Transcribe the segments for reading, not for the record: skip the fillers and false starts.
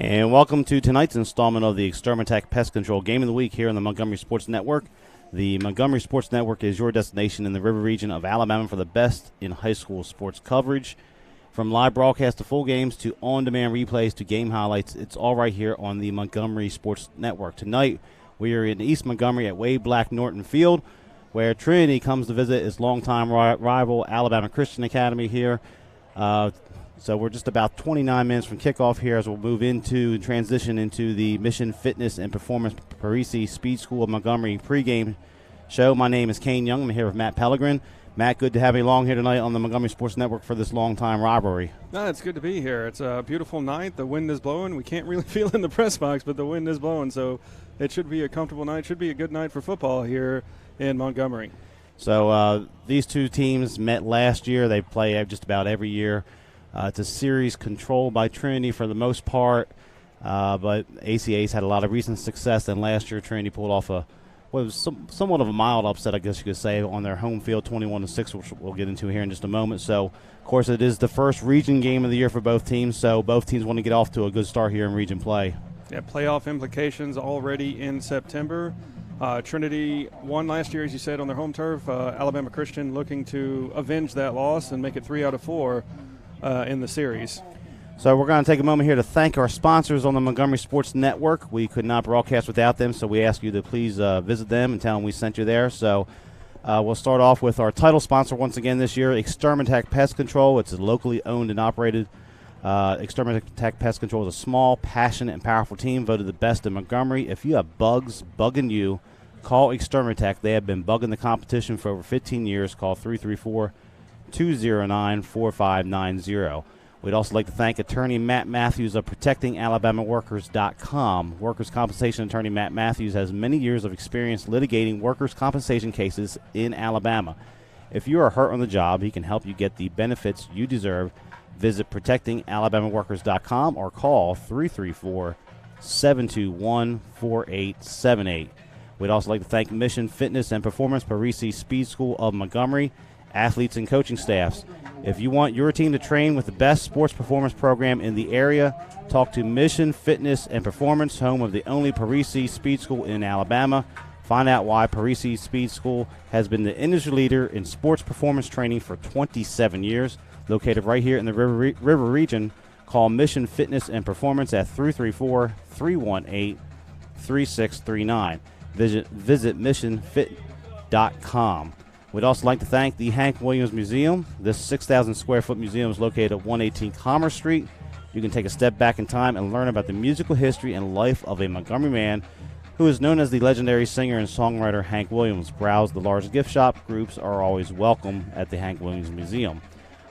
And welcome to tonight's installment of the Extermitech Pest Control Game of the Week here on the Montgomery Sports Network. The Montgomery Sports Network is your destination in the river region of Alabama for the best in high school sports coverage. From live broadcast to full games to on-demand replays to game highlights, it's all right here on the Montgomery Sports Network. Tonight, we are in East Montgomery at Wade Black Norton Field, where Trinity comes to visit its longtime rival Alabama Christian Academy here. So we're just about 29 minutes from kickoff here as we'll move into and transition into the Mission Fitness and Performance Parisi Speed School of Montgomery pregame show. My name is Kane Young. I'm here with Matt Pellegrin. Matt, good to have you along here tonight on the Montgomery Sports Network for this long-time rivalry. No, it's good to be here. It's a beautiful night. The wind is blowing. We can't really feel it in the press box, but the wind is blowing, so it should be a comfortable night. Should be a good night for football here in Montgomery. So these two teams met last year. They play just about every year. It's a series controlled by Trinity for the most part, but ACA's had a lot of recent success, and last year Trinity pulled off somewhat of a mild upset, I guess you could say, on their home field, 21-6, which we'll get into here in just a moment. So, of course, it is the first region game of the year for both teams, so both teams want to get off to a good start here in region play. Yeah, playoff implications already in September. Trinity won last year, as you said, on their home turf. Alabama Christian looking to avenge that loss and make it 3 out of 4 in the series. So we're going to take a moment here to thank our sponsors on the Montgomery Sports Network. We could not broadcast without them, so we ask you to please visit them and tell them we sent you there. So we'll start off with our title sponsor once again this year, Extermitech Pest Control. It's a locally owned and operated. Extermitech Pest Control is a small, passionate, and powerful team voted the best in Montgomery. If you have bugs bugging you, call Extermitech. They have been bugging the competition for over 15 years. Call 334-209-4590. We'd also like to thank attorney Matt Matthews of ProtectingAlabamaWorkers.com. Workers' compensation attorney Matt Matthews has many years of experience litigating workers' compensation cases in Alabama. If you are hurt on the job, he can help you get the benefits you deserve. Visit ProtectingAlabamaWorkers.com or call 334-721-4878. We'd also like to thank Mission Fitness and Performance Parisi Speed School of Montgomery, athletes and coaching staffs. If you want your team to train with the best sports performance program in the area, talk to Mission Fitness and Performance, home of the only Parisi Speed School in Alabama. Find out why Parisi Speed School has been the industry leader in sports performance training for 27 years. Located right here in the river region, call Mission Fitness and Performance at 334-318-3639. Visit missionfit.com. We'd also like to thank the Hank Williams Museum. This 6,000 square foot museum is located at 118 Commerce Street. You can take a step back in time and learn about the musical history and life of a Montgomery man who is known as the legendary singer and songwriter Hank Williams. Browse the large gift shop. Groups are always welcome at the Hank Williams Museum.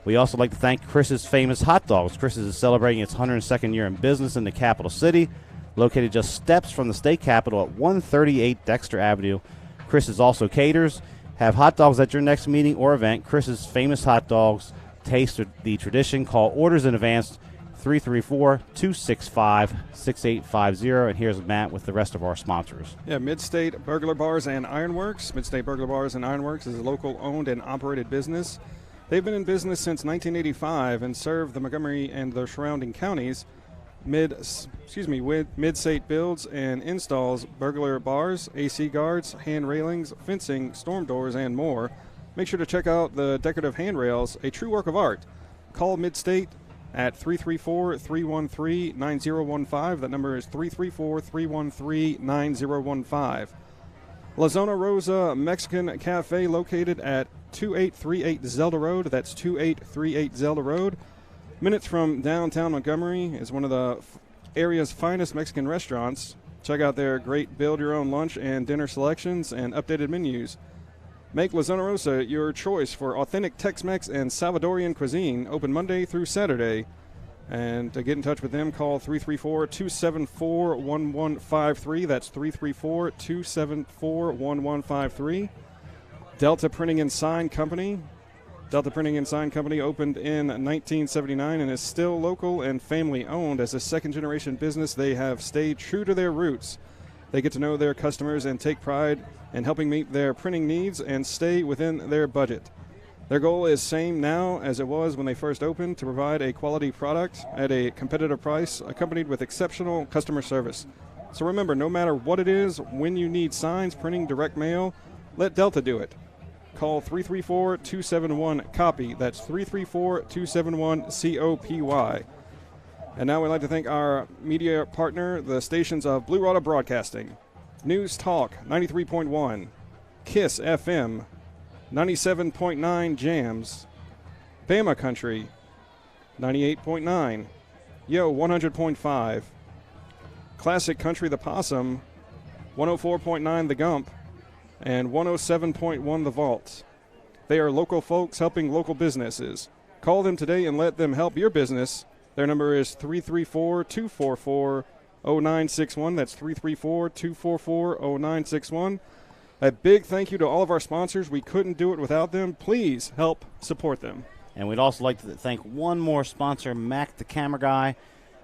We also like to thank Chris's Famous Hot Dogs. Chris's is celebrating its 102nd year in business in the capital city, located just steps from the state capitol at 138 Dexter Avenue. Chris's also caters. Have hot dogs at your next meeting or event. Chris's Famous Hot Dogs. Taste the tradition. Call orders in advance, 334-265-6850. And here's Matt with the rest of our sponsors. Yeah, Mid-State Burglar Bars and Ironworks. Mid-State Burglar Bars and Ironworks is a local owned and operated business. They've been in business since 1985 and serve the Montgomery and the surrounding counties. Mid-State builds and installs burglar bars, AC guards, hand railings, fencing, storm doors, and more. Make sure to check out the decorative handrails, a true work of art. Call Mid-State at 334-313-9015. That number is 334-313-9015. La Zona Rosa Mexican Cafe, located at 2838 Zelda Road. That's 2838 Zelda Road. Minutes from downtown Montgomery, is one of the area's finest Mexican restaurants. Check out their great build-your-own lunch and dinner selections and updated menus. Make La Zona Rosa your choice for authentic Tex-Mex and Salvadorian cuisine, open Monday through Saturday. And to get in touch with them, call 334-274-1153. That's 334-274-1153. Delta Printing and Sign Company. Delta Printing and Sign Company opened in 1979 and is still local and family-owned. As a second-generation business, they have stayed true to their roots. They get to know their customers and take pride in helping meet their printing needs and stay within their budget. Their goal is same now as it was when they first opened, to provide a quality product at a competitive price accompanied with exceptional customer service. So remember, no matter what it is, when you need signs, printing, direct mail, let Delta do it. Call 334-271-COPY. That's 334-271-COPY. And now we'd like to thank our media partner, the stations of Blue Water Broadcasting, News Talk 93.1, KISS FM 97.9 Jams, Bama Country 98.9, Yo 100.5, Classic Country The Possum 104.9 The Gump, and 107.1 The Vault. They are local folks helping local businesses. Call them today and let them help your business. Their number is 334-244-0961. That's 334-244-0961. A big thank you to all of our sponsors. We couldn't do it without them. Please help support them. And we'd also like to thank one more sponsor, Mac the Camera Guy.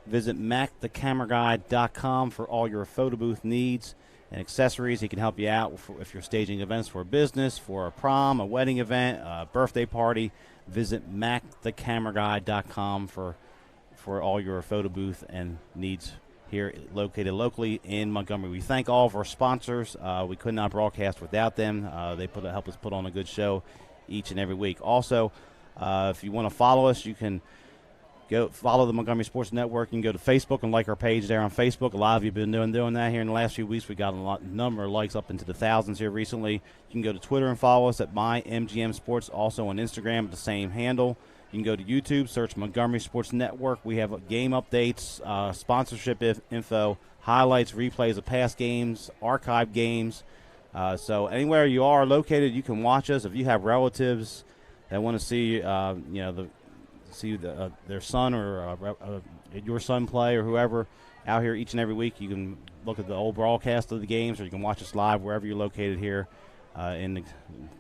Visit MacTheCameraGuy.com for all your photo booth needs and accessories. He can help you out if you're staging events for a business, for a prom, a wedding event, a birthday party. Visit MacTheCameraGuy.com for all your photo booth and needs here, located locally in Montgomery. We thank all of our sponsors. We could not broadcast without them. They help us put on a good show each and every week. Also, if you want to follow us, you can go follow the Montgomery Sports Network. You can go to Facebook and like our page there on Facebook. A lot of you have been doing that here in the last few weeks. We got a number of likes up into the thousands here recently. You can go to Twitter and follow us at MyMGM Sports. Also on Instagram, the same handle. You can go to YouTube, search Montgomery Sports Network. We have game updates, sponsorship info, highlights, replays of past games, archive games. So anywhere you are located, you can watch us. If you have relatives that want to see, their son or your son play or whoever out here each and every week, you can look at the old broadcast of the games, or you can watch us live wherever you're located here. In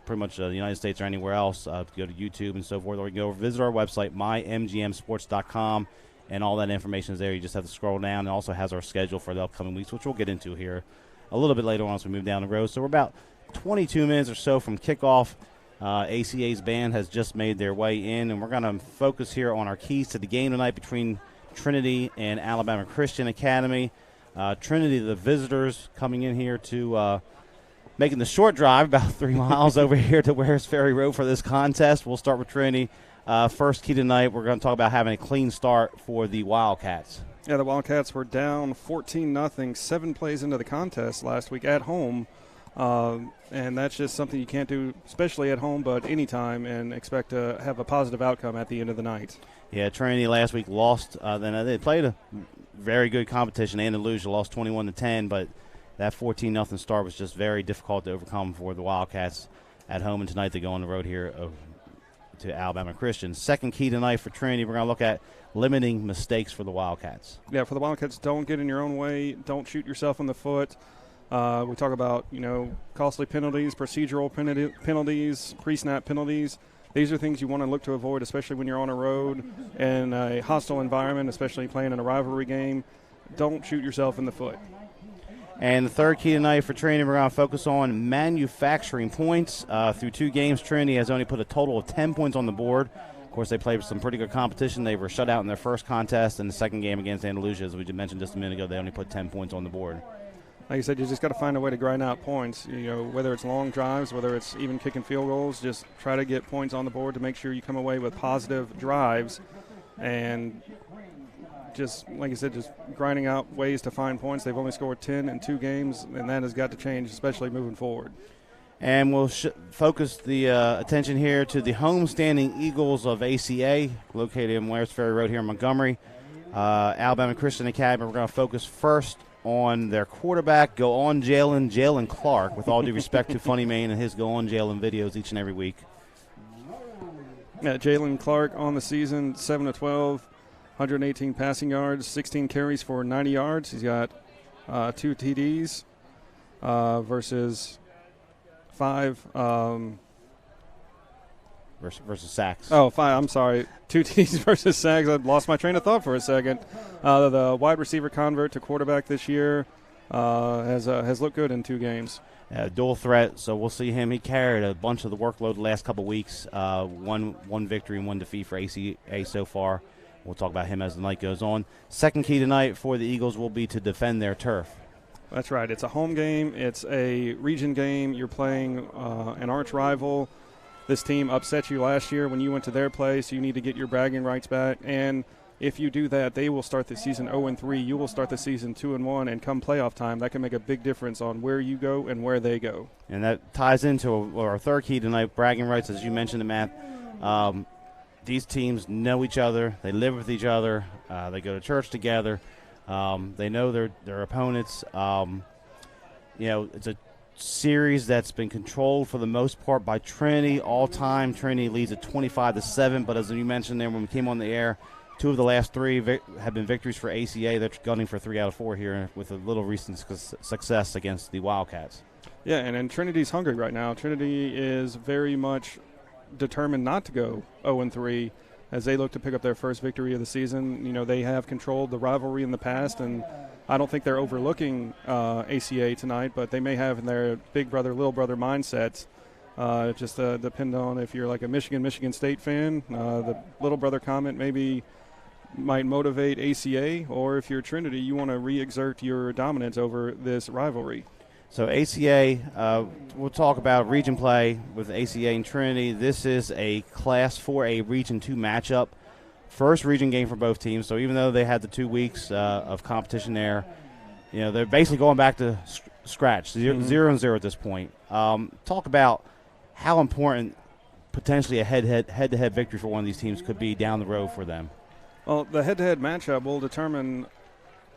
pretty much the United States or anywhere else, go to YouTube and so forth, or you can go visit our website, mymgmsports.com, and all that information is there. You just have to scroll down. It also has our schedule for the upcoming weeks, which we'll get into here a little bit later on as we move down the road. So we're about 22 minutes or so from kickoff. ACA's band has just made their way in, and we're going to focus here on our keys to the game tonight between Trinity and Alabama Christian Academy. Trinity, the visitors, coming in here to making the short drive, about 3 miles over here to Wares Ferry Road for this contest. We'll start with Trinity. First key tonight, we're going to talk about having a clean start for the Wildcats. Yeah, the Wildcats were down 14-0, 7 plays into the contest last week at home. And that's just something you can't do, especially at home, but anytime, and expect to have a positive outcome at the end of the night. Yeah, Trinity last week lost. Then they played a very good competition. Andalusia lost 21-10, but that 14-0 start was just very difficult to overcome for the Wildcats at home, and tonight they go on the road here to Alabama Christian. Second key tonight for Trinity, we're going to look at limiting mistakes for the Wildcats. Yeah, for the Wildcats, don't get in your own way. Don't shoot yourself in the foot. We talk about, costly penalties, procedural penalties, pre-snap penalties. These are things you want to look to avoid, especially when you're on a road in a hostile environment, especially playing in a rivalry game. Don't shoot yourself in the foot. And the third key tonight for Trinity, we're going to focus on manufacturing points. Through 2 games, Trinity has only put a total of 10 points on the board. Of course, they played some pretty good competition. They were shut out in their first contest, and the second game against Andalusia, as we mentioned just a minute ago, they only put 10 points on the board. Like I said, you just got to find a way to grind out points. Whether it's long drives, whether it's even kicking field goals, just try to get points on the board to make sure you come away with positive drives. And just, like I said, just grinding out ways to find points. They've only scored 10 in 2 games, and that has got to change, especially moving forward. And we'll focus the attention here to the homestanding Eagles of ACA, located in Wares Ferry Road here in Montgomery. Alabama Christian Academy, we're going to focus first on their quarterback, Go On Jalen Clark, with all due respect to Funny Man and his Go On Jalen videos each and every week. Yeah, Jalen Clark on the season, 7-12, 118 passing yards, 16 carries for 90 yards. He's got 2 TDs versus 5 versus sacks. Oh, 5. I'm sorry. 2 TDs versus sacks. I lost my train of thought for a second. The wide receiver convert to quarterback this year. has looked good in 2 games. Dual threat, so we'll see him. He carried a bunch of the workload the last couple weeks. One victory and 1 defeat for ACA so far. We'll talk about him as the night goes on. Second key tonight for the Eagles will be to defend their turf. That's right. It's a home game. It's a region game. You're playing an arch rival. This team upset you last year when you went to their place. You need to get your bragging rights back. And if you do that, they will start the season 0-3. You will start the season 2-1. And come playoff time, that can make a big difference on where you go and where they go. And that ties into our third key tonight, bragging rights, as you mentioned, Matt. These teams know each other. They live with each other. They go to church together. They know their opponents. It's a series that's been controlled for the most part by Trinity all time. Trinity leads at 25-7, but as you mentioned there when we came on the air, 2 of the last 3 have been victories for ACA. They're gunning for 3 out of 4 here with a little recent success against the Wildcats. Yeah, and Trinity's hungry right now. Trinity is very much determined not to go 0-3 as they look to pick up their first victory of the season. They have controlled the rivalry in the past, and I don't think they're overlooking ACA tonight, but they may have in their big brother, little brother mindsets. Just depend on if you're like a Michigan State fan. The little brother comment might motivate ACA, or if you're Trinity, you want to re-exert your dominance over this rivalry. So ACA, we'll talk about region play with ACA and Trinity. This is a Class 4A Region 2 matchup. First region game for both teams. So even though they had the 2 weeks of competition there, they're basically going back to scratch, 0-0 at this point. Talk about how important potentially a head-to-head victory for one of these teams could be down the road for them. Well, the head-to-head matchup will determine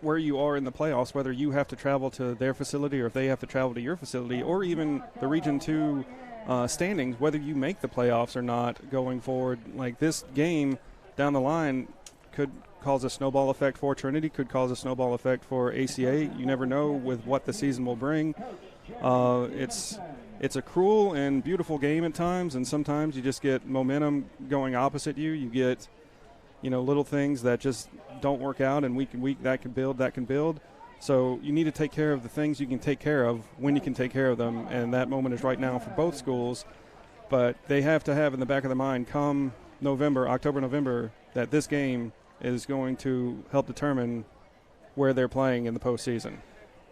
where you are in the playoffs, whether you have to travel to their facility or if they have to travel to your facility, or even the Region 2 standings, whether you make the playoffs or not going forward. Like this game down the line could cause a snowball effect for Trinity, could cause a snowball effect for ACA. You never know with what the season will bring. It's a cruel and beautiful game at times, and sometimes you just get momentum going opposite you. You get little things that just don't work out, and week and week that can build. So you need to take care of the things you can take care of when you can take care of them, and that moment is right now for both schools. But they have to have in the back of their mind come October, November, that this game is going to help determine where they're playing in the postseason.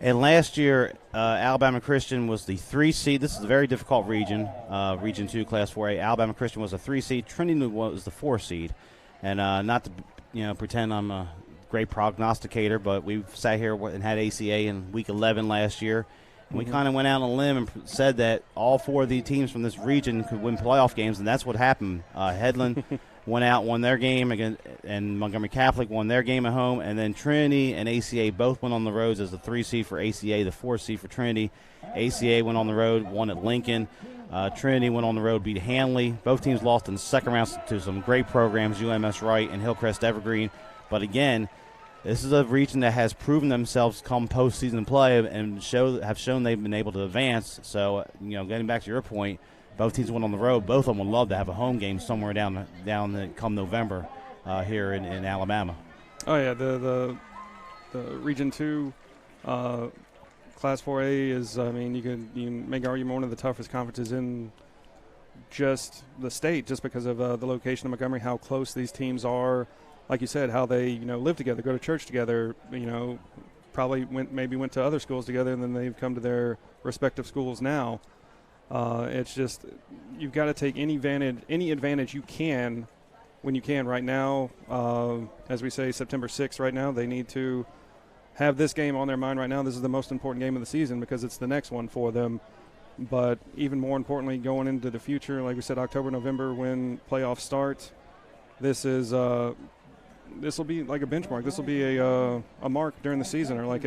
And last year, Alabama Christian was the 3 seed. This is a very difficult region, Region 2, Class 4A. Alabama Christian was a 3 seed. Trinity was the 4 seed. And not to pretend I'm a great prognosticator, but we've sat here and had ACA in Week 11 last year. And we kind of went out on a limb and said that all 4 of the teams from this region could win playoff games, and that's what happened. Headland went out, won their game, again, and Montgomery Catholic won their game at home. And then Trinity and ACA both went on the roads as the 3 seed for ACA, the 4 seed for Trinity. ACA went on the road, won at Lincoln. Trinity went on the road, beat Hanley. Both teams lost in the second round to some great programs, UMS Wright and Hillcrest Evergreen. But again, this is a region that has proven themselves come postseason play and have shown they've been able to advance. So, getting back to your point, both teams went on the road. Both of them would love to have a home game somewhere down come November here in Alabama. Oh yeah, the Region 2 Class 4A is, you can make an argument one of the toughest conferences in just the state, just because of the location of Montgomery, how close these teams are. Like you said, how they live together, go to church together. Probably went to other schools together, and then they've come to their respective schools now. It's just you've got to take any advantage you can when you can. Right now, as we say, September 6th. Right now, they need to have this game on their mind right now. This is the most important game of the season because it's the next one for them. But even more importantly, going into the future, like we said, October, November, when playoffs start, this will be like a benchmark. This will be a mark during the season, or like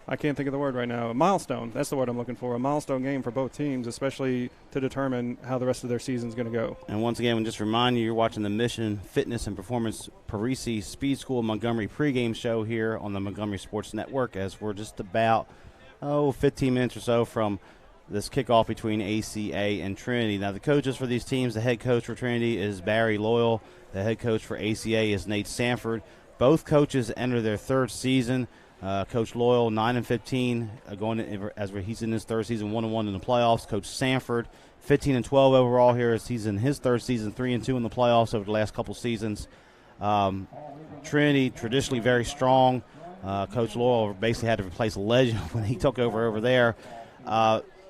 I can't think of the word right now. A milestone. That's the word I'm looking for. A milestone game for both teams, especially to determine how the rest of their season is going to go. And once again, just remind you, you're watching the Mission Fitness and Performance Parisi Speed School Montgomery pregame show here on the Montgomery Sports Network, as we're just about 15 minutes or so from this kickoff between ACA and Trinity. Now, the coaches for these teams, the head coach for Trinity is Barry Loyal. The head coach for ACA is Nate Sanford. Both coaches enter their third season. Coach Loyal, 9-15, he's in his third season, 1-1 in the playoffs. Coach Sanford, 15-12 overall here as he's in his third season, 3-2 in the playoffs over the last couple seasons. Trinity, traditionally very strong. Coach Loyal basically had to replace a legend when he took over there.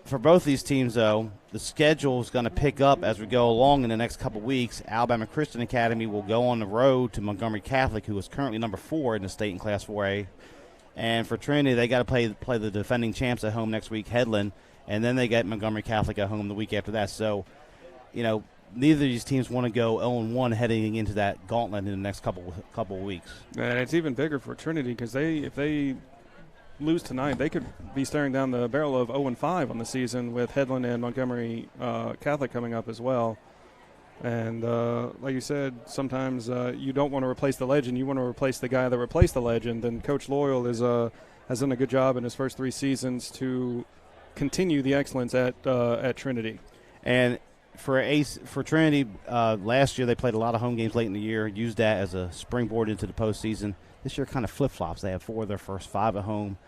For both these teams, though, the schedule is going to pick up as we go along in the next couple weeks. Alabama Christian Academy will go on the road to Montgomery Catholic, who is currently number 4 in the state in Class 4A. And for Trinity, they got to play the defending champs at home next week, Headland, and then they get Montgomery Catholic at home the week after that. So, neither of these teams want to go 0-1 heading into that gauntlet in the next couple of weeks. And it's even bigger for Trinity because if they lose tonight, they could be staring down the barrel of 0-5 on the season with Headland and Montgomery Catholic coming up as well. And like you said, sometimes you don't want to replace the legend. You want to replace the guy that replaced the legend. And Coach Loyal has done a good job in his first 3 seasons to continue the excellence at Trinity. And for Trinity, last year they played a lot of home games late in the year, used that as a springboard into the postseason. This year kind of flip-flops. They have 4 of their first 5 at home.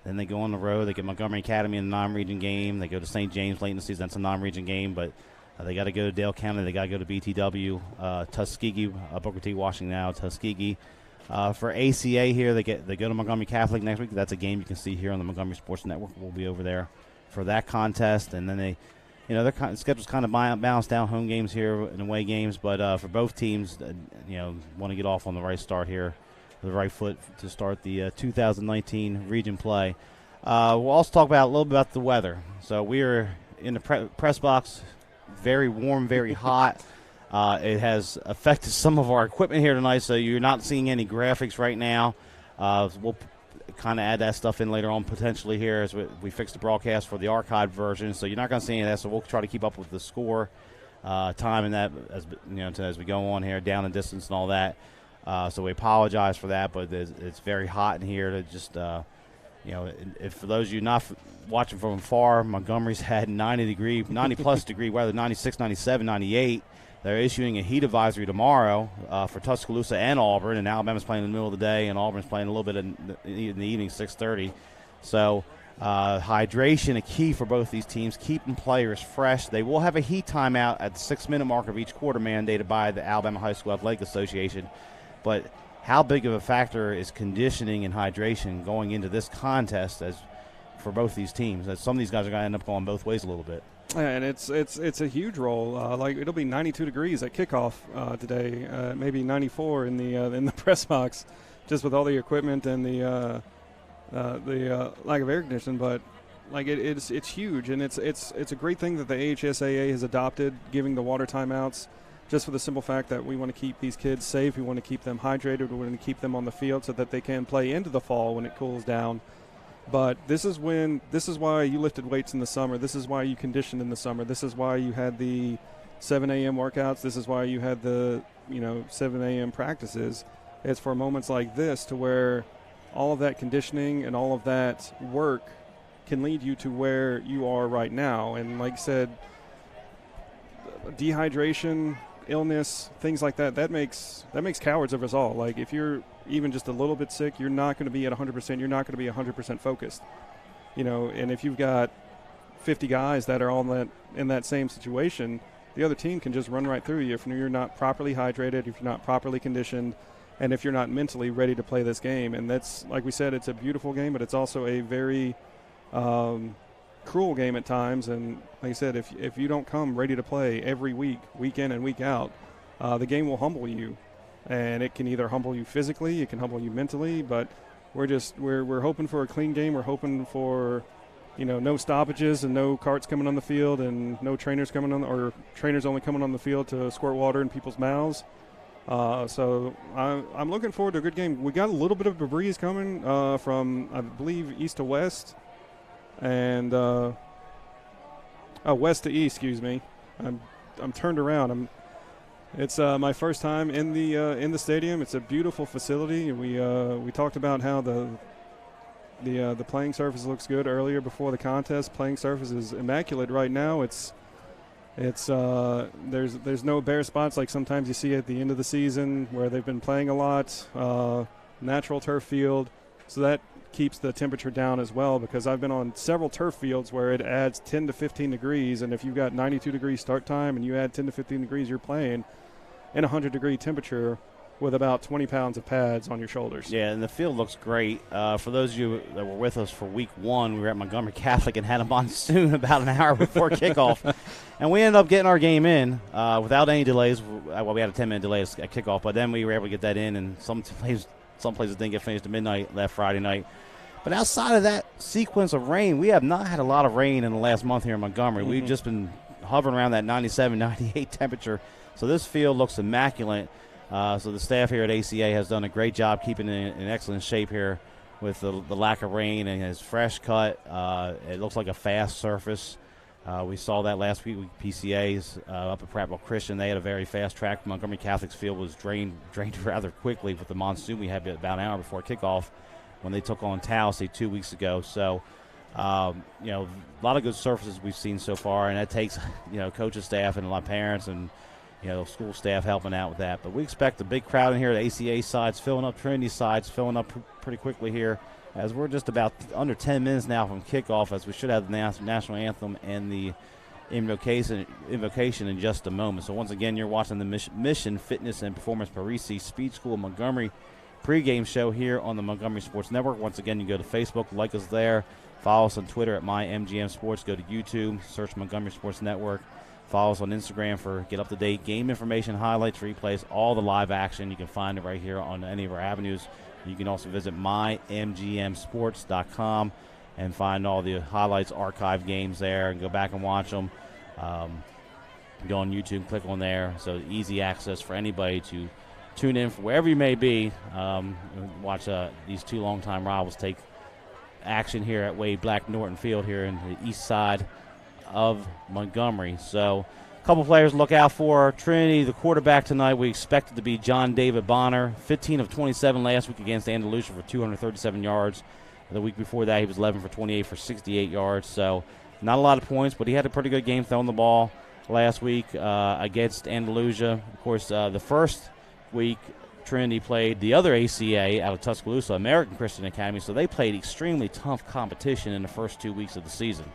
Then they go on the road. They get Montgomery Academy in a non-region game. They go to St. James late in the season. That's a non-region game, but they got to go to Dale County. They got to go to BTW, Tuskegee, Booker T. Washington now, Tuskegee. For ACA here, they go to Montgomery Catholic next week. That's a game you can see here on the Montgomery Sports Network. We'll be over there for that contest. And then their schedule's kind of balanced down, home games here and away games. But for both teams, want to get off on the right start here, the right foot to start the 2019 region play. We'll also talk about a little bit about the weather. So we are in the press box, very warm, very hot. It has affected some of our equipment here tonight, so you're not seeing any graphics right now. We'll kind of add that stuff in later on potentially here as we fix the broadcast for the archived version. So you're not going to see any of that, so we'll try to keep up with the score time and that as we go on here, down and distance and all that. So we apologize for that, but it's very hot in here to just if for those of you not watching from far, Montgomery's had 90-plus degree weather, 96, 97, 98. They're issuing a heat advisory tomorrow for Tuscaloosa and Auburn, and Alabama's playing in the middle of the day, and Auburn's playing a little bit in the evening, 6:30. So hydration, a key for both these teams, keeping players fresh. They will have a heat timeout at the 6-minute mark of each quarter mandated by the Alabama High School Athletic Association. But how big of a factor is conditioning and hydration going into this contest as for both these teams? As some of these guys are going to end up going both ways a little bit. And it's a huge role. It'll be 92 degrees at kickoff today, maybe 94 in the press box, just with all the equipment and the lack of air conditioning. But it's huge, and it's a great thing that the AHSAA has adopted, giving the water timeouts, just for the simple fact that we want to keep these kids safe. We want to keep them hydrated. We want to keep them on the field so that they can play into the fall when it cools down. But this is why you lifted weights in the summer. This is why you conditioned in the summer. This is why you had the 7 a.m. workouts. This is why you had the 7 a.m. practices. It's for moments like this to where all of that conditioning and all of that work can lead you to where you are right now. And like I said, dehydration, illness, things like that makes cowards of us all. Like if you're even just a little bit sick, you're not going to be at 100%. You're not going to be 100% focused. And if you've got 50 guys that are all in that same situation, the other team can just run right through you if you're not properly hydrated, if you're not properly conditioned, and if you're not mentally ready to play this game. And that's, like we said, it's a beautiful game, but it's also a very cruel game at times. And like I said, if you don't come ready to play every week, week in and week out, the game will humble you. And it can either humble you physically, it can humble you mentally, but we're hoping for a clean game. We're hoping for, no stoppages and no carts coming on the field and no trainers or trainers only coming on the field to squirt water in people's mouths. So I'm looking forward to a good game. We got a little bit of a breeze coming from, I believe, east to west, and west to east. Excuse me. I'm turned around. It's my first time in the stadium. It's a beautiful facility. We talked about how the playing surface looks good earlier before the contest. Playing surface is immaculate right now. There's no bare spots like sometimes you see at the end of the season where they've been playing a lot. Natural turf field, so that keeps the temperature down as well, because I've been on several turf fields where it adds 10 to 15 degrees, and if you've got 92 degrees start time and you add 10 to 15 degrees, you're playing in 100-degree temperature with about 20 pounds of pads on your shoulders. Yeah, and the field looks great. For those of you that were with us for week 1, we were at Montgomery Catholic and had a monsoon about an hour before kickoff. And we ended up getting our game in without any delays. Well, we had a 10-minute delay at kickoff, but then we were able to get that in, and some places didn't get finished at midnight that Friday night. But outside of that sequence of rain, we have not had a lot of rain in the last month here in Montgomery. We've just been hovering around that 97, 98 temperature. So this field looks immaculate. So the staff here at ACA has done a great job keeping it in excellent shape here with the lack of rain, and it's fresh cut. It looks like a fast surface. We saw that last week with PCAs up at Prattville Christian. They had a very fast track. Montgomery Catholic's field was drained rather quickly with the monsoon we had about an hour before kickoff when they took on Tallahassee 2 weeks ago. So, a lot of good surfaces we've seen so far, and that takes, coaching staff and a lot of parents and school staff helping out with that. But we expect a big crowd in here. The ACA side's filling up, Trinity side's filling up pretty quickly here, as we're just about under 10 minutes now from kickoff, as we should have the national anthem and the invocation in just a moment. So once again, you're watching the Mission Fitness and Performance Parisi Speed School Montgomery pregame show here on the Montgomery Sports Network. Once again, you go to Facebook, like us there, follow us on Twitter at MyMGM Sports, go to YouTube, search Montgomery Sports Network. Follow us on Instagram for get up-to-date game information, highlights, replays, all the live action. You can find it right here on any of our avenues. You can also visit mymgmsports.com and find all the highlights, archive games there, and go back and watch them. Go on YouTube, click on there. So easy access for anybody to tune in for wherever you may be. Watch these two longtime rivals take action here at Wade Black Norton Field here in the east side of Montgomery. So a couple players to look out for. Trinity, the quarterback tonight, we expect it to be John David Bonner. 15 of 27 last week against Andalusia for 237 yards. The week before that, he was 11 for 28 for 68 yards. So not a lot of points, but he had a pretty good game throwing the ball last week against Andalusia. Of course, the first week, Trinity played the other ACA out of Tuscaloosa, American Christian Academy, so they played extremely tough competition in the first 2 weeks of the season.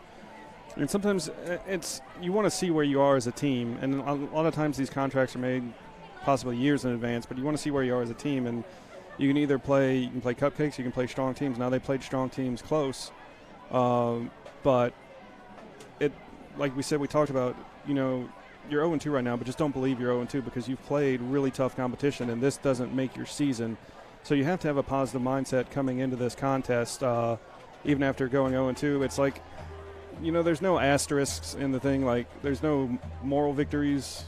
And sometimes you want to see where you are as a team, and a lot of times these contracts are made possibly years in advance, but you want to see where you are as a team, and you can either play cupcakes, you can play strong teams. Now they played strong teams close, but like we said, we talked about, you're 0-2 right now, but just don't believe you're 0-2 because you've played really tough competition, and this doesn't make your season. So you have to have a positive mindset coming into this contest, even after going 0-2. It's like, there's no asterisks in the thing. Like, there's no moral victories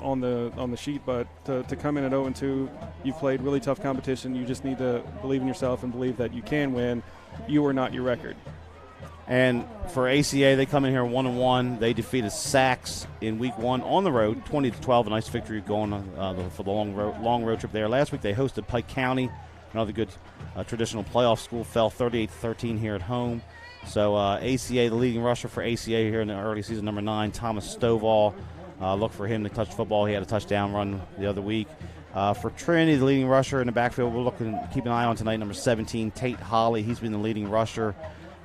on the sheet, but to come in at 0-2, you've played really tough competition. You just need to believe in yourself and believe that you can win. You are not your record. And for ACA, they come in here 1-1. They defeated Sachs in week 1 on the road, 20-12. A nice victory going for the long road trip there. Last week they hosted Pike County, another good traditional playoff school. Fell 38-13 here at home. So ACA, the leading rusher for ACA here in the early season, number 9, Thomas Stovall. Look for him to touch football. He had a touchdown run the other week. For Trinity, the leading rusher in the backfield, we're looking to keep an eye on tonight, number 17, Tate Holly. He's been the leading rusher.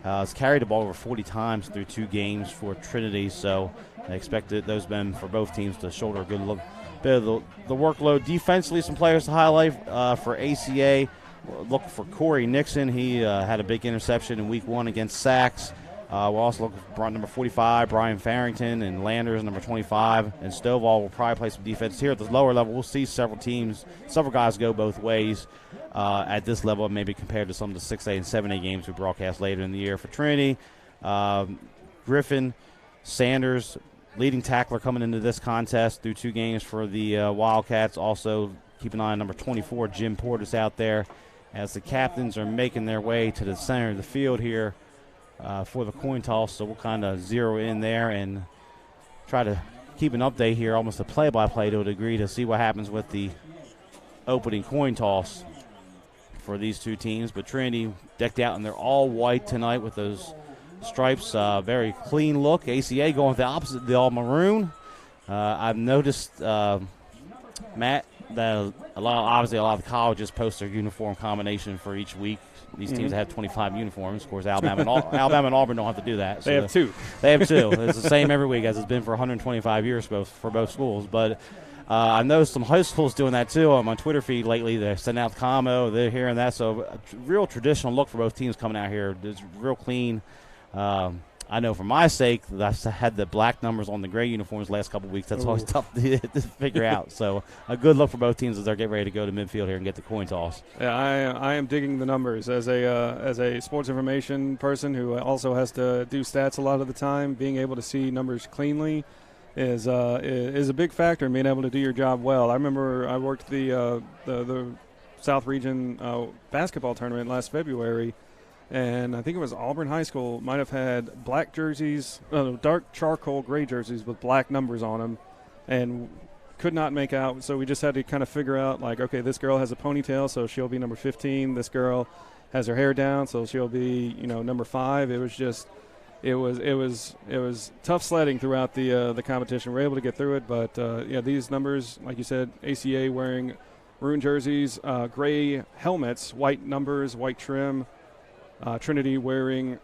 Has carried the ball over 40 times through 2 games for Trinity. So I expect those men for both teams to shoulder a good bit of the workload. Defensively, some players to highlight for ACA. Look for Corey Nixon. He had a big interception in week 1 against Sachs. We'll also look for number 45, Brian Farrington, and Landers, number 25. And Stovall will probably play some defense. Here at the lower level, we'll see several guys go both ways at this level, maybe compared to some of the 6A and 7A games we broadcast later in the year. For Trinity, Griffin, Sanders, leading tackler coming into this contest through 2 games for the Wildcats. Also, keep an eye on number 24, Jim Portis out there, as the captains are making their way to the center of the field here for the coin toss. So we'll kind of zero in there and try to keep an update here, almost a play-by-play to a degree, to see what happens with the opening coin toss for these two teams. But Trinity decked out in their all-white tonight with those stripes. Very clean look. ACA going with the opposite, the all-maroon. I've noticed Matt obviously a lot of the colleges post their uniform combination for each week. These teams have 25 uniforms. Of course, Alabama and Auburn don't have to do that. So they have two. They have two. It's the same every week, as it's been for 125 years for both schools. But I know some high schools doing that too. On my Twitter feed lately, they're sending out the combo. They're hearing that. So a real traditional look for both teams coming out here. It's real clean. I know for my sake, I had the black numbers on the gray uniforms the last couple of weeks. That's always tough to figure out. So a good look for both teams as they're getting ready to go to midfield here and get the coin toss. Yeah, I am digging the numbers as a sports information person who also has to do stats a lot of the time. Being able to see numbers cleanly is a big factor in being able to do your job well. I remember I worked the South Region basketball tournament last February. And I think it was Auburn High School might have had black jerseys, dark charcoal gray jerseys with black numbers on them, and could not make out. So we just had to kind of figure out, like, okay, this girl has a ponytail, so she'll be number 15. This girl has her hair down, so she'll be, number 5. It was tough sledding throughout the competition. We were able to get through it, but these numbers, like you said, ACA wearing maroon jerseys, gray helmets, white numbers, white trim. Trinity wearing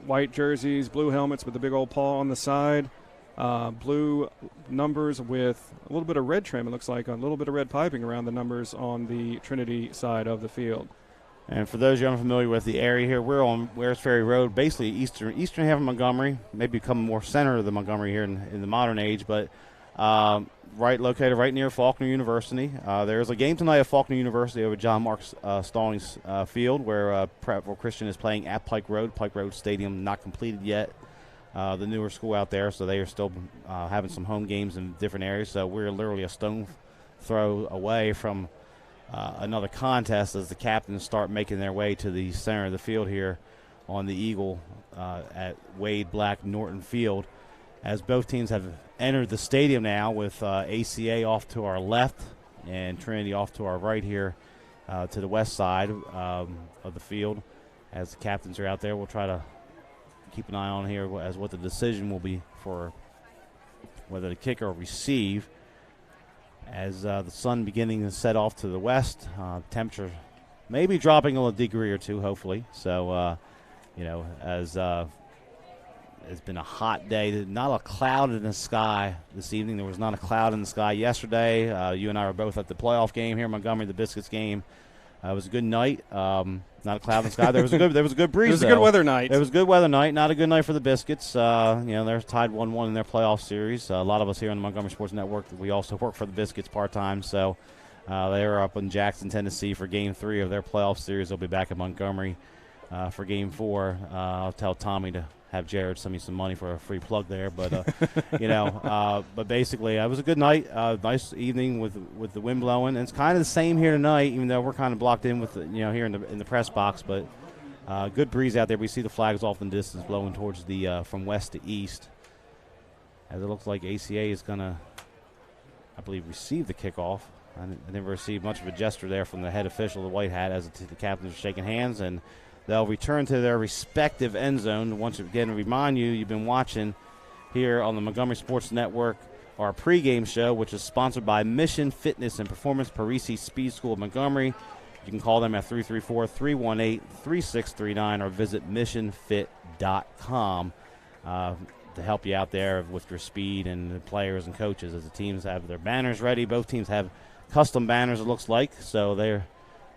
white jerseys, blue helmets with the big old paw on the side, blue numbers with a little bit of red trim, it looks like, a little bit of red piping around the numbers on the Trinity side of the field. And for those who are unfamiliar with the area here, we're on Wares Ferry Road, basically eastern half of Montgomery, maybe become more center of the Montgomery here in the modern age, but located right near Faulkner University. There's a game tonight at Faulkner University over John Marks Stallings Field where Prattville Christian is playing at Pike Road. Pike Road Stadium not completed yet. The newer school out there, so they are still having some home games in different areas. So we're literally a stone throw away from another contest as the captains start making their way to the center of the field here on the Eagle at Wade Black Norton Field, as both teams have entered the stadium now with ACA off to our left and Trinity off to our right here to the west side of the field. As the captains are out there, we'll try to keep an eye on here as what the decision will be for whether to kick or receive. As the sun beginning to set off to the west, temperature maybe dropping a degree or two, hopefully. So, as it's been a hot day. Not a cloud in the sky this evening. There was not a cloud in the sky yesterday. You and I were both at the playoff game here in Montgomery, the Biscuits game. It was a good night. Not a cloud in the sky. There was a good breeze. It was a good weather night. It was a good weather night. Not a good night for the Biscuits. They're tied 1-1 in their playoff series. A lot of us here on the Montgomery Sports Network, we also work for the Biscuits part-time. So they were up in Jackson, Tennessee for Game 3 of their playoff series. They'll be back in Montgomery for Game 4. I'll tell Tommy to have Jared send me some money for a free plug there, but but basically it was a good night, nice evening with the wind blowing. And it's kind of the same here tonight, even though we're kind of blocked in with here in the press box. But good breeze out there. We see the flags off in the distance blowing towards the from west to east, as it looks like ACA is gonna, I believe, receive the kickoff. I didn't receive much of a gesture there from the head official, the white hat, as the captains are shaking hands, and they'll return to their respective end zone. Once again, remind you, you've been watching here on the Montgomery Sports Network our pregame show, which is sponsored by Mission Fitness and Performance Parisi Speed School of Montgomery. You can call them at 334-318-3639 or visit missionfit.com to help you out there with your speed and the players and coaches, as the teams have their banners ready. Both teams have custom banners, it looks like, so they're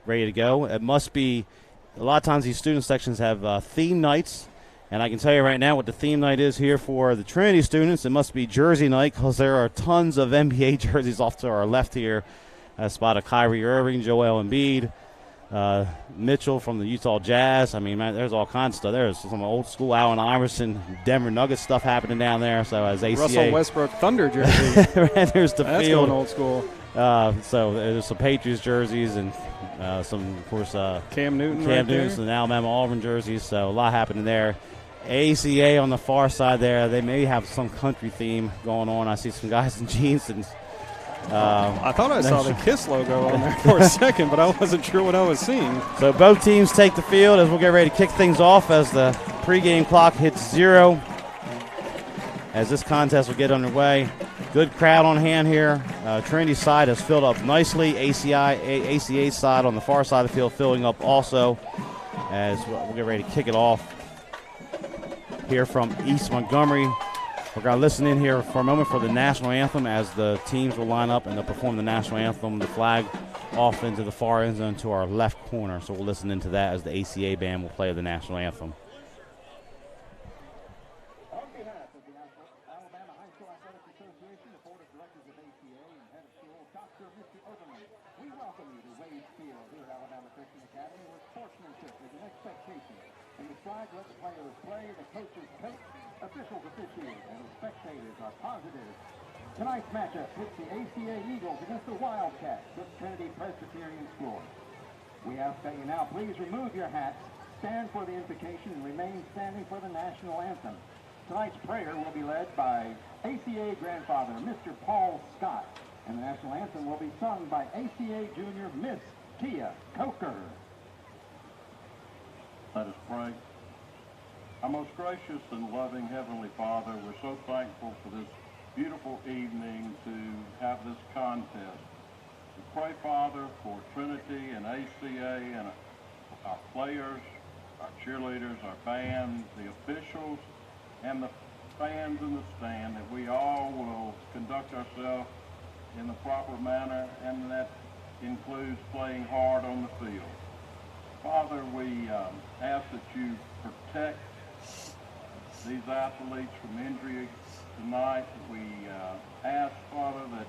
ready to go. It must be – a lot of times these student sections have theme nights, and I can tell you right now what the theme night is here for the Trinity students. It must be jersey night, because there are tons of NBA jerseys off to our left here. A spot of Kyrie Irving, Joel Embiid, Mitchell from the Utah Jazz. I mean, man, there's all kinds of stuff. There's some old school Allen Iverson, Denver Nuggets stuff happening down there. So as ACA, Russell Westbrook Thunder jersey. There's the That's field. going old school. So there's some Patriots jerseys and some, of course, Cam Newton and Alabama Auburn jerseys. So a lot happening there. ACA on the far side there, they may have some country theme going on. I see some guys in jeans and I thought I saw the KISS logo on there for a second, but I wasn't sure what I was seeing. So both teams take the field as we'll get ready to kick things off as the pregame clock hits 0. As this contest will get underway. Good crowd on hand here. Trinity side has filled up nicely. ACA side on the far side of the field filling up also as we'll get ready to kick it off here from East Montgomery. We're going to listen in here for a moment for the national anthem as the teams will line up and they'll perform the national anthem, the flag off into the far end zone to our left corner. So we'll listen into that as the ACA band will play the national anthem. On behalf of the Alabama High School Athletic Association, the Board of Directors of ACA, and Head of School, Dr. Mr. Overman, we welcome you to Wade Field here at Alabama Christian Academy where sportsmanship is an expectation. And the stride let the players play, the coaches coach, officials officiate, and the spectators are positive. Tonight's matchup pits the ACA Eagles against the Wildcats of Trinity Presbyterian School. We ask that you now please remove your hats, stand for the invocation, and remain standing for the national anthem. Tonight's prayer will be led by ACA grandfather, Mr. Paul Scott, and the national anthem will be sung by ACA junior Miss Tia Coker. Let us pray. Our most gracious and loving Heavenly Father, we're so thankful for this beautiful evening to have this contest. We pray, Father, for Trinity and ACA and our players, our cheerleaders, our band, the officials, and the fans in the stand, that we all will conduct ourselves in the proper manner, and that includes playing hard on the field. Father, we ask that you protect these athletes from injury tonight. We ask, Father, that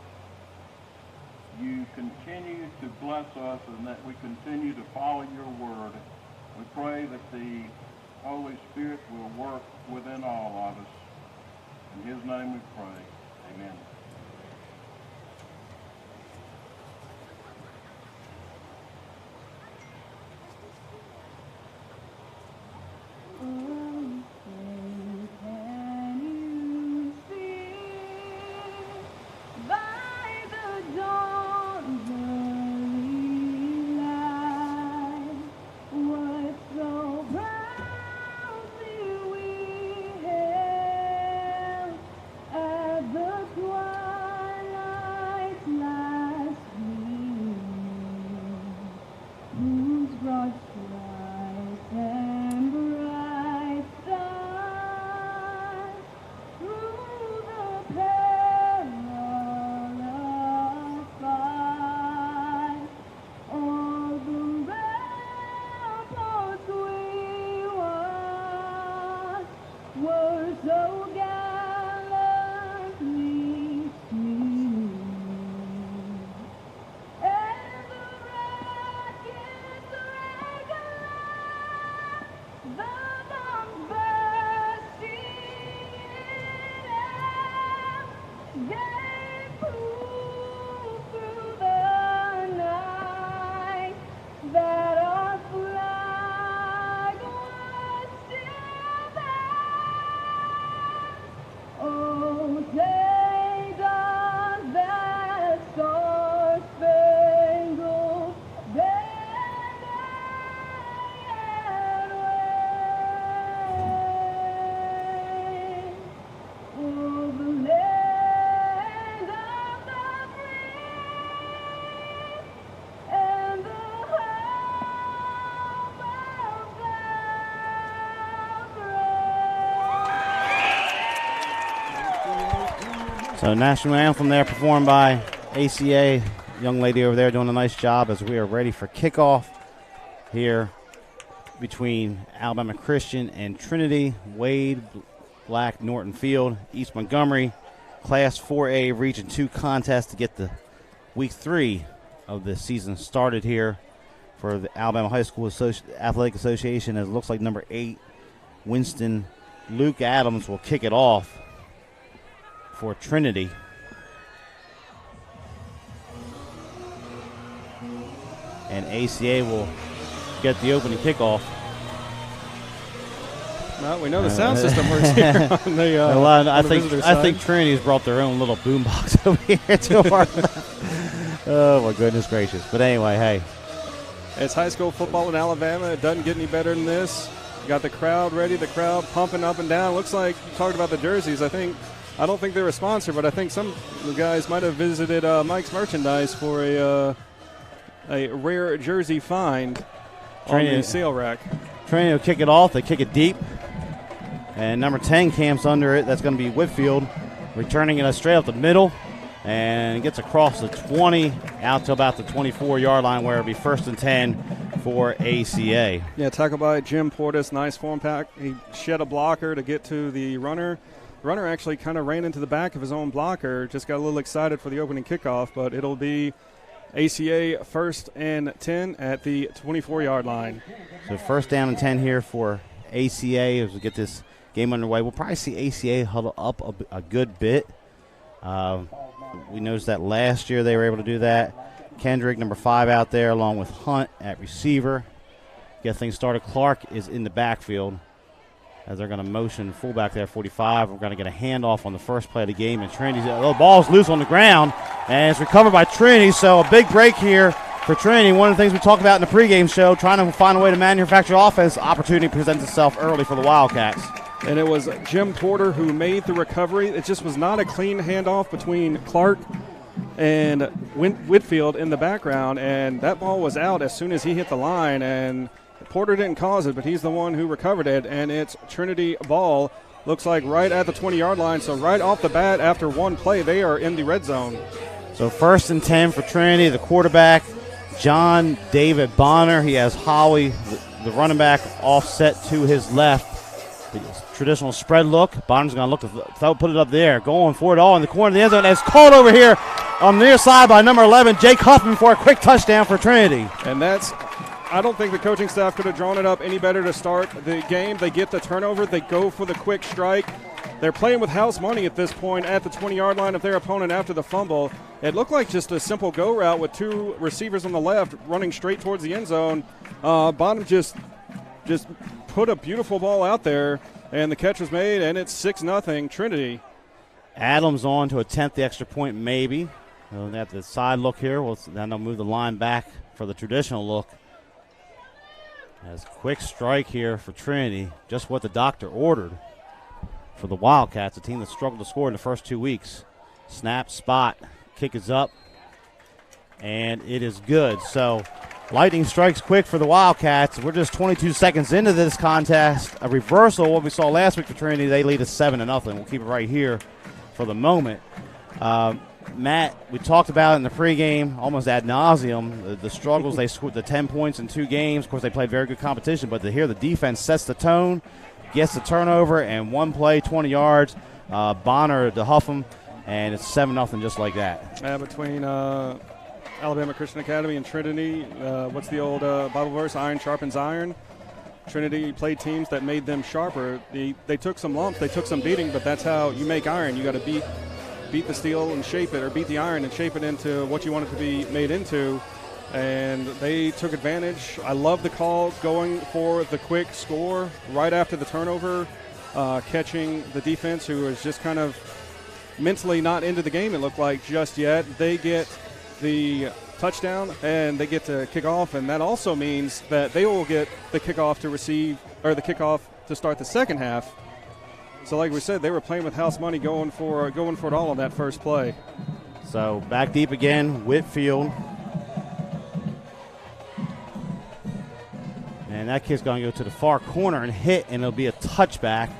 you continue to bless us and that we continue to follow your word. We pray that the Holy Spirit will work within all of us. In his name we pray. Amen. So national anthem there performed by ACA. Young lady over there doing a nice job as we are ready for kickoff here between Alabama Christian and Trinity. Wade, Black, Norton Field, East Montgomery. Class 4A Region 2 contest to get the Week 3 of the season started here for the Alabama High School Athletic Association. As it looks like number 8, Winston Luke Adams will kick it off for Trinity. And ACA will get the opening kickoff. Well, we know the sound system works here on the I think Trinity's brought their own little boombox over here to our left. Oh, my goodness gracious. But anyway, hey. It's high school football in Alabama. It doesn't get any better than this. You got the crowd ready, the crowd pumping up and down. Looks like you talked about the jerseys. I think I don't think they're a sponsor, but I think some of the guys might have visited Mike's Merchandise for a rare jersey find on the sale rack. Trinity will kick it off. They kick it deep. And number 10 camps under it. That's going to be Whitfield, returning it straight up the middle. And gets across the 20 out to about the 24-yard line where it'll be 1st and 10 for ACA. Yeah, tackled by Jim Portis. Nice form pack. He shed a blocker to get to the runner. Runner actually kind of ran into the back of his own blocker. Just got a little excited for the opening kickoff, but it'll be ACA 1st and 10 at the 24-yard line. So 1st down and 10 here for ACA as we get this game underway. We'll probably see ACA huddle up a good bit. We noticed that last year they were able to do that. Kendrick, number 5, out there, along with Hunt at receiver. Get things started. Clark is in the backfield as they're going to motion fullback there, 45. We're going to get a handoff on the first play of the game. And Trinity's the ball's loose on the ground, and it's recovered by Trinity. So a big break here for Trinity. One of the things we talked about in the pregame show, trying to find a way to manufacture offense. Opportunity presents itself early for the Wildcats. And it was Jim Porter who made the recovery. It just was not a clean handoff between Clark and Whitfield in the background, and that ball was out as soon as he hit the line, and Porter didn't cause it, but he's the one who recovered it, and it's Trinity ball. Looks like right at the 20-yard line, so right off the bat after one play, they are in the red zone. So 1st and 10 for Trinity. The quarterback, John David Bonner. He has Holly, the running back, offset to his left. The traditional spread look. Bonner's going to look to put it up there. Going for it all in the corner of the end zone. It's called over here on the near side by number 11, Jake Huffman, for a quick touchdown for Trinity. And I don't think the coaching staff could have drawn it up any better to start the game. They get the turnover. They go for the quick strike. They're playing with house money at this point at the 20-yard line of their opponent after the fumble. It looked like just a simple go route with 2 receivers on the left running straight towards the end zone. Bonham just put a beautiful ball out there, and the catch was made, and it's 6-0 Trinity. Adams on to attempt the extra point maybe. At the side look here. Then they'll move the line back for the traditional look. As quick strike here for Trinity, just what the doctor ordered for the Wildcats, a team that struggled to score in the first 2 weeks. Snap, spot, kick is up, and it is good. So lightning strikes quick for the Wildcats. We're just 22 seconds into this contest. A reversal of what we saw last week for Trinity. They lead us 7-0. We'll keep it right here for the moment. Matt, we talked about it in the pregame almost ad nauseum, the struggles. They scored the 10 points in 2 games. Of course, they played very good competition, but here the defense sets the tone, gets the turnover, and one play, 20 yards, Bonner to huff them, and it's 7-0 just like that. Between Alabama Christian Academy and Trinity, what's the old Bible verse, iron sharpens iron? Trinity played teams that made them sharper. They took some lumps, they took some beating, but that's how you make iron. You got to beat the steel and shape it, or beat the iron and shape it into what you want it to be made into. And they took advantage. I love the call going for the quick score right after the turnover, catching the defense who was just kind of mentally not into the game, it looked like, just yet. They get the touchdown and they get to kick off, and that also means that they will get the kickoff to receive, or the kickoff to start the second half. So like we said, they were playing with house money, going for it all on that first play. So back deep again, Whitfield. And that kid's going to go to the far corner and hit, and it'll be a touchback.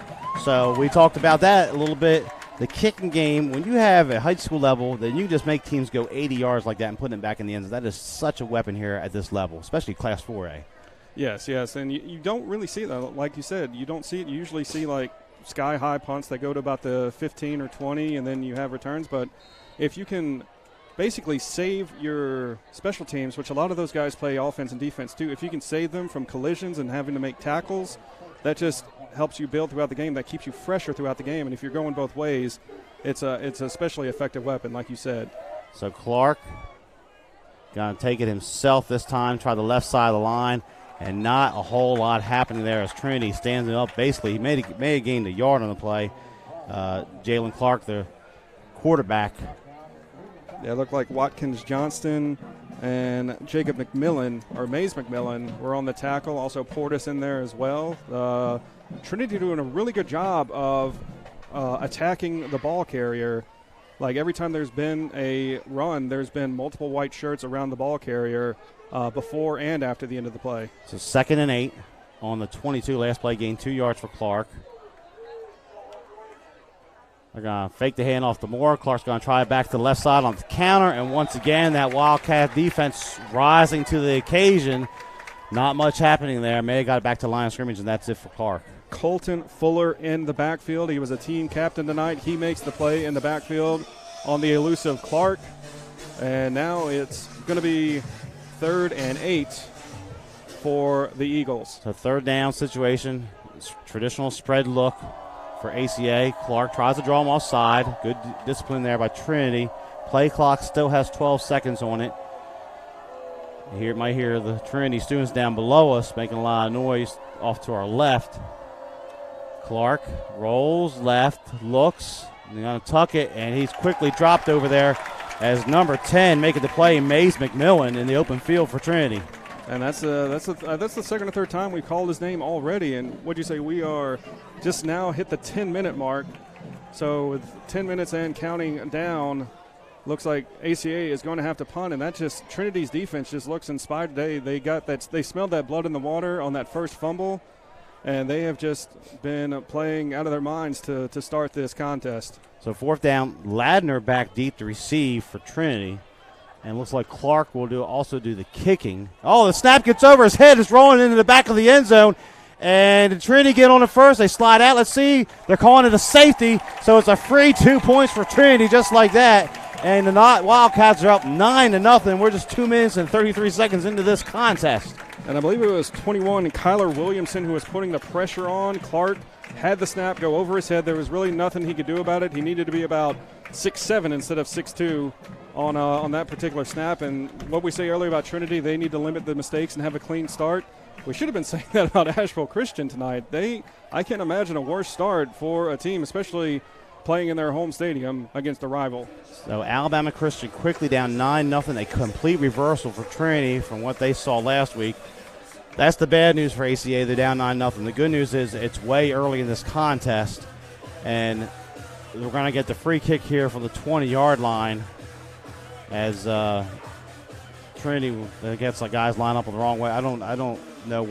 So we talked about that a little bit. The kicking game, when you have a high school level, then you just make teams go 80 yards like that and put it back in the end zone. That is such a weapon here at this level, especially Class 4A. Yes, and you don't really see that. Like you said, you don't see it. You usually see like sky-high punts that go to about the 15 or 20, and then you have returns. But if you can basically save your special teams, which a lot of those guys play offense and defense too, if you can save them from collisions and having to make tackles, that just helps you build throughout the game. That keeps you fresher throughout the game. And if you're going both ways, it's a especially effective weapon, like you said. So Clark going to take it himself this time, try the left side of the line. And not a whole lot happening there as Trinity stands it up. Basically, he may have gained a yard on the play. Jalen Clark, the quarterback. Yeah, it looked like Watkins Johnston and Jacob McMillan, or Mays McMillan, were on the tackle. Also Portis in there as well. Trinity doing a really good job of attacking the ball carrier. Like every time there's been a run, there's been multiple white shirts around the ball carrier before and after the end of the play. So 2nd and 8 on the 22. Last play gained 2 yards for Clark. They're going to fake the handoff to Moore. Clark's going to try it back to the left side on the counter. And once again, that Wildcat defense rising to the occasion. Not much happening there. May have got it back to line of scrimmage, and that's it for Clark. Colton Fuller in the backfield. He was a team captain tonight. He makes the play in the backfield on the elusive Clark. And now it's going to be 3rd and 8 for the Eagles. So 3rd down situation. It's traditional spread look for ACA. Clark tries to draw him offside. Good discipline there by Trinity. Play clock still has 12 seconds on it. You might hear the Trinity students down below us making a lot of noise off to our left. Clark rolls left, looks, and they're going to tuck it, and he's quickly dropped over there as number 10 making the play, Mays McMillan, in the open field for Trinity. And that's the second or third time we called his name already. And what'd you say? We are just now hit the 10-minute mark. So with 10 minutes and counting down, looks like ACA is going to have to punt. And that just Trinity's defense just looks inspired today. They smelled that blood in the water on that first fumble, and they have just been playing out of their minds to start this contest. So 4th down, Ladner back deep to receive for Trinity. And looks like Clark will also do the kicking. Oh, the snap gets over his head. It's rolling into the back of the end zone. And Trinity get on it first. They slide out. Let's see. They're calling it a safety. So it's a free 2 points for Trinity just like that. And the Wildcats are up 9-0. We're just 2 minutes and 33 seconds into this contest. And I believe it was 21, Kyler Williamson, who was putting the pressure on. Clark had the snap go over his head. There was really nothing he could do about it. He needed to be about 6'7" instead of 6'2". On that particular snap. And what we say earlier about Trinity, they need to limit the mistakes and have a clean start. We should have been saying that about Asheville Christian tonight. I can't imagine a worse start for a team, especially playing in their home stadium against a rival. So Alabama Christian quickly down 9-0. A complete reversal for Trinity from what they saw last week. That's the bad news for ACA. They're down 9-0. The good news is it's way early in this contest. And we're going to get the free kick here from the 20-yard line. As Trinity gets the guys line up the wrong way. I don't know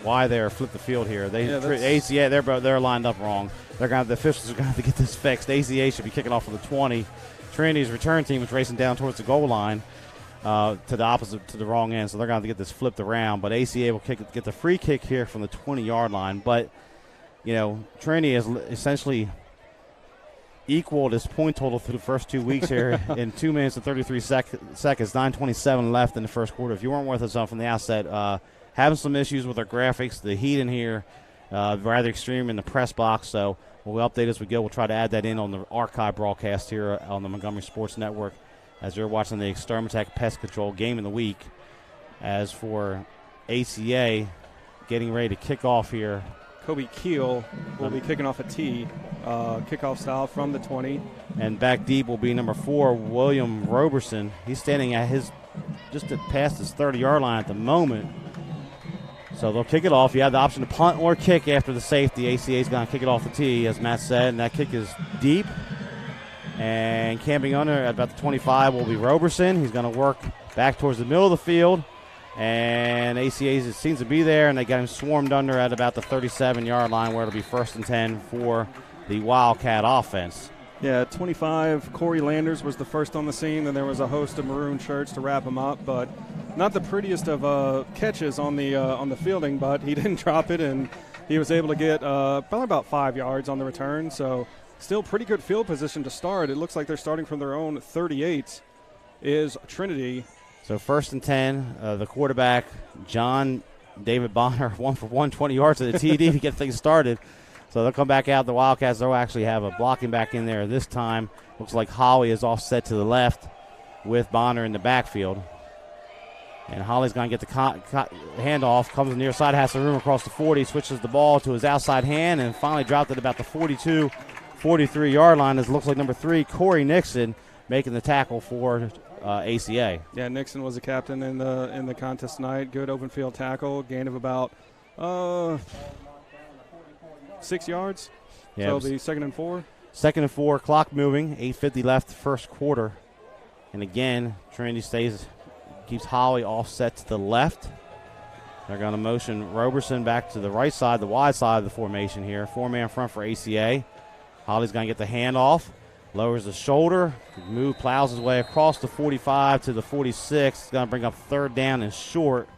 why they're flipped the field here. ACA they're lined up wrong. The officials are going to have to get this fixed. ACA should be kicking off from the 20. Trinity's return team is racing down towards the goal line to the wrong end, so they're going to have to get this flipped around. But ACA will get the free kick here from the 20-yard line. But Trinity is essentially equaled his point total through the first 2 weeks here in 2 minutes and 33 seconds, 9:27 left in the first quarter. If you weren't with us on from the outset, having some issues with our graphics, the heat in here, rather extreme in the press box, so we'll update as we go. We'll try to add that in on the archive broadcast here on the Montgomery Sports Network as you're watching the Extermatech Pest Control Game of the Week. As for ACA getting ready to kick off here, Kobe Keel will be kicking off a tee, kickoff style from the 20. And back deep will be number 4, William Roberson. He's standing at just past his 30-yard line at the moment. So they'll kick it off. You have the option to punt or kick after the safety. ACA is going to kick it off the tee, as Matt said, and that kick is deep. And camping under at about the 25 will be Roberson. He's going to work back towards the middle of the field. And ACA seems to be there, and they got him swarmed under at about the 37-yard line where it'll be 1st and 10 for the Wildcat offense. Yeah, 25, Corey Landers was the first on the scene. Then there was a host of maroon shirts to wrap him up, but not the prettiest of catches on the fielding, but he didn't drop it, and he was able to get probably about 5 yards on the return. So still pretty good field position to start. It looks like they're starting from their own 38 is Trinity. So 1st and 10, the quarterback, John David Bonner, 1 for 120 yards to the TD to get things started. So they'll come back out. The Wildcats, they'll actually have a blocking back in there this time. Looks like Holly is offset to the left with Bonner in the backfield. And Holly's going to get the handoff, comes to the near side, has some room across the 40, switches the ball to his outside hand, and finally dropped it about the 42, 43-yard line. As it looks like number 3, Corey Nixon, making the tackle for ACA. Yeah, Nixon was the captain in the contest tonight. Good open field tackle, gain of about 6 yards. So it'll be 2nd and 4. 2nd and 4, clock moving, 8:50 left, first quarter. And again, Trinity keeps Holly offset to the left. They're going to motion Roberson back to the right side, the wide side of the formation here. 4-man front for ACA. Holly's going to get the handoff, lowers the shoulder, plows his way across the 45 to the 46. It's going to bring up 3rd down and short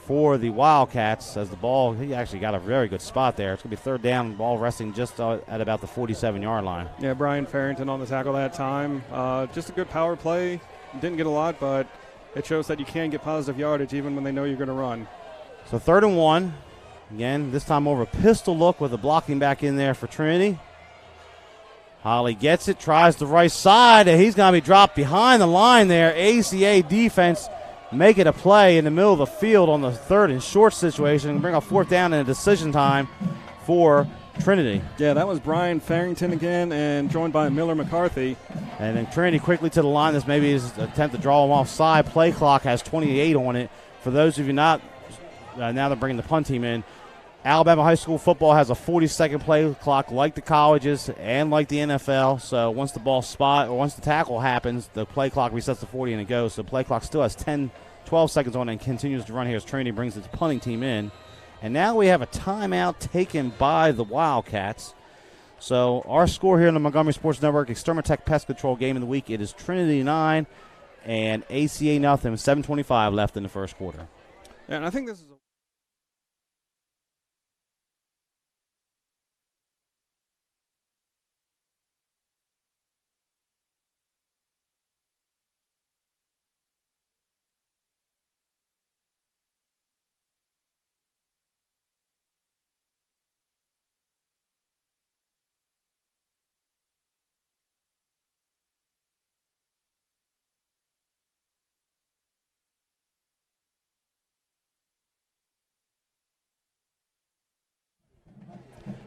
for the Wildcats as the ball, he actually got a very good spot there. It's going to be 3rd down, ball resting just at about the 47-yard line. Yeah, Brian Farrington on the tackle that time. Just a good power play. Didn't get a lot, but it shows that you can get positive yardage even when they know you're going to run. So 3rd and 1. Again, this time over a pistol look with the blocking back in there for Trinity. Holly gets it, tries the right side, and he's going to be dropped behind the line there. ACA defense make it a play in the middle of the field on the 3rd and short situation and bring a 4th down and a decision time for Trinity. Yeah, that was Brian Farrington again and joined by Miller McCarthy. And then Trinity quickly to the line. This maybe is an attempt to draw him offside. Play clock has 28 on it. For those of you not, now they're bringing the punt team in. Alabama high school football has a 40-second play clock like the colleges and like the NFL. So once the once the tackle happens, the play clock resets to 40 and it goes. So the play clock still has 12 seconds on it and continues to run here as Trinity brings its punting team in. And now we have a timeout taken by the Wildcats. So our score here in the Montgomery Sports Network Extermatech Pest Control Game of the Week, it is Trinity 9 and ACA nothing. 7:25 left in the first quarter. Yeah, and I think this is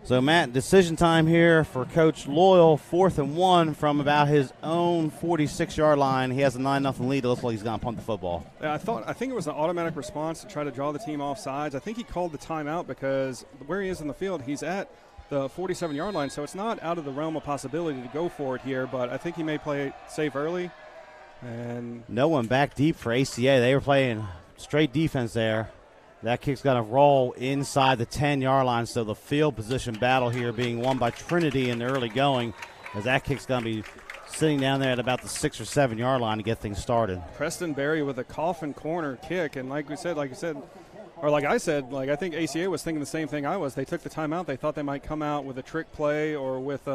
So, Matt, decision time here for Coach Loyal. 4th and 1 from about his own 46-yard line. He has a 9-0 lead. It looks like he's going to punt the football. I think it was an automatic response to try to draw the team off sides. I think he called the timeout because where he is in the field, he's at the 47-yard line, so it's not out of the realm of possibility to go for it here, but I think he may play it safe early. And no one back deep for ACA. They were playing straight defense there. That kick's going to roll inside the 10-yard line, so the field position battle here being won by Trinity in the early going, as that kick's going to be sitting down there at about the 6 or 7-yard line to get things started. Preston Berry with a coffin corner kick, and like I said, I think ACA was thinking the same thing I was. They took the timeout. They thought they might come out with a trick play or with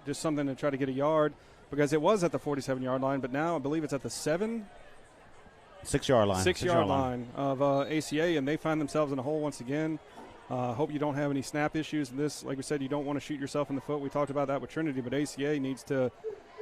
just something to try to get a yard because it was at the 47-yard line, but now I believe it's at the 6-yard line. 6-yard line of ACA, and they find themselves in a hole once again. Hope you don't have any snap issues in this. Like we said, you don't want to shoot yourself in the foot. We talked about that with Trinity, but ACA needs to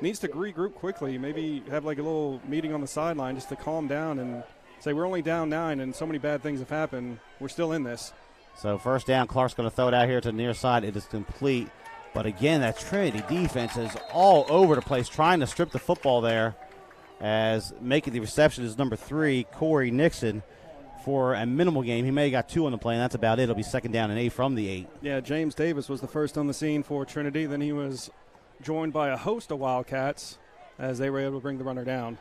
regroup quickly. Maybe have like a little meeting on the sideline just to calm down and say we're only down 9 and so many bad things have happened. We're still in this. So 1st down, Clark's going to throw it out here to the near side. It is complete. But again, that Trinity defense is all over the place trying to strip the football there. As making the reception is number 3, Corey Nixon, for a minimal game. He may have got 2 on the play, and that's about it. It'll be 2nd down and 8 from the 8. Yeah, James Davis was the first on the scene for Trinity. Then he was joined by a host of Wildcats as they were able to bring the runner down.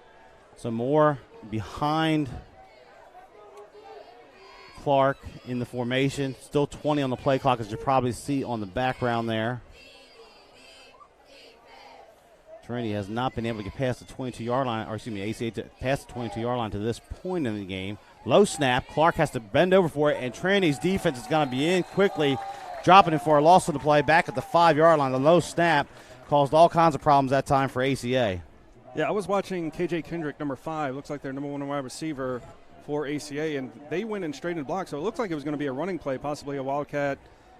So more behind Clark in the formation. Still 20 on the play clock, as you probably see on the background there. Trinity has not been able to get past the 22-yard line, or excuse me, ACA to past the 22-yard line to this point in the game. Low snap. Clark has to bend over for it, and Trinity's defense is going to be in quickly, dropping it for a loss of the play back at the 5-yard line. The low snap caused all kinds of problems that time for ACA. Yeah, I was watching KJ Kendrick, number 5. Looks like their number 1 wide receiver for ACA, and they went in straight in block, so it looked like it was going to be a running play, possibly a Wildcat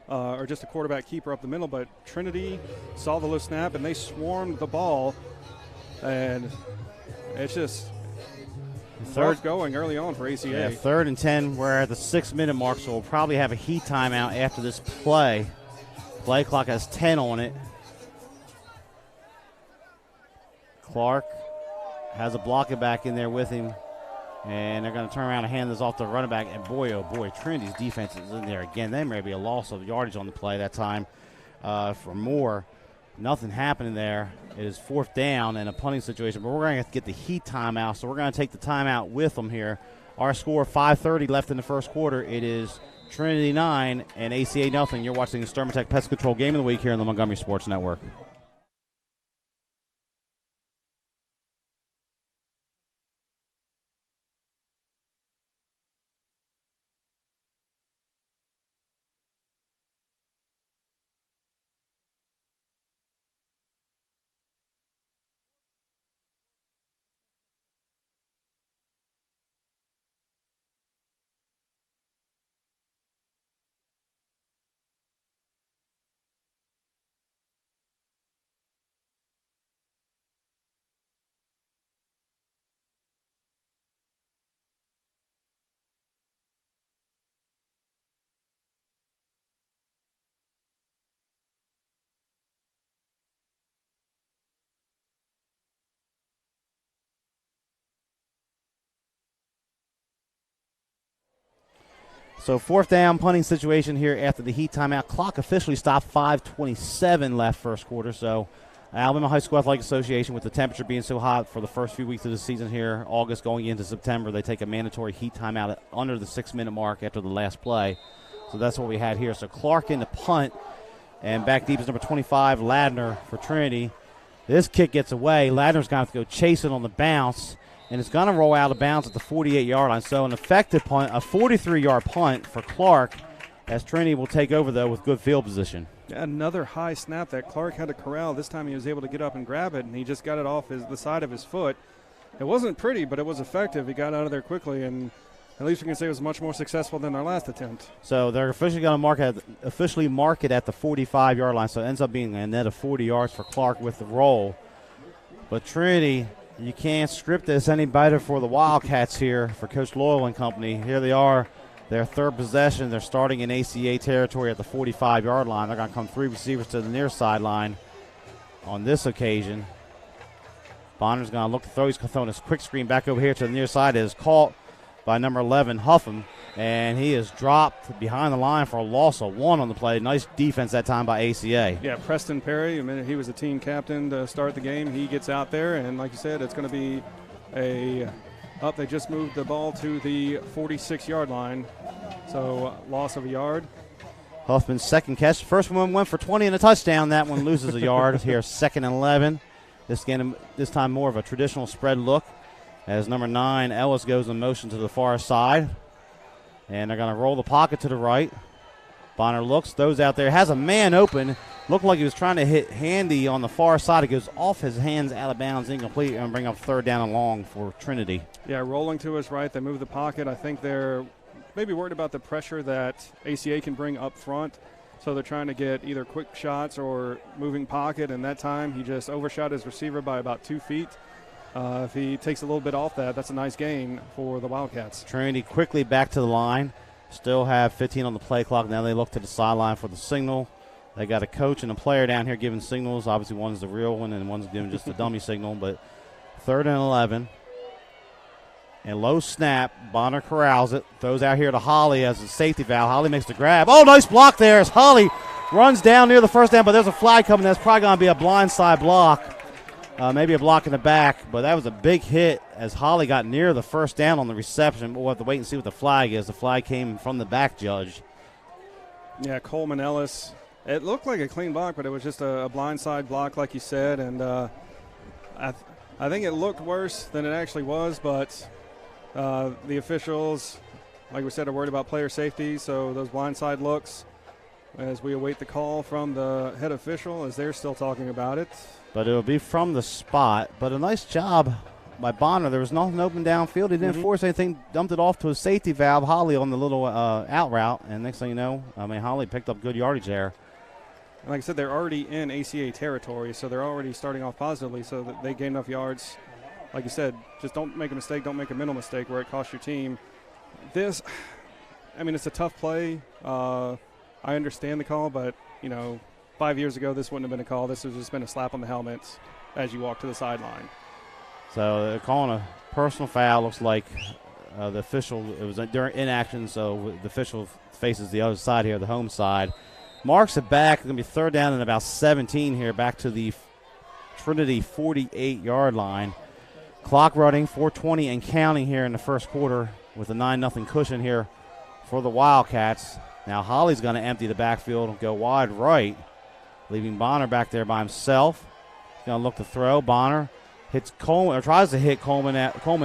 or just a quarterback keeper up the middle, but Trinity saw the low snap, and they swarmed the ball, and it's just rough going early on for ACA. Yeah, 3rd and 10. We're at the 6-minute mark, so we'll probably have a heat timeout after this play. Play clock has 10 on it. Clark has a blocker back in there with him. And they're going to turn around and hand this off to the running back. And boy, oh boy, Trinity's defense is in there again. There may be a loss of yardage on the play that time. for more. Nothing happening there. It is 4th down and a punting situation, but we're going to have to get the heat timeout, so we're going to take the timeout with them here. Our score, 5:30 left in the first quarter. It is Trinity 9 and ACA nothing. You're watching the Thermotech Pest Control Game of the Week here on the Montgomery Sports Network. So 4th down punting situation here after the heat timeout. Clock officially stopped, 5:27 left first quarter. So Alabama High School Athletic Association, with the temperature being so hot for the first few weeks of the season here, August going into September, they take a mandatory heat timeout at under the 6-minute mark after the last play. So that's what we had here. So Clark in the punt, and back deep is number 25, Ladner for Trinity. This kick gets away. Ladner's going to have to go chase it on the bounce, and it's going to roll out of bounds at the 48-yard line. So an effective punt, a 43-yard punt for Clark, as Trinity will take over, though, with good field position. Another high snap that Clark had to corral. This time he was able to get up and grab it, and he just got it off the side of his foot. It wasn't pretty, but it was effective. He got out of there quickly, and at least we can say it was much more successful than their last attempt. So they're officially going to mark it at the 45-yard line, so it ends up being a net of 40 yards for Clark with the roll. But Trinity, you can't script this any better for the Wildcats here, for Coach Loyal and company. Here they are, their 3rd possession. They're starting in ACA territory at the 45-yard line. They're going to come 3 receivers to the near sideline on this occasion. Bonner's going to look to throw. He's throwing his quick screen back over here to the near side. It is caught by number 11, Huffam, and he is dropped behind the line for a loss of 1 on the play. Nice defense that time by ACA. Yeah, Preston Perry, he was the team captain to start the game. He gets out there, and like you said, it's going to be they just moved the ball to the 46-yard line, so loss of a yard. Huffman's second catch. First one went for 20 and a touchdown. That one loses a yard here, 2nd and 11. This time more of a traditional spread look, as number 9, Ellis, goes in motion to the far side. And they're going to roll the pocket to the right. Bonner looks, throws out there, has a man open. Looked like he was trying to hit Handy on the far side. It goes off his hands, out of bounds, incomplete, and bring up 3rd down and long for Trinity. Yeah, rolling to his right. They move the pocket. I think they're maybe worried about the pressure that ACA can bring up front. So they're trying to get either quick shots or moving pocket, and that time he just overshot his receiver by about 2 feet. If he takes a little bit off that, that's a nice gain for the Wildcats. Trinity quickly back to the line. Still have 15 on the play clock. Now they look to the sideline for the signal. They got a coach and a player down here giving signals. Obviously one's the real one and one's giving just a dummy signal. But 3rd and 11. And low snap. Bonner corrals it. Throws out here to Holly as a safety valve. Holly makes the grab. Oh, nice block there as Holly runs down near the 1st down. But there's a flag coming. That's probably going to be a blindside block. Maybe a block in the back, but that was a big hit as Holly got near the 1st down on the reception. We'll have to wait and see what the flag is. The flag came from the back judge. Yeah, Coleman Ellis. It looked like a clean block, but it was just a blindside block, like you said. And I think it looked worse than it actually was, but the officials, like we said, are worried about player safety, so those blindside looks, as we await the call from the head official, as they're still talking about it. But it'll be from the spot. But a nice job by Bonner. There was nothing open downfield. He didn't force anything, dumped it off to his safety valve, Holly, on the little out route. And next thing you know, Holly picked up good yardage there. And like I said, they're already in ACA territory, so they're already starting off positively, so that they gain enough yards. Like you said, just don't make a mistake, don't make a mental mistake where it costs your team. It's a tough play. I understand the call, but, 5 years ago, this wouldn't have been a call. This would have just been a slap on the helmet as you walk to the sideline. So they're calling a personal foul. Looks like the official, it was during inaction, so the official faces the other side here, the home side. marks it back. It's going to be third down and about 17 here, back to the Trinity 48-yard line. Clock running, 4:20 and counting here in the first quarter with a 9-0 cushion here for the Wildcats. Now Holly's going to empty the backfield and go wide right, leaving Bonner back there by himself. He's going to look to throw. Bonner hits Coleman, or tries to hit Coleman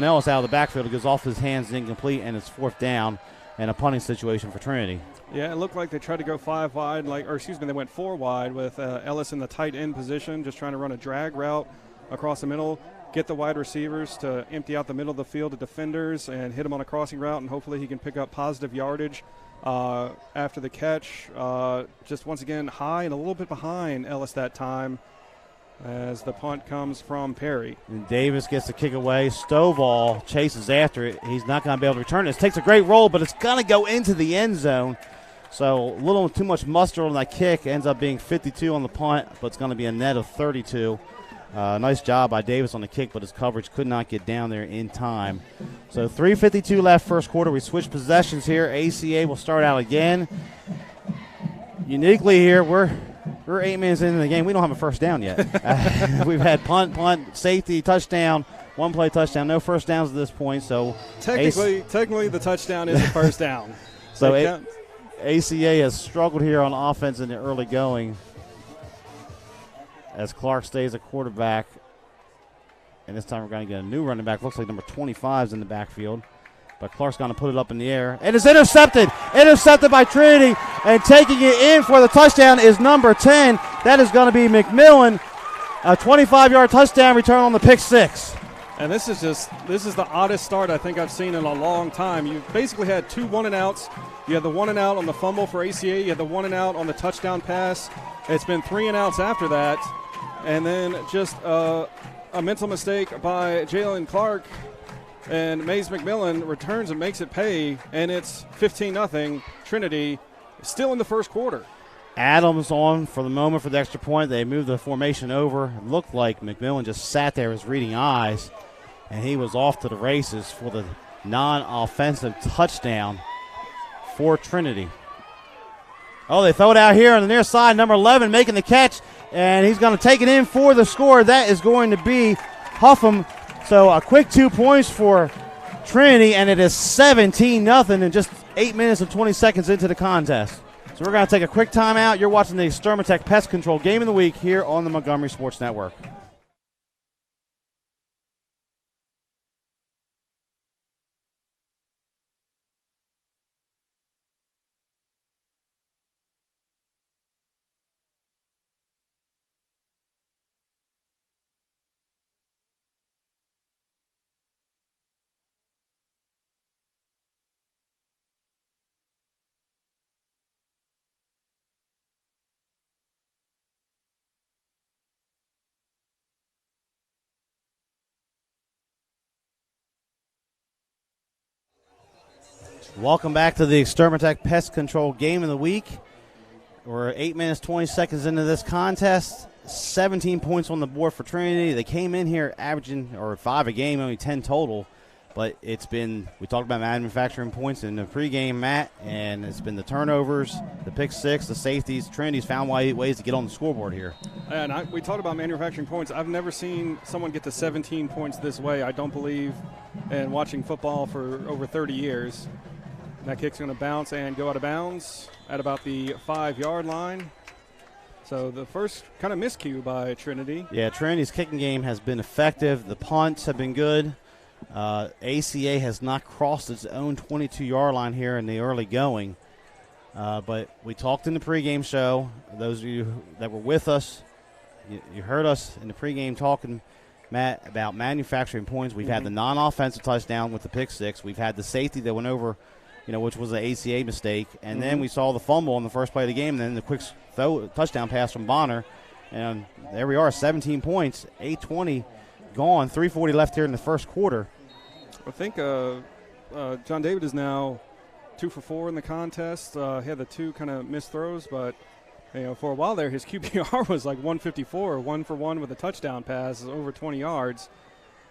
Ellis out of the backfield. It goes off his hands, incomplete, and it's fourth down and a punting situation for Trinity. Yeah, it looked like they tried to go 5 wide, they went 4 wide with Ellis in the tight end position, just trying to run a drag route across the middle, get the wide receivers to empty out the middle of the field to defenders and hit him on a crossing route, and hopefully he can pick up positive yardage after the catch. Just once again high and a little bit behind Ellis that time as the punt comes from Perry. And Davis gets the kick away. Stovall chases after it. He's not going to be able to return this. Takes a great roll, but it's going to go into the end zone. So a little too much muster on that kick. Ends up being 52 on the punt, but it's going to be a net of 32. Nice job by Davis on the kick, but his coverage could not get down there in time. So 3:52 left first quarter. We switch possessions here. ACA will start out again. Uniquely here, we're 8 minutes into the game. We don't have a first down yet. We've had punt, safety, touchdown, one-play touchdown. No first downs at this point. So technically the touchdown is a first down. So ACA has struggled here on offense in the early going as Clark stays at quarterback. And this time we're going to get a new running back. Looks like number 25 is in the backfield. But Clark's going to put it up in the air. It is intercepted. Intercepted by Trinity. And taking it in for the touchdown is number 10. That is going to be McMillan. A 25-yard touchdown return on the pick six. And this is the oddest start I think I've seen in a long time. You basically had 2 1-and-outs. You had the 1-and-out on the fumble for ACA. You had the 1-and-out on the touchdown pass. It's been 3-and-outs after that. And then just a mental mistake by Jalen Clark. And Mays McMillan returns and makes it pay. And it's 15-0. Trinity still in the first quarter. Adams on for the moment for the extra point. They moved the formation over. It looked like McMillan just sat there as reading eyes. And he was off to the races for the non-offensive touchdown for Trinity. Oh, they throw it out here on the near side. Number 11 making the catch. And he's going to take it in for the score. That is going to be Huffam. So a quick 2 points for Trinity, and it is 17-0 in just 8 minutes and 20 seconds into the contest. So we're going to take a quick timeout. You're watching the Extermatech Pest Control Game of the Week here on the Montgomery Sports Network. Welcome back to the Extermatech Pest Control Game of the Week. We're 8 minutes, 20 seconds into this contest. 17 points on the board for Trinity. They came in here averaging, or 5 a game, only 10 total. But it's been, we talked about manufacturing points in the pregame, Matt, and it's been the turnovers, the pick six, the safeties. Trinity's found ways to get on the scoreboard here. And we talked about manufacturing points. I've never seen someone get to 17 points this way, I don't believe, in watching football for over 30 years. That kick's going to bounce and go out of bounds at about the 5-yard line. So the first kind of miscue by Trinity. Yeah, Trinity's kicking game has been effective. The punts have been good. ACA has not crossed its own 22-yard line here in the early going. But we talked in the pregame show. Those of you that were with us, you heard us in the pregame talking, Matt, about manufacturing points. We've had the non-offensive touchdown with the pick six. We've had the safety that went over, which was an ACA mistake. And then we saw the fumble on the first play of the game, and then the quick touchdown pass from Bonner. And there we are, 17 points, 8:20 gone, 3:40 left here in the first quarter. I think John David is now 2 for 4 in the contest. He had the 2 kind of missed throws, but for a while there, his QBR was like 154, 1 for 1 with a touchdown pass, over 20 yards.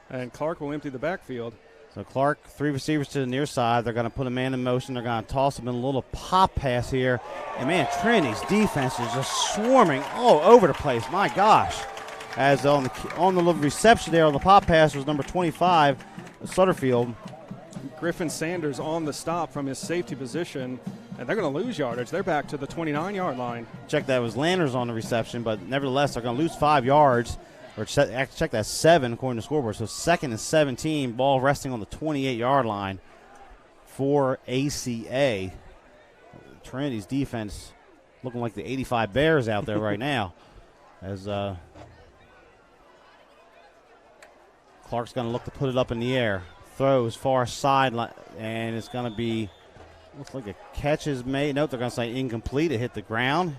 And Clark will empty the backfield. So Clark, 3 receivers to the near side. They're going to put a man in motion. They're going to toss him in a little pop pass here. And, man, Trinity's defense is just swarming all over the place. My gosh. As on the little reception there on the pop pass was number 25, Sutterfield. Griffin Sanders on the stop from his safety position, and they're going to lose yardage. They're back to the 29-yard line. Check that. It was Landers on the reception, but nevertheless, they're going to lose 5 yards. Or check that 7 according to the scoreboard. So 2nd and 17, ball resting on the 28-yard line for ACA. Trinity's defense looking like the 85 Bears out there right now. As Clark's going to look to put it up in the air. Throws far sideline, and it's going to be, looks like a catch is made. Nope, they're going to say incomplete. It hit the ground.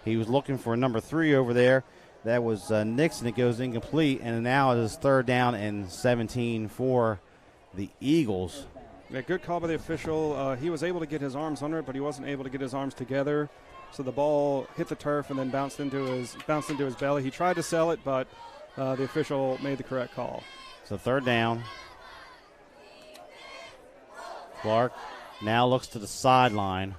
He was looking for number 3 over there. That was Nixon. It goes incomplete, and now it is 3rd down and 17 for the Eagles. Yeah, good call by the official. He was able to get his arms under it, but he wasn't able to get his arms together. So the ball hit the turf and then bounced into his belly. He tried to sell it, but the official made the correct call. So 3rd down. Clark now looks to the sideline.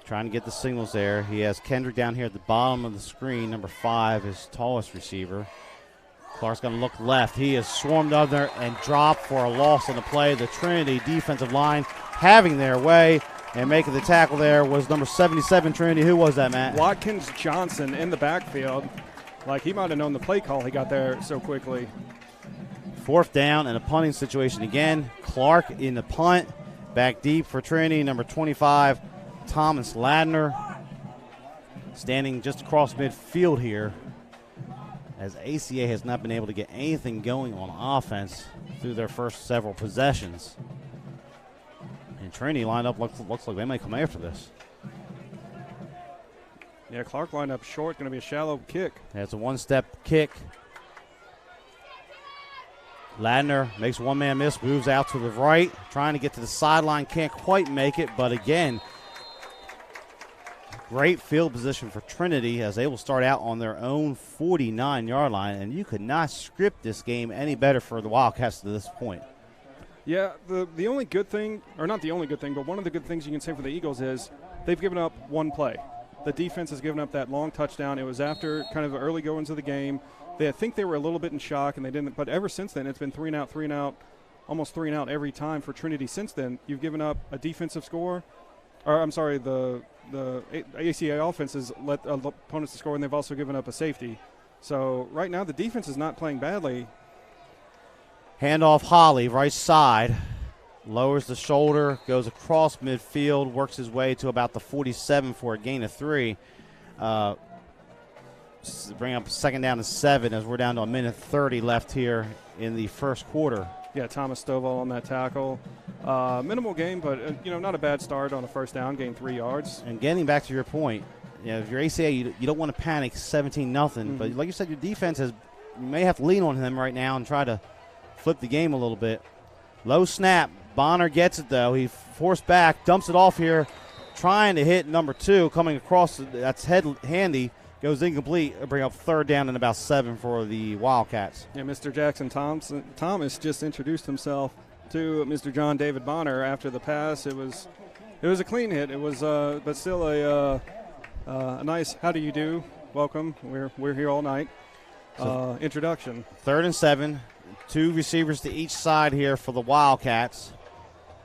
Trying to get the signals there. He has Kendrick down here at the bottom of the screen. Number 5, his tallest receiver. Clark's going to look left. He is swarmed up there and dropped for a loss on the play. The Trinity defensive line having their way and making the tackle there was number 77 Trinity. Who was that, Matt? Watkins Johnson in the backfield. Like he might have known the play call. He got there so quickly. 4th down and a punting situation again. Clark in the punt. Back deep for Trinity. Number 25, Thomas Ladner, standing just across midfield here, as ACA has not been able to get anything going on offense through their first several possessions. And Trinity lined up, looks like they may come after this. Yeah, Clark lined up short, going to be a shallow kick. Yeah, it's a 1-step kick. Ladner makes one-man miss, moves out to the right, trying to get to the sideline, can't quite make it, but again, great field position for Trinity as they will start out on their own 49-yard line, and you could not script this game any better for the Wildcats to this point. Yeah, the only good thing, or not the only good thing, but one of the good things you can say for the Eagles is they've given up one play. The defense has given up that long touchdown. It was after kind of the early goings of the game. I think they were a little bit in shock, and they didn't. But ever since then, it's been 3 and out, almost 3 and out every time for Trinity. Since then, you've given up a defensive score. Or I'm sorry, the ACA offense has let opponents to score, and they've also given up a safety. So right now, the defense is not playing badly. Handoff Holly, right side. Lowers the shoulder, goes across midfield, works his way to about the 47 for a gain of 3. Bring up 2nd down to 7 as we're down to a minute 30 left here in the first quarter. Yeah, Thomas Stovall on that tackle. Minimal gain, but not a bad start on a 1st down, gain 3 yards. And getting back to your point, if you're ACA, you don't want to panic 17-0. But like you said, your defense you may have to lean on them right now and try to flip the game a little bit. Low snap. Bonner gets it, though. He forced back, dumps it off here, trying to hit number 2, coming across. That's handy. Goes incomplete. Bring up 3rd down and about 7 for the Wildcats. Yeah, Mr. Jackson Thomas just introduced himself to Mr. John David Bonner after the pass. It was a clean hit. It was, but still a nice how do you do? Welcome. We're here all night. Introduction. 3rd and 7. 2 receivers to each side here for the Wildcats.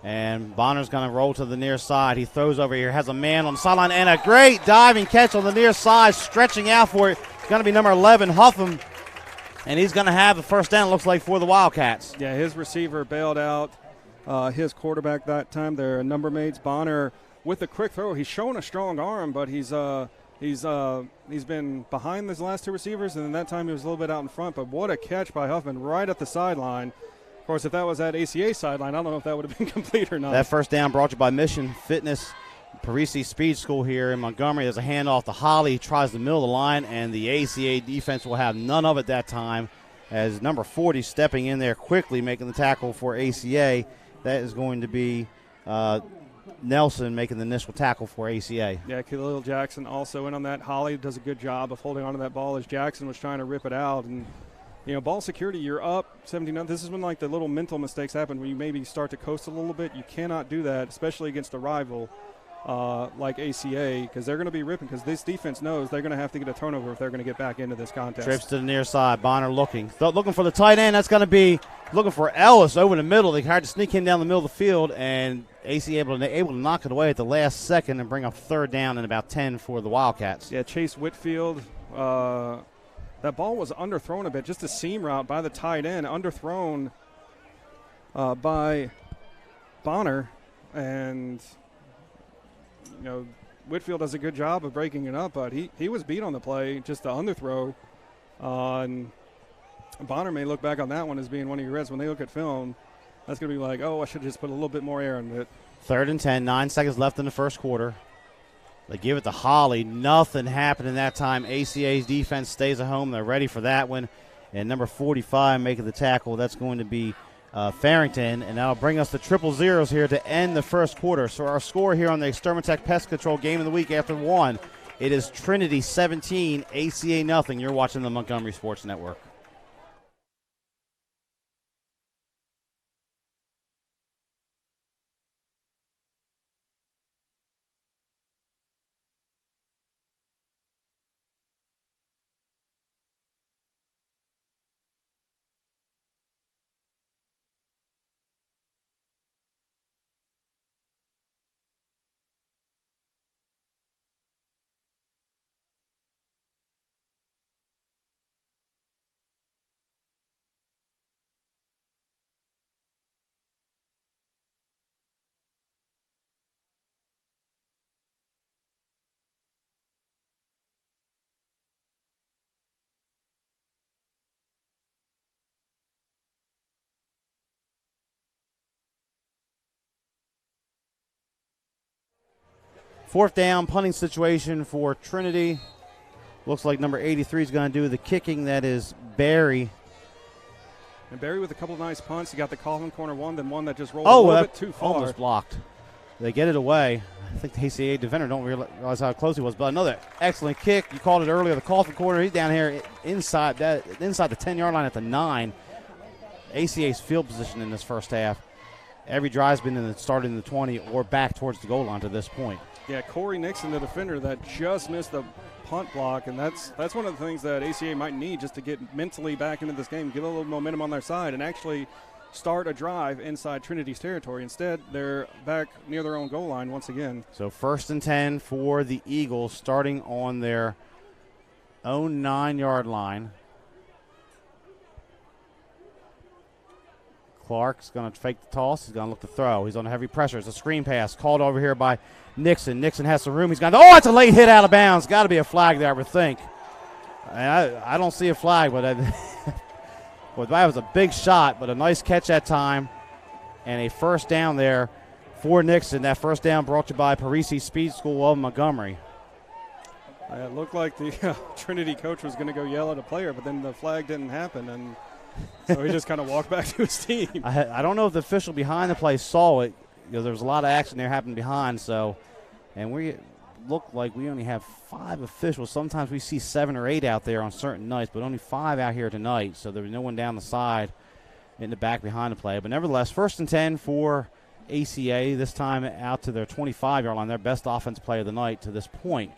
And Bonner's going to roll to the near side. He throws over here, has a man on the sideline, and a great diving catch on the near side, stretching out for it. It's going to be number 11, Huffam, and he's going to have the 1st down, looks like, for the Wildcats. Yeah, his receiver bailed out his quarterback that time. Their number mates. Bonner with a quick throw. He's shown a strong arm, but he's been behind these last 2 receivers, and then that time he was a little bit out in front. But what a catch by Huffman right at the sideline. Of course, if that was at ACA sideline, I don't know if that would have been complete or not. That 1st down brought you by Mission Fitness Parisi Speed School here in Montgomery. There's a handoff to Holly. He tries the middle of the line, and the ACA defense will have none of it that time as number 40 stepping in there quickly, making the tackle for ACA. That is going to be Nelson making the initial tackle for ACA. Yeah, Khalil Jackson also in on that. Holly does a good job of holding onto that ball as Jackson was trying to rip it out. And ball security, you're up 17. This is when like the little mental mistakes happen when you maybe start to coast a little bit. You cannot do that, especially against a rival like ACA, because they're going to be ripping, because this defense knows they're going to have to get a turnover if they're going to get back into this contest. Trips to the near side. Bonner looking for the tight end. That's going to be looking for Ellis over the middle. They tried to sneak him down the middle of the field, and AC able to knock it away at the last second and bring up third down and about 10 for the Wildcats. Yeah, Chase Whitfield. That ball was underthrown a bit, just a seam route by the tight end, underthrown by Bonner, and Whitfield does a good job of breaking it up, but he was beat on the play, just the underthrow. And Bonner may look back on that one as being one of your reds. When they look at film, that's going to be like, oh, I should just put a little bit more air in it. 3rd and 10, 9 seconds left in the first quarter. They give it to Holly. Nothing happened in that time. ACA's defense stays at home. They're ready for that one. And number 45 making the tackle. That's going to be Farrington, and that'll bring us to 0-0 here to end the first quarter. So our score here on the Extermatech Pest Control Game of the Week after 1, it is Trinity 17, ACA nothing. You're watching the Montgomery Sports Network. Fourth down, punting situation for Trinity. Looks like number 83 is going to do the kicking. That is Barry. And Barry with a couple of nice punts. He got the Coughlin corner one, then one that just rolled a little bit too far. Almost blocked. They get it away. I think the ACA defender don't realize how close he was. But another excellent kick. You called it earlier, the Coughlin corner. He's down here inside the 10-yard line at the 9. ACA's field position in this first half. Every drive's been started in the 20 or back towards the goal line to this point. Yeah, Corey Nixon, the defender, that just missed the punt block, and that's one of the things that ACA might need just to get mentally back into this game, give a little momentum on their side, and actually start a drive inside Trinity's territory. Instead, they're back near their own goal line once again. So 1st and 10 for the Eagles, starting on their own 9-yard line. Clark's going to fake the toss. He's going to look to throw. He's on heavy pressure. It's a screen pass called over here by Nixon. Nixon has some room. He's going to, it's a late hit out of bounds. Got to be a flag there, I would think. I don't see a flag, but well, that was a big shot, but a nice catch that time. And a first down there for Nixon. That first down brought to you by Parisi Speed School of Montgomery. It looked like the Trinity coach was going to go yell at a player, but then the flag didn't happen, and so he just kind of walked back to his team. I don't know if the official behind the play saw it, because there was a lot of action there happening behind. So, and we look like we only have 5 officials. Sometimes we see 7 or 8 out there on certain nights, but only 5 out here tonight. So there was no one down the side in the back behind the play. But nevertheless, 1st and 10 for ACA, this time out to their 25-yard line, their best offense play of the night to this point.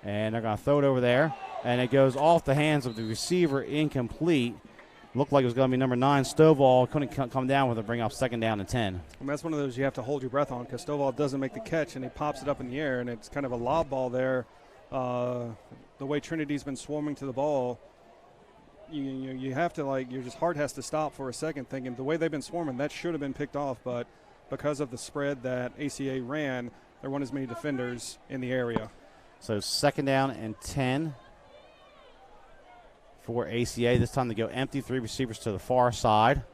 And they're going to throw it over there, and it goes off the hands of the receiver, incomplete. Looked like it was going to be number 9, Stovall. Couldn't come down with it, bring off 2nd down and 10. And that's one of those you have to hold your breath on, because Stovall doesn't make the catch, and he pops it up in the air, and it's kind of a lob ball there. The way Trinity's been swarming to the ball, you have to, your just heart has to stop for a second thinking the way they've been swarming, that should have been picked off, but because of the spread that ACA ran, there weren't as many defenders in the area. So 2nd down and 10. For ACA. This time they go empty, 3 receivers to the far side.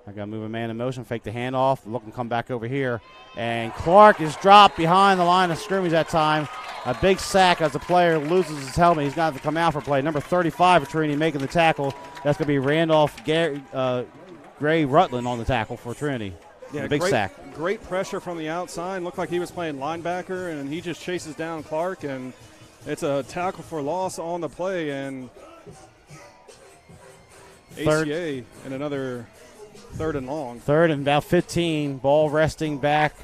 I got to move a man in motion, fake the handoff, look and come back over here. And Clark is dropped behind the line of scrimmage that time. A big sack as the player loses his helmet. He's got to come out for play. Number 35 for Trinity making the tackle. That's going to be Randolph Gray Rutland on the tackle for Trinity. Yeah, big sack. Great pressure from the outside. Looked like he was playing linebacker, and he just chases down Clark, and it's a tackle for loss on the play, and ACA and another third and long. Third and about 15. Ball resting back,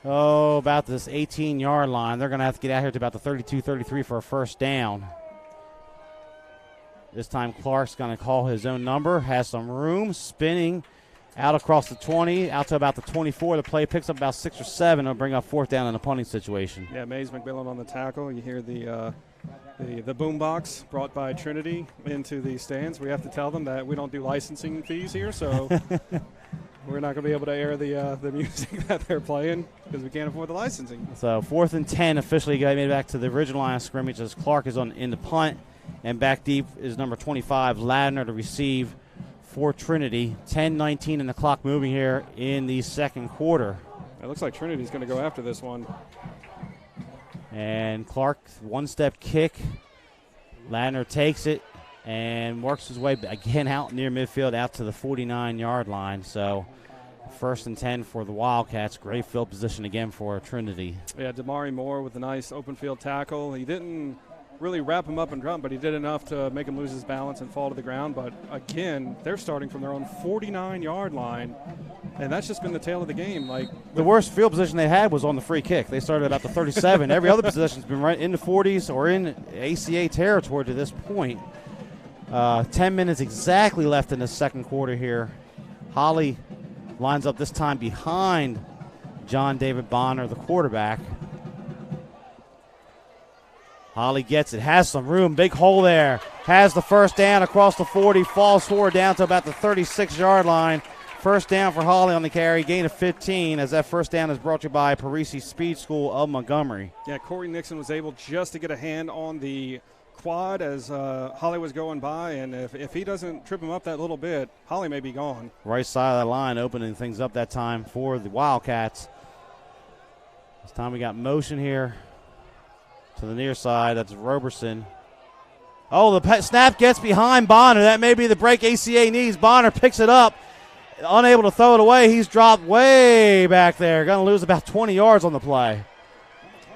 about this 18-yard line. They're going to have to get out here to about the 32-33 for a first down. This time Clark's going to call his own number, has some room, spinning out across the 20, out to about the 24. The play picks up about 6 or 7. It'll bring up fourth down in a punting situation. Yeah, Mays McMillan on the tackle. You hear the boom box brought by Trinity into the stands. We have to tell them that we don't do licensing fees here, so we're not going to be able to air the music that they're playing because we can't afford the licensing. So 4th and 10 officially got made back to the original line of scrimmage as Clark is in the punt, and back deep is number 25, Ladner, to receive for Trinity. 10-19 and the clock moving here in the second quarter. It looks like Trinity's going to go after this one. And Clark, one-step kick. Ladner takes it and works his way again out near midfield, out to the 49-yard line. So 1st and 10 for the Wildcats. Great field position again for Trinity. Yeah, Damari Moore with a nice open field tackle. He didn't really wrap him up and drum, but he did enough to make him lose his balance and fall to the ground. But again, they're starting from their own 49-yard line, and that's just been the tail of the game. Like, the worst field position they had was on the free kick. They started about the 37. Every other position's been right in the 40s or in ACA territory to this point. 10 minutes exactly left in the second quarter here. Holly lines up this time behind John David Bonner, the quarterback. Holly gets it, has some room, big hole there. Has the first down across the 40, falls forward down to about the 36-yard line. First down for Holly on the carry, gain of 15, as that first down is brought to you by Parisi Speed School of Montgomery. Yeah, Corey Nixon was able just to get a hand on the quad as Holly was going by, and if he doesn't trip him up that little bit, Holly may be gone. Right side of the line, opening things up that time for the Wildcats. This time we got motion here to the near side. That's Roberson. Oh, the snap gets behind Bonner. That may be the break ACA needs. Bonner picks it up, unable to throw it away. He's dropped way back there. Going to lose about 20 yards on the play.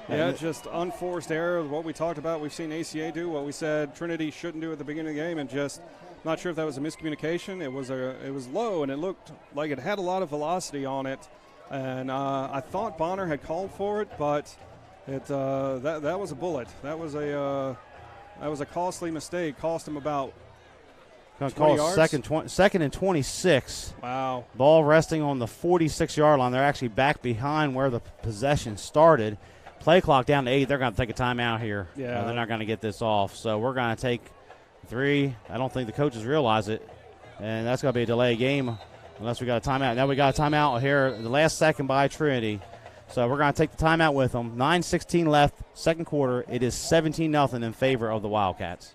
Yeah, just unforced error. What we talked about, we've seen ACA do what we said Trinity shouldn't do at the beginning of the game, and just not sure if that was a miscommunication. It was low, and it looked like it had a lot of velocity on it. And I thought Bonner had called for it, but that was a bullet. That was a costly mistake. Cost him about 20 yards. Second and 26. Wow. Ball resting on the 46-yard line. They're actually back behind where the possession started. Play clock down to 8. They're going to take a timeout here. Yeah. They're not going to get this off. So we're going to take 3. I don't think the coaches realize it. And that's going to be a delay game unless we got a timeout. Now we got a timeout here, the last second by Trinity. So we're going to take the timeout with them. 9:16 left, second quarter. It is 17-0 in favor of the Wildcats.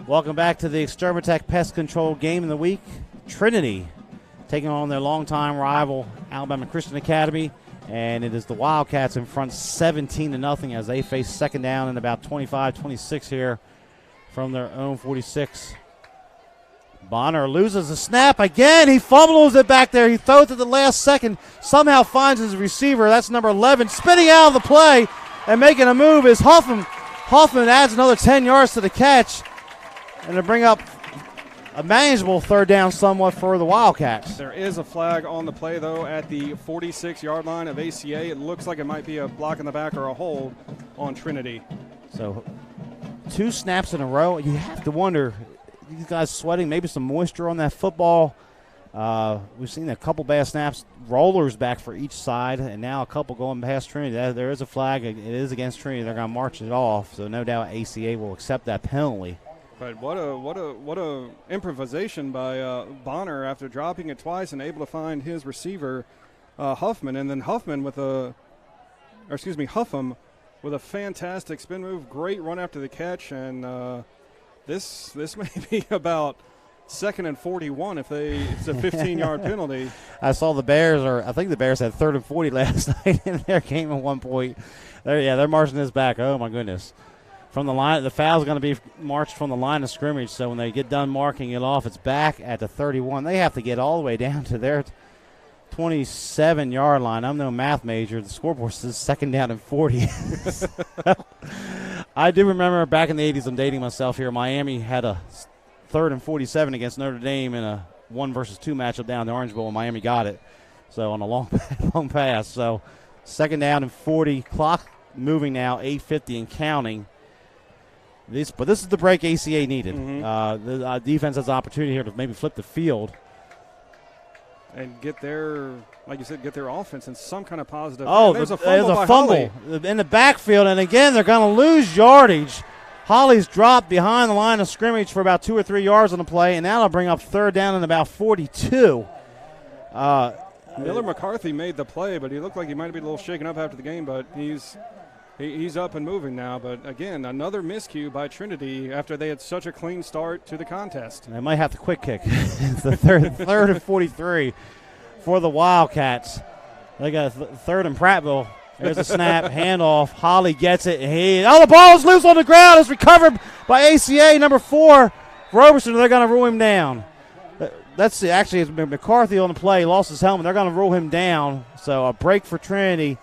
Welcome back to the Extermatech Pest Control game of the week. Trinity taking on their longtime rival, Alabama Christian Academy, and it is the Wildcats in front 17-0 as they face second down and about 25-26 here from their own 46. Bonner loses the snap again. He fumbles it back there. He throws it at the last second, somehow finds his receiver. That's number 11. Spinning out of the play and making a move is Hoffman. Hoffman adds another 10 yards to the catch, and to bring up a manageable third down somewhat for the Wildcats. There is a flag on the play, though, at the 46-yard line of ACA. It looks like it might be a block in the back or a hold on Trinity. So 2 snaps in a row. You have to wonder, these guys sweating, maybe some moisture on that football. We've seen a couple bad snaps, rollers back for each side, and now a couple going past Trinity. There is a flag. It is against Trinity. They're going to march it off, so no doubt ACA will accept that penalty. But what a improvisation by Bonner after dropping it twice and able to find his receiver Huffman, and then Huffam with a fantastic spin move, great run after the catch, and this may be about 2nd and 41 if it's a 15-yard penalty. I saw I think the Bears had 3rd and 40 last night in their game at one point. They're marching this back. Oh my goodness. From the line, the foul's going to be marched from the line of scrimmage, so when they get done marking it off, it's back at the 31. They have to get all the way down to their 27-yard line. I'm no math major. The scoreboard says 2nd down and 40. I do remember back in the 80s, I'm dating myself here, Miami had a 3rd and 47 against Notre Dame in a 1 versus 2 matchup down in the Orange Bowl, and Miami got it. So on a long pass. So 2nd down and 40. Clock moving now, 8:50 and counting. But this is the break ACA needed. Mm-hmm. The defense has the opportunity here to maybe flip the field. And get their offense in some kind of positive. Oh, there's a fumble in the backfield, and again, they're going to lose yardage. Holly's dropped behind the line of scrimmage for about 2 or 3 yards on the play, and now they'll bring up 3rd down and about 42. Miller McCarthy made the play, but he looked like he might be a little shaken up after the game, but he's up and moving now. But, again, another miscue by Trinity after they had such a clean start to the contest. They might have to quick kick. It's the 3rd and 43 for the Wildcats. They got 3rd and Prattville. There's a snap, handoff. Holly gets it. The ball is loose on the ground. It's recovered by ACA, number 4, Roberson. They're going to rule him down. It's McCarthy on the play. Lost his helmet. They're going to rule him down. So a break for Trinity.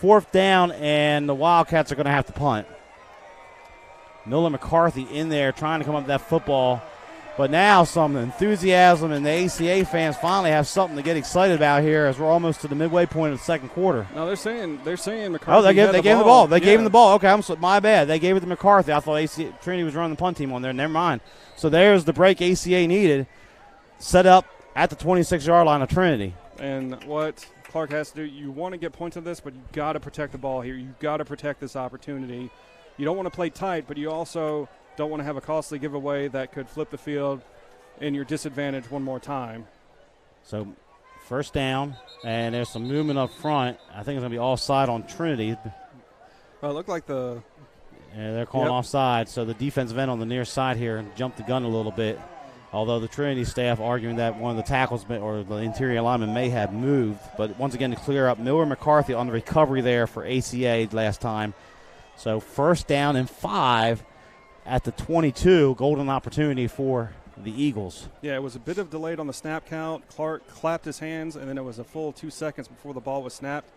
4th down, and the Wildcats are going to have to punt. Miller McCarthy in there trying to come up with that football. But now some enthusiasm, and the ACA fans finally have something to get excited about here as we're almost to the midway point of the 2nd quarter. No, they're saying McCarthy. Oh, they gave him the ball. They gave him the ball. Okay, my bad. They gave it to McCarthy. I thought Trinity was running the punt team on there. Never mind. So there's the break ACA needed. Set up at the 26-yard line of Trinity. And what Clark has to do, you want to get points on this, but you've got to protect the ball here. You've got to protect this opportunity. You don't want to play tight, but you also don't want to have a costly giveaway that could flip the field in your disadvantage one more time. So 1st down, and there's some movement up front. I think it's going to be offside on Trinity. Well, it looked like they're calling offside, so the defensive end on the near side here jumped the gun a little bit. Although the Trinity staff arguing that one of the tackles or the interior lineman may have moved. But once again, to clear up, Miller McCarthy on the recovery there for ACA last time. So 1st down and 5 at the 22, golden opportunity for the Eagles. Yeah, it was a bit of delayed on the snap count. Clark clapped his hands, and then it was a full 2 seconds before the ball was snapped.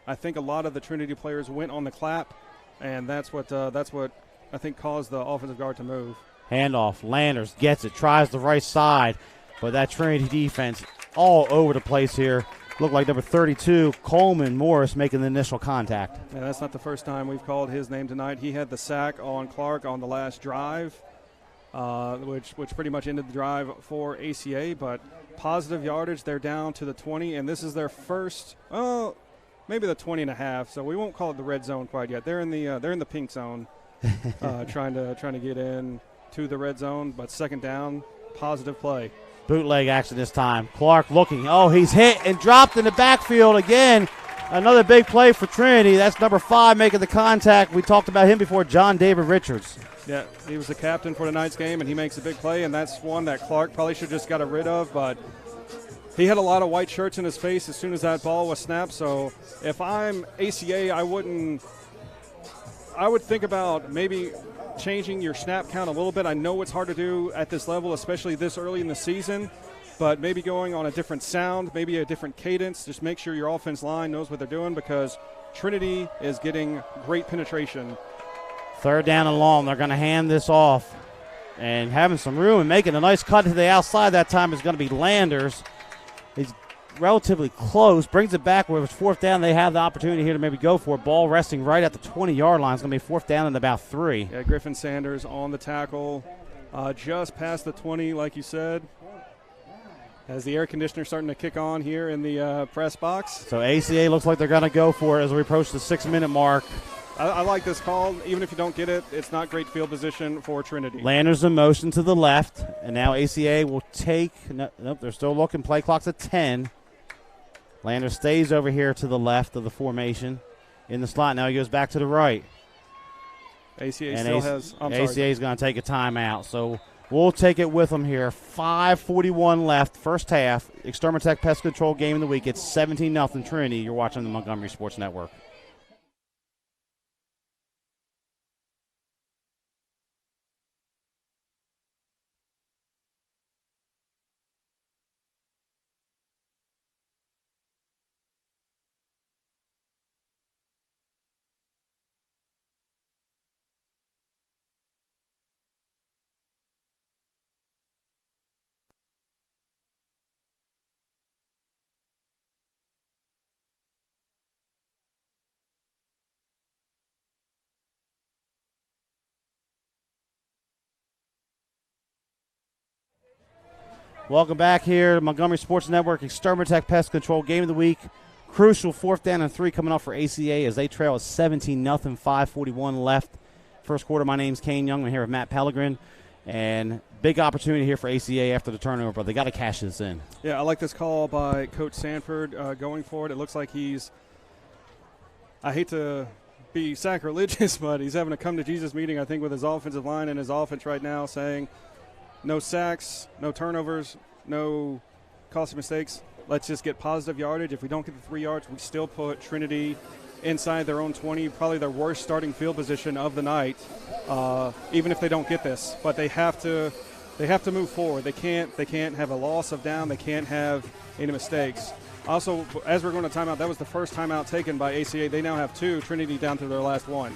I think a lot of the Trinity players went on the clap, and that's what I think caused the offensive guard to move. Handoff, Landers gets it, tries the right side, but that Trinity defense all over the place here. Looked like number 32, Coleman Morris, making the initial contact. Yeah, that's not the first time we've called his name tonight. He had the sack on Clark on the last drive, which pretty much ended the drive for ACA, but positive yardage. They're down to the 20, and this is their first, maybe the 20 and a half, so we won't call it the red zone quite yet. They're in the pink zone, trying to get in to the red zone, but 2nd down, positive play. Bootleg action this time. Clark looking. Oh, he's hit and dropped in the backfield again. Another big play for Trinity. That's number 5 making the contact. We talked about him before, John David Richards. Yeah, he was the captain for tonight's game, and he makes a big play, and that's one that Clark probably should have just got rid of, but he had a lot of white shirts in his face as soon as that ball was snapped, so if I'm ACA, I would think about maybe changing your snap count a little bit. I know it's hard to do at this level, especially this early in the season, but maybe going on a different sound, maybe a different cadence. Just make sure your offense line knows what they're doing because Trinity is getting great penetration. 3rd down and long. They're going to hand this off and having some room and making a nice cut to the outside that time is going to be Landers. He's relatively close, brings it back where it's 4th down. They have the opportunity here to maybe go for it. Ball resting right at the 20-yard line. It's going to be 4th down and about 3. Yeah, Griffin Sanders on the tackle, just past the 20, like you said. As the air conditioner starting to kick on here in the press box. So ACA looks like they're going to go for it as we approach the 6-minute mark. I like this call. Even if you don't get it, it's not great field position for Trinity. Landers in motion to the left, and now ACA will take – nope, they're still looking. Play clock's at 10. Landers stays over here to the left of the formation in the slot. Now he goes back to the right. ACA still has – ACA is going to take a timeout. So we'll take it with them here. 5:41 left, first half. Extermatech Pest Control game of the week. It's 17-0 Trinity. You're watching the Montgomery Sports Network. Welcome back here to Montgomery Sports Network, Extermatech Pest Control game of the week. Crucial 4th down and 3 coming up for ACA as they trail at 17-0, 5:41 left. First quarter, my name's Kane Young. I'm here with Matt Pellegrin. And big opportunity here for ACA after the turnover, but they got to cash this in. Yeah, I like this call by Coach Sanford going forward. It looks like he's – I hate to be sacrilegious, but he's having a come-to-Jesus meeting, I think, with his offensive line and his offense right now, saying – no sacks, no turnovers, no costly mistakes. Let's just get positive yardage. If we don't get the 3 yards, we still put Trinity inside their own 20, probably their worst starting field position of the night, even if they don't get this. But they have to move forward. They can't have a loss of down. They can't have any mistakes. Also, as we're going to timeout, that was the first timeout taken by ACA. They now have 2. Trinity down to their last 1.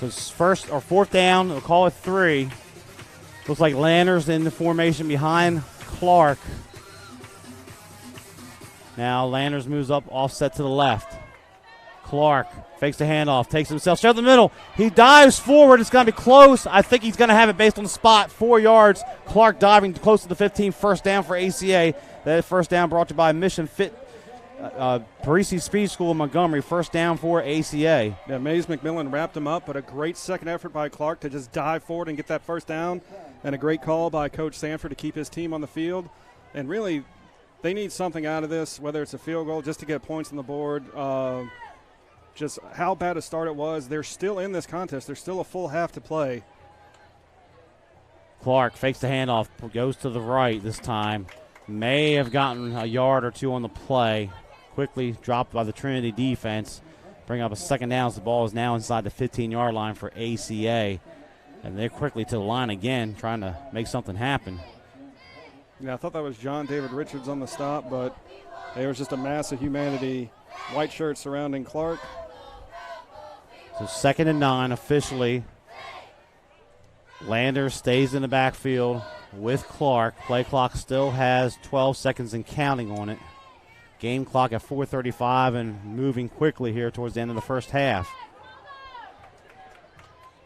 So it's 1st or 4th down. We'll call it 3. Looks like Landers in the formation behind Clark. Now Landers moves up, offset to the left. Clark fakes the handoff, takes himself, straight up the middle. He dives forward. It's going to be close. I think he's going to have it based on the spot. 4 yards. Clark diving close to the 15. First down for ACA. That first down brought to you by Mission Fit Parisi Speed School in Montgomery. First down for ACA. Yeah, Mays McMillan wrapped him up, but a great second effort by Clark to just dive forward and get that first down. And a great call by Coach Sanford to keep his team on the field. And really, they need something out of this, whether it's a field goal, just to get points on the board. Just how bad a start it was. They're still in this contest. There's still a full half to play. Clark fakes the handoff, goes to the right this time. May have gotten a yard or 2 on the play. Quickly dropped by the Trinity defense. Bring up a second down as the ball is now inside the 15-yard line for ACA. And they're quickly to the line again, trying to make something happen. Yeah, I thought that was John David Richards on the stop, but there was just a mass of humanity. White shirts surrounding Clark. So 2nd and 9 officially. Landers stays in the backfield with Clark. Play clock still has 12 seconds and counting on it. Game clock at 4:35 and moving quickly here towards the end of the first half.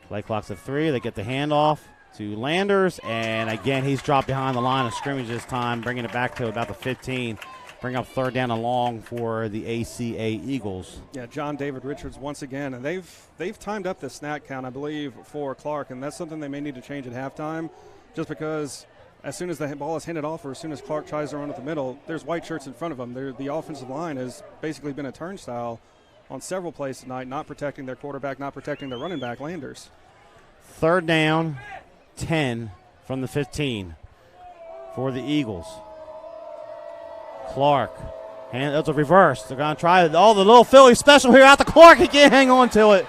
Play clock's at 3. They get the handoff to Landers, and again he's dropped behind the line of scrimmage this time, bringing it back to about the 15. Bring up 3rd down and long for the ACA Eagles. Yeah, John David Richards once again, and they've timed up the snap count, I believe, for Clark, and that's something they may need to change at halftime, just because as soon as the ball is handed off or as soon as Clark tries to run at the middle, there's white shirts in front of them. The offensive line has basically been a turnstile on several plays tonight, not protecting their quarterback, not protecting their running back, Landers. 3rd down, 10 from the 15 for the Eagles. Clark, and that's a reverse. They're going to try it. Oh, the little Philly special here out to Clark. He can't hang on to it.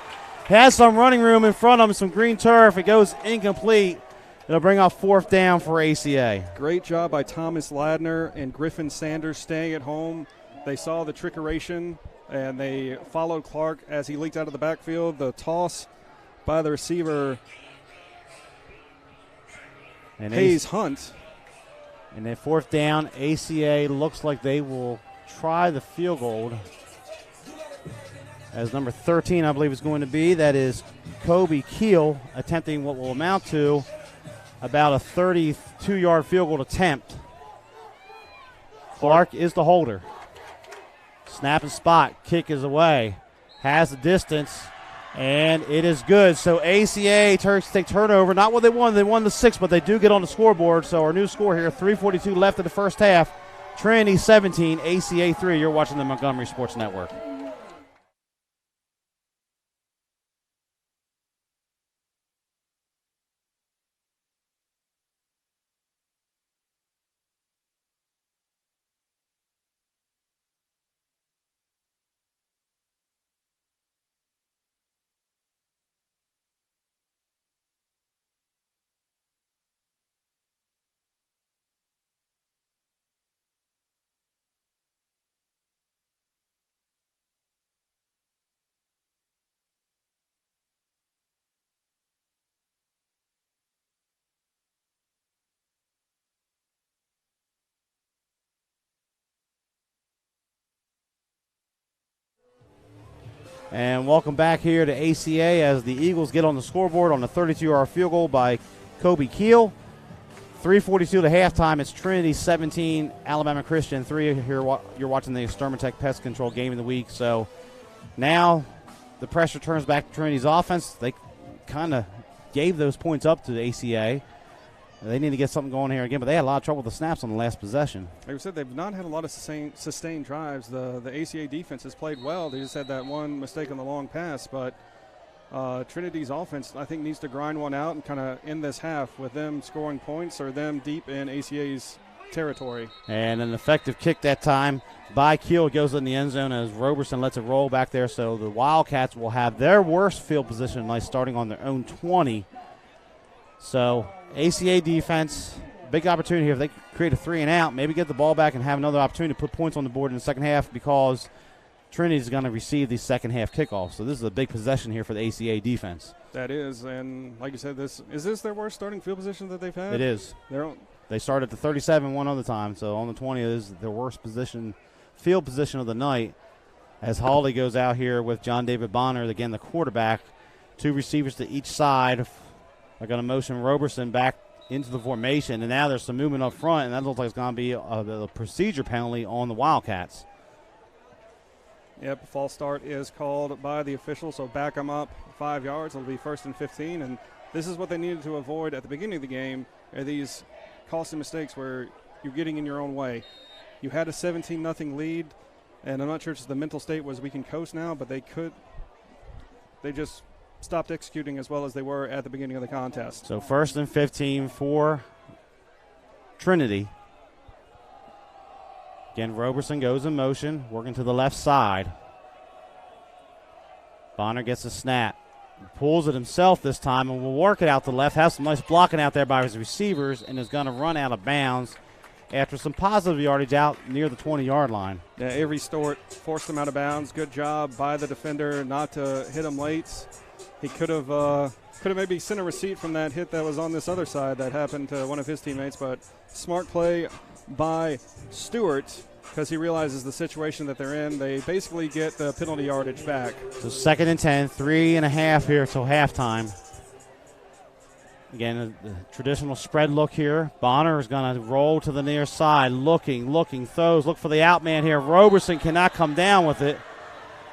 Has some running room in front of him, some green turf. It goes incomplete. It'll bring off 4th down for ACA. Great job by Thomas Ladner and Griffin Sanders staying at home. They saw the trickeration, and they followed Clark as he leaked out of the backfield. The toss by the receiver, and Hayes Hunt. And then 4th down, ACA looks like they will try the field goal. As number 13, I believe, is going to be. That is Kobe Keel attempting what will amount to about a 32-yard field goal attempt. Clark is the holder. Snap and spot. Kick is away. Has the distance, and it is good. So ACA Turks take turnover. Not what they won. They won the 6, but they do get on the scoreboard. So our new score here, 3:42 left in the first half. Trinity 17, ACA 3. You're watching the Montgomery Sports Network. And welcome back here to ACA as the Eagles get on the scoreboard on the 32-yard field goal by Kobe Keel. 3:42 to halftime. It's Trinity 17, Alabama Christian 3. Here you're watching the Extermin Tech Pest Control game of the week. So now the pressure turns back to Trinity's offense. They kind of gave those points up to the ACA. They need to get something going here again, but they had a lot of trouble with the snaps on the last possession. Like I said, they've not had a lot of sustained drives. The ACA defense has played well. They just had that one mistake on the long pass, but Trinity's offense, I think, needs to grind one out and kind of end this half with them scoring points or them deep in ACA's territory. And an effective kick that time by Keel goes in the end zone as Roberson lets it roll back there, so the Wildcats will have their worst field position tonight starting on their own 20. So ACA defense, big opportunity here. If they create a 3-and-out, maybe get the ball back and have another opportunity to put points on the board in the second half because Trinity is going to receive these second-half kickoffs. So this is a big possession here for the ACA defense. That is, and like you said, is this their worst starting field position that they've had? It is. They started at the 37 one other time, so on the 20 is their worst field position of the night as Hawley goes out here with John David Bonner, again the quarterback, 2 receivers to each side. They're going to motion Roberson back into the formation, and now there's some movement up front, and that looks like it's going to be a procedure penalty on the Wildcats. Yep, false start is called by the official, so back them up 5 yards. It'll be 1st and 15, and this is what they needed to avoid at the beginning of the game, are these costly mistakes where you're getting in your own way. You had a 17-0 lead, and I'm not sure if the mental state was we can coast now, but they just stopped executing as well as they were at the beginning of the contest. So 1st and 15 for Trinity. Again, Roberson goes in motion, working to the left side. Bonner gets a snap. Pulls it himself this time and will work it out to the left. Has some nice blocking out there by his receivers and is going to run out of bounds after some positive yardage out near the 20-yard line. Yeah, Avery Stewart forced him out of bounds. Good job by the defender not to hit him late. He could have maybe sent a receipt from that hit that was on this other side that happened to one of his teammates, but smart play by Stewart because he realizes the situation that they're in. They basically get the penalty yardage back. So 2nd and 10, 3.5 here till halftime. Again, a traditional spread look here. Bonner is going to roll to the near side, looking, throws, look for the out man here. Roberson cannot come down with it.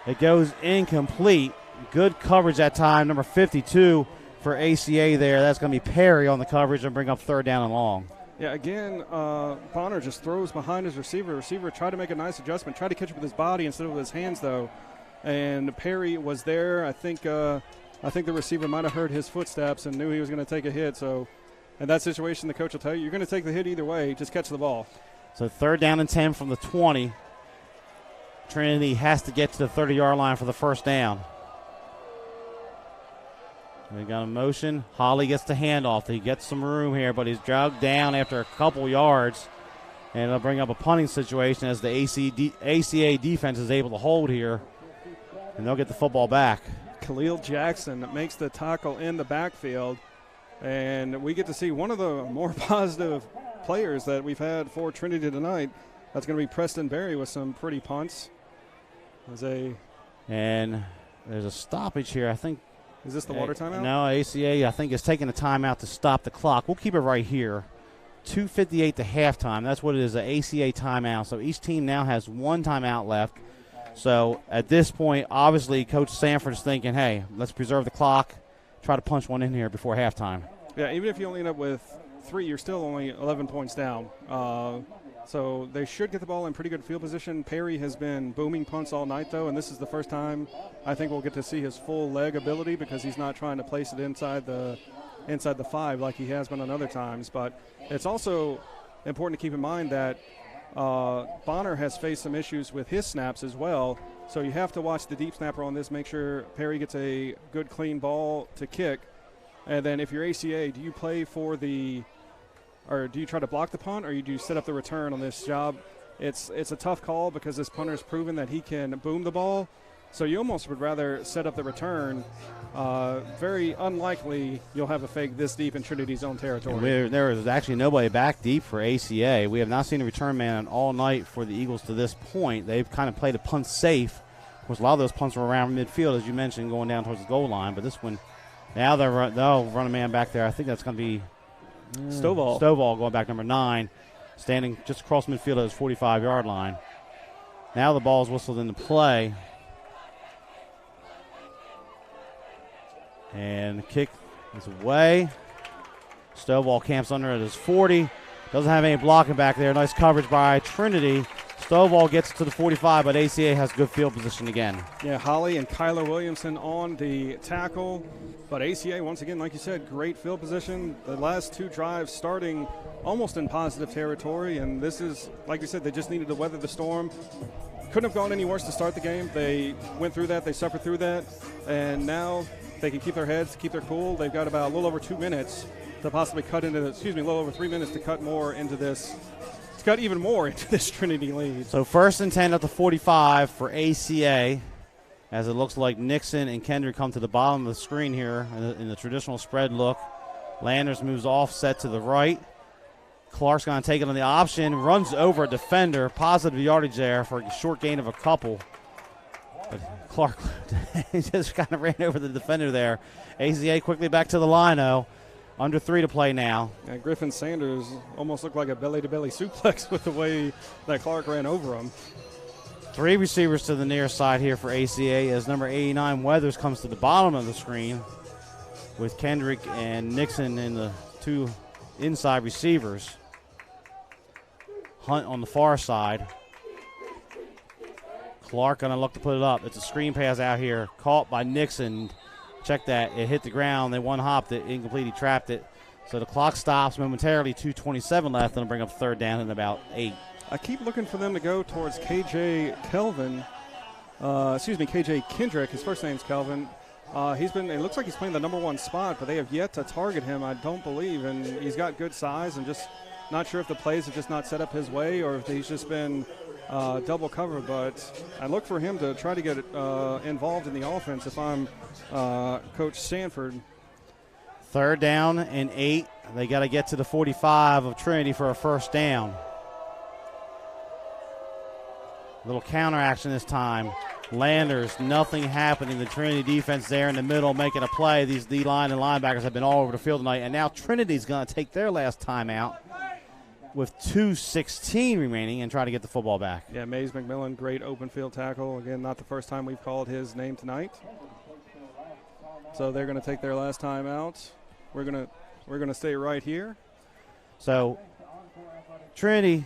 It goes incomplete. Good coverage that time, number 52 for ACA there. That's going to be Perry on the coverage and bring up 3rd down and long. Yeah, again, Bonner just throws behind his receiver. Receiver tried to make a nice adjustment, tried to catch it with his body instead of with his hands, though. And Perry was there. I think the receiver might have heard his footsteps and knew he was going to take a hit. So in that situation, the coach will tell you, you're going to take the hit either way. Just catch the ball. So 3rd down and 10 from the 20. Trinity has to get to the 30-yard line for the 1st down. We got a motion. Holly gets the handoff. He gets some room here, but he's dragged down after a couple yards. And it'll bring up a punting situation as the ACA defense is able to hold here. And they'll get the football back. Khalil Jackson makes the tackle in the backfield. And we get to see one of the more positive players that we've had for Trinity tonight. That's going to be Preston Berry with some pretty punts. And there's a stoppage here. I think Is this the water timeout? No, ACA, I think, is taking a timeout to stop the clock. We'll keep it right here. 2:58 to halftime. That's what it is, an ACA timeout. So each team now has one timeout left. So at this point, obviously, Coach Sanford is thinking, hey, let's preserve the clock, try to punch one in here before halftime. Yeah, even if you only end up with 3, you're still only 11 points down. So they should get the ball in pretty good field position. Perry has been booming punts all night, though, and this is the first time I think we'll get to see his full leg ability because he's not trying to place it inside the 5 like he has been on other times. But it's also important to keep in mind that Bonner has faced some issues with his snaps as well. So you have to watch the deep snapper on this, make sure Perry gets a good, clean ball to kick. And then if you're ACA, do you play for or do you try to block the punt, or do you set up the return on this job? It's a tough call because this punter has proven that he can boom the ball. So you almost would rather set up the return. Very unlikely you'll have a fake this deep in Trinity's own territory. There is actually nobody back deep for ACA. We have not seen a return man all night for the Eagles to this point. They've kind of played a punt safe. Of course, a lot of those punts were around midfield, as you mentioned, going down towards the goal line. But this one, now they'll run a man back there. I think that's going to be Stovall going back number 9, standing just across midfield at his 45-yard line. Now the ball's whistled into play. And the kick is away. Stovall camps under at his 40. Doesn't have any blocking back there. Nice coverage by Trinity. Stovall gets to the 45, but ACA has good field position again. Yeah, Holly and Kyler Williamson on the tackle. But ACA, once again, like you said, great field position. The last 2 drives starting almost in positive territory. And this is, like you said, they just needed to weather the storm. Couldn't have gone any worse to start the game. They went through that. They suffered through that. And now they can keep their heads, keep their cool. They've got about a little over 2 minutes to possibly cut into a little over 3 minutes to cut more into this. It's got even more into this Trinity lead. So 1st and 10 at the 45 for ACA, as it looks like Nixon and Kendrick come to the bottom of the screen here in the traditional spread look. Landers moves offset to the right. Clark's going to take it on the option, runs over a defender, positive yardage there for a short gain of a couple. But Clark just kind of ran over the defender there. ACA quickly back to the line, though. Under 3 to play now. Yeah, Griffin Sanders almost looked like a belly-to-belly suplex with the way that Clark ran over him. 3 receivers to the near side here for ACA as number 89 Weathers comes to the bottom of the screen with Kendrick and Nixon in the 2 inside receivers. Hunt on the far side. Clark going to look to put it up. It's a screen pass out here. Caught by Nixon. Check that. It hit the ground. They one-hopped it. Incomplete. He trapped it. So the clock stops momentarily. 2:27 left. And bring up 3rd down in about 8. I keep looking for them to go towards KJ Kendrick. His first name's Kelvin. It looks like he's playing the number 1 spot, but they have yet to target him, I don't believe. And he's got good size, and just not sure if the plays have just not set up his way or if he's just been double covered. But I look for him to try to get involved in the offense if I'm Coach Sanford. 3rd down and 8. They got to get to the 45 of Trinity for a 1st down. Little counter action this time. Landers, nothing happening. The Trinity defense there in the middle making a play. These D-line and linebackers have been all over the field tonight. And now Trinity's going to take their last timeout with 2:16 remaining and try to get the football back. Yeah, Mays McMillan, great open field tackle. Again, not the first time we've called his name tonight. So they're going to take their last timeout. We're going to stay right here. So Trinity,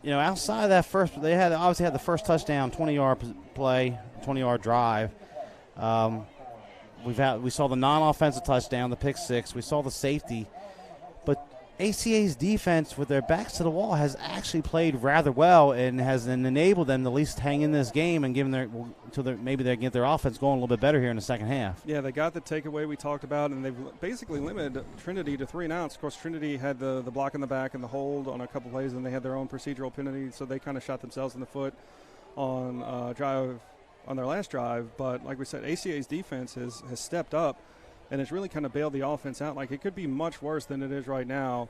outside of that first, they obviously had the first touchdown, 20-yard play, 20-yard drive. We saw the non-offensive touchdown, the pick 6. We saw the safety, but ACA's defense, with their backs to the wall, has actually played rather well and has enabled them to at least hang in this game and maybe they get their offense going a little bit better here in the second half. Yeah, they got the takeaway we talked about, and they've basically limited Trinity to 3 and outs. Of course, Trinity had the block in the back and the hold on a couple plays, and they had their own procedural penalty, so they kind of shot themselves in the foot on their last drive. But like we said, ACA's defense has stepped up, and it's really kind of bailed the offense out. Like, it could be much worse than it is right now.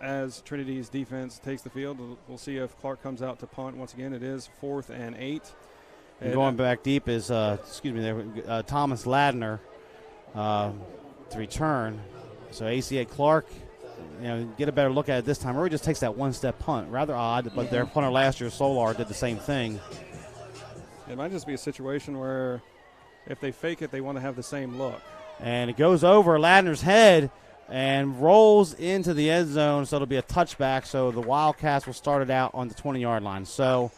As Trinity's defense takes the field, we'll see if Clark comes out to punt. Once again, it is 4th and 8. And going back deep is, Thomas Ladner to return. So ACA Clark, get a better look at it this time. Rory just takes that one-step punt. Rather odd, but their punter last year, Solar, did the same thing. It might just be a situation where if they fake it, they want to have the same look. And it goes over Ladner's head and rolls into the end zone, so it'll be a touchback. So the Wildcats will start it out on the 20-yard line. So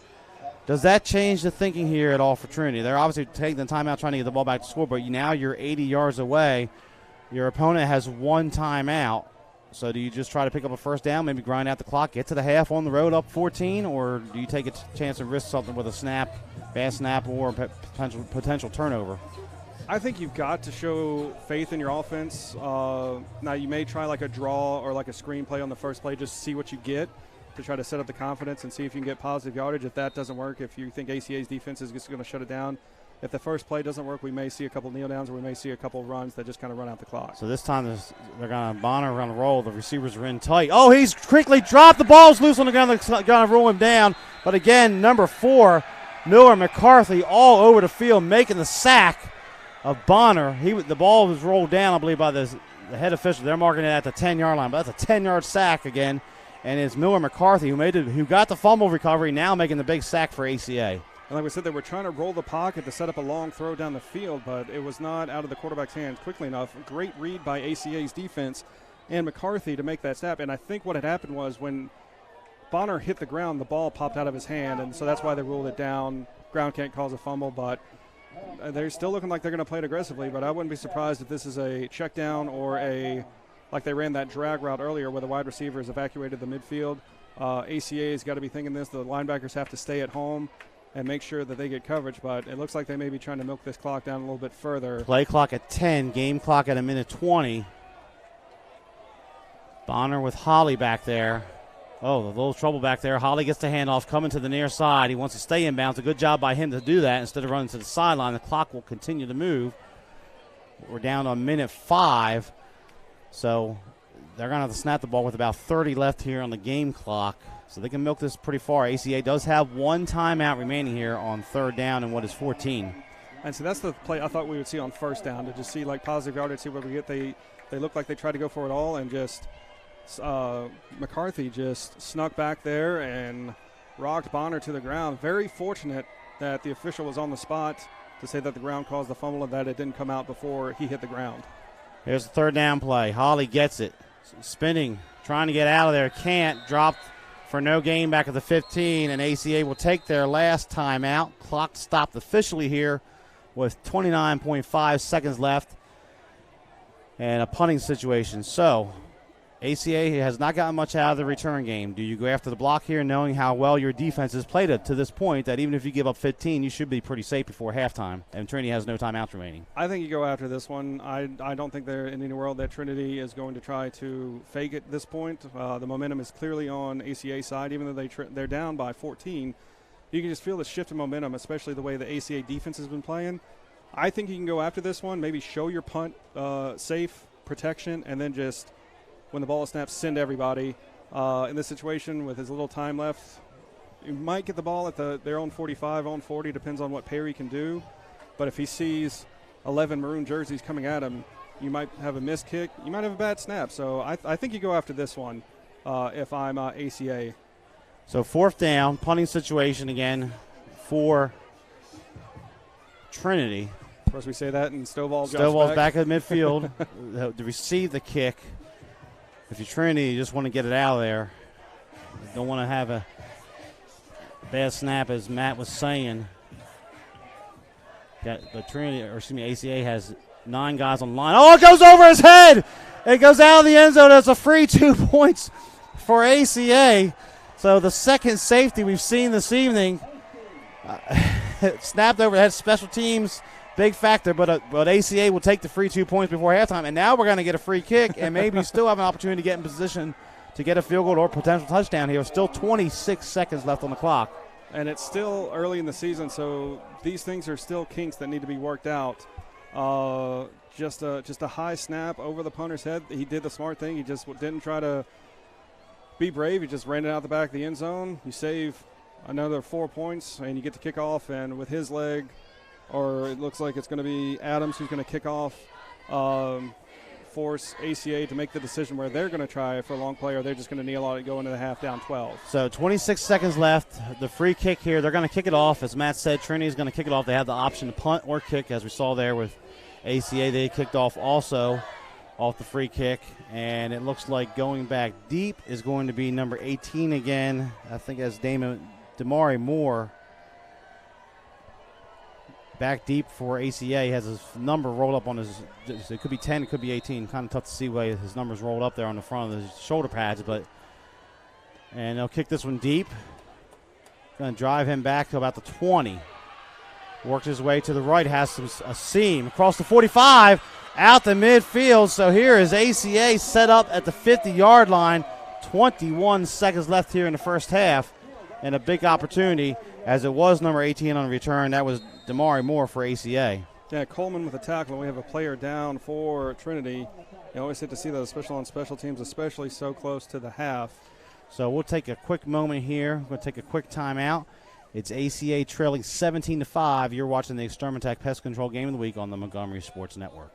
does that change the thinking here at all for Trinity? They're obviously taking the timeout trying to get the ball back to score, but now you're 80 yards away. Your opponent has one timeout. So do you just try to pick up a first down, maybe grind out the clock, get to the half on the road up 14, or do you take a chance and risk something with a bad snap, or potential turnover? I think you've got to show faith in your offense. Now, you may try like a draw or like a screen play on the first play just to see what you get, to try to set up the confidence and see if you can get positive yardage. If that doesn't work, if you think ACA's defense is just going to shut it down, if the first play doesn't work, we may see a couple kneel downs, or we may see a couple runs that just kind of run out the clock. So this time they're going to Bonner around the roll. The receivers are in tight. Oh, he's quickly dropped. The ball's loose on the ground. They're going to roll him down. But again, number 4, Miller McCarthy, all over the field, making the sack of Bonner. The ball was rolled down, I believe, by the head official. They're marking it at the 10-yard line, but that's a 10-yard sack again. And it's Miller McCarthy who got the fumble recovery, now making the big sack for ACA. And like we said, they were trying to roll the pocket to set up a long throw down the field, but it was not out of the quarterback's hands quickly enough. Great read by ACA's defense and McCarthy to make that snap. And I think what had happened was when Bonner hit the ground, the ball popped out of his hand, and so that's why they ruled it down. Ground can't cause a fumble, but they're still looking like they're going to play it aggressively. But I wouldn't be surprised if this is a check down or like they ran that drag route earlier where the wide receiver is evacuated the midfield. ACA's got to be thinking this. The linebackers have to stay at home and make sure that they get coverage, but it looks like they may be trying to milk this clock down a little bit further. Play clock at 10, game clock at 1:20. Bonner with Holly back there. Oh, a little trouble back there. Holly gets the handoff, coming to the near side. He wants to stay inbounds. A good job by him to do that instead of running to the sideline. The clock will continue to move. We're down to 1:05. So they're going to have to snap the ball with about 30 left here on the game clock. So they can milk this pretty far. ACA does have one timeout remaining here on third down and what is 14. And so that's the play I thought we would see on first down, to just see like positive yardage, see what we get. They look like they tried to go for it all, and just McCarthy just snuck back there and rocked Bonner to the ground. Very fortunate that the official was on the spot to say that the ground caused the fumble and that it didn't come out before he hit the ground. Here's the third down play. Holly gets it. Spinning, trying to get out of there. Can't. Dropped for no gain back at the 15, and ACA will take their last timeout. Clock stopped officially here with 29.5 seconds left and a punting situation. So ACA has not gotten much out of the return game. Do you go after the block here, knowing how well your defense has played it to this point, that even if you give up 15, you should be pretty safe before halftime, and Trinity has no timeouts remaining? I think you go after this one. I don't think they're in any world that Trinity is going to try to fake at this point. The momentum is clearly on ACA side. Even though they're down by 14, you can just feel the shift in momentum, especially the way the ACA defense has been playing. I think you can go after this one, maybe show your punt safe protection, and then just – when the ball is snapped, send everybody. In this situation, with as little time left, you might get the ball at their own 45, own 40, depends on what Perry can do. But if he sees 11 maroon jerseys coming at him, you might have a missed kick. You might have a bad snap. So I think you go after this one if I'm ACA. So fourth down, punting situation again for Trinity. Of course, we say that, and Stovall's back at midfield to receive the kick. If you're Trinity, you just want to get it out of there. You don't want to have a bad snap, as Matt was saying. But ACA has 9 guys on the line. Oh, it goes over his head. It goes out of the end zone. It's a free 2 points for ACA. So the second safety we've seen this evening. Snapped overhead, special teams. Big factor, but ACA will take the free 2 points before halftime, and now we're going to get a free kick, and maybe still have an opportunity to get in position to get a field goal or potential touchdown here. Still 26 seconds left on the clock. And it's still early in the season, so these things are still kinks that need to be worked out. Just a high snap over the punter's head. He did the smart thing. He just didn't try to be brave. He just ran it out the back of the end zone. You save another 4 points, and you get to kick off, and with his leg, or it looks like it's going to be Adams who's going to kick off, force ACA to make the decision where they're going to try for a long play, or they're just going to kneel on it, go into the half down 12. So 26 seconds left. The free kick here, they're going to kick it off. As Matt said, Trinity's going to kick it off. They have the option to punt or kick, as we saw there with ACA. They kicked off also off the free kick, and it looks like going back deep is going to be number 18 again. I think as Damari Moore back deep for ACA. He has his number rolled up on his, it could be 10, it could be 18. Kind of tough to see why his number's rolled up there on the front of his shoulder pads, and they'll kick this one deep. Going to drive him back to about the 20. Works his way to the right, has a seam across the 45, out the midfield. So here is ACA set up at the 50-yard line. 21 seconds left here in the first half, and a big opportunity, as it was number 18 on the return. That was Damari Moore for ACA. Yeah, Coleman with a tackle. We have a player down for Trinity. You always hate to see those, especially on special teams, especially so close to the half. So we'll take a quick moment here. We're going to take a quick timeout. It's ACA trailing 17-5. You're watching the Extermin Pest Control Game of the Week on the Montgomery Sports Network.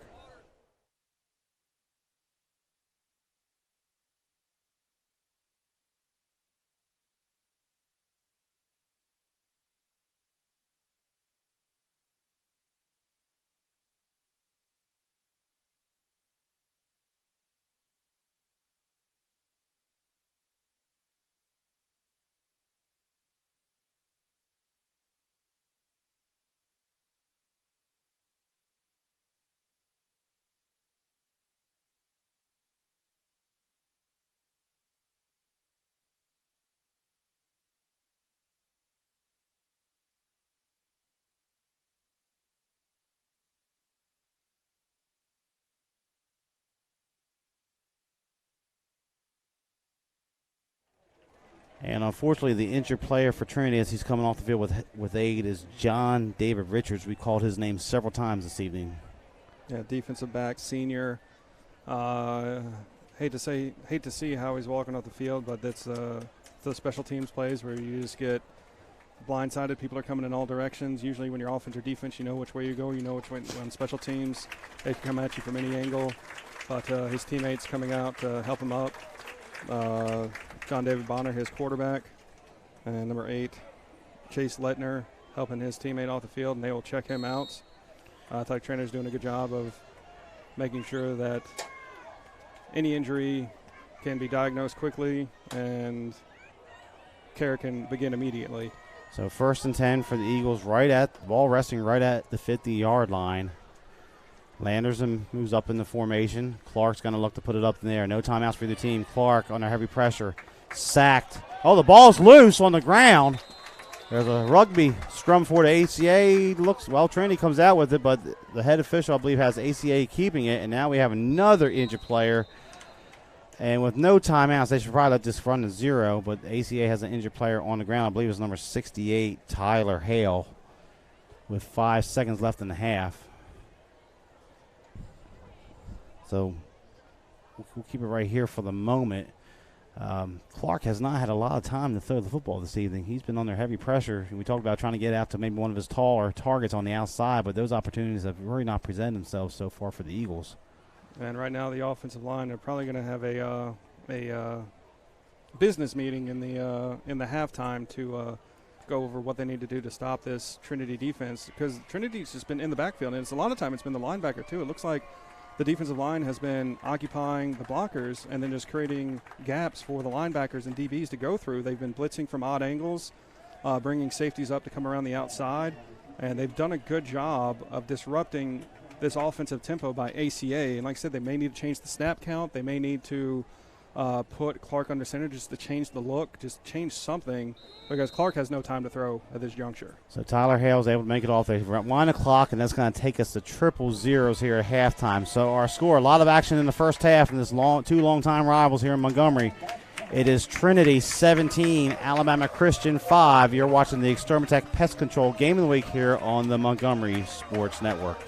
And unfortunately, the injured player for Trinity as he's coming off the field with aid is John David Richards. We called his name several times this evening. Yeah, defensive back, senior. Hate to see how he's walking off the field, but that's the special teams plays where you just get blindsided. People are coming in all directions. Usually when you're offense or defense, you know which way you go. You know which way. On special teams, they can come at you from any angle. But his teammates coming out to help him up. John David Bonner, his quarterback, and number 8, Chase Lettner, helping his teammate off the field, and they will check him out. I thought Trainer's doing a good job of making sure that any injury can be diagnosed quickly and care can begin immediately. So 1st and 10 for the Eagles, ball resting right at the 50-yard line. Landerson moves up in the formation. Clark's going to look to put it up in there. No timeouts for the team. Clark under heavy pressure. Sacked. Oh, the ball's loose on the ground. There's a rugby scrum for the ACA. Trinity comes out with it, but the head official, I believe, has ACA keeping it. And now we have another injured player. And with no timeouts, they should probably let this run to 0. But ACA has an injured player on the ground. I believe it's number 68, Tyler Hale, with 5 seconds left in the half. So we'll keep it right here for the moment. Clark has not had a lot of time to throw the football this evening. He's been under heavy pressure. We talked about trying to get out to maybe one of his taller targets on the outside, but those opportunities have really not presented themselves so far for the Eagles. And right now the offensive line, they're probably going to have a business meeting in the halftime to go over what they need to do to stop this Trinity defense, because Trinity's just been in the backfield, and a lot of time it's been the linebacker too. It looks like the defensive line has been occupying the blockers and then just creating gaps for the linebackers and DBs to go through. They've been blitzing from odd angles, bringing safeties up to come around the outside, and they've done a good job of disrupting this offensive tempo by ACA. And like I said, they may need to change the snap count. They may need to put Clark under center just to change the look, just change something, because Clark has no time to throw at this juncture. So Tyler Hale's able to make it off. They wind the clock, and that's going to take us to triple zeros here at halftime. So our score, a lot of action in the first half in this two long-time rivals here in Montgomery. It is Trinity 17, Alabama Christian 5. You're watching the Extermin Pest Control Game of the Week here on the Montgomery Sports Network.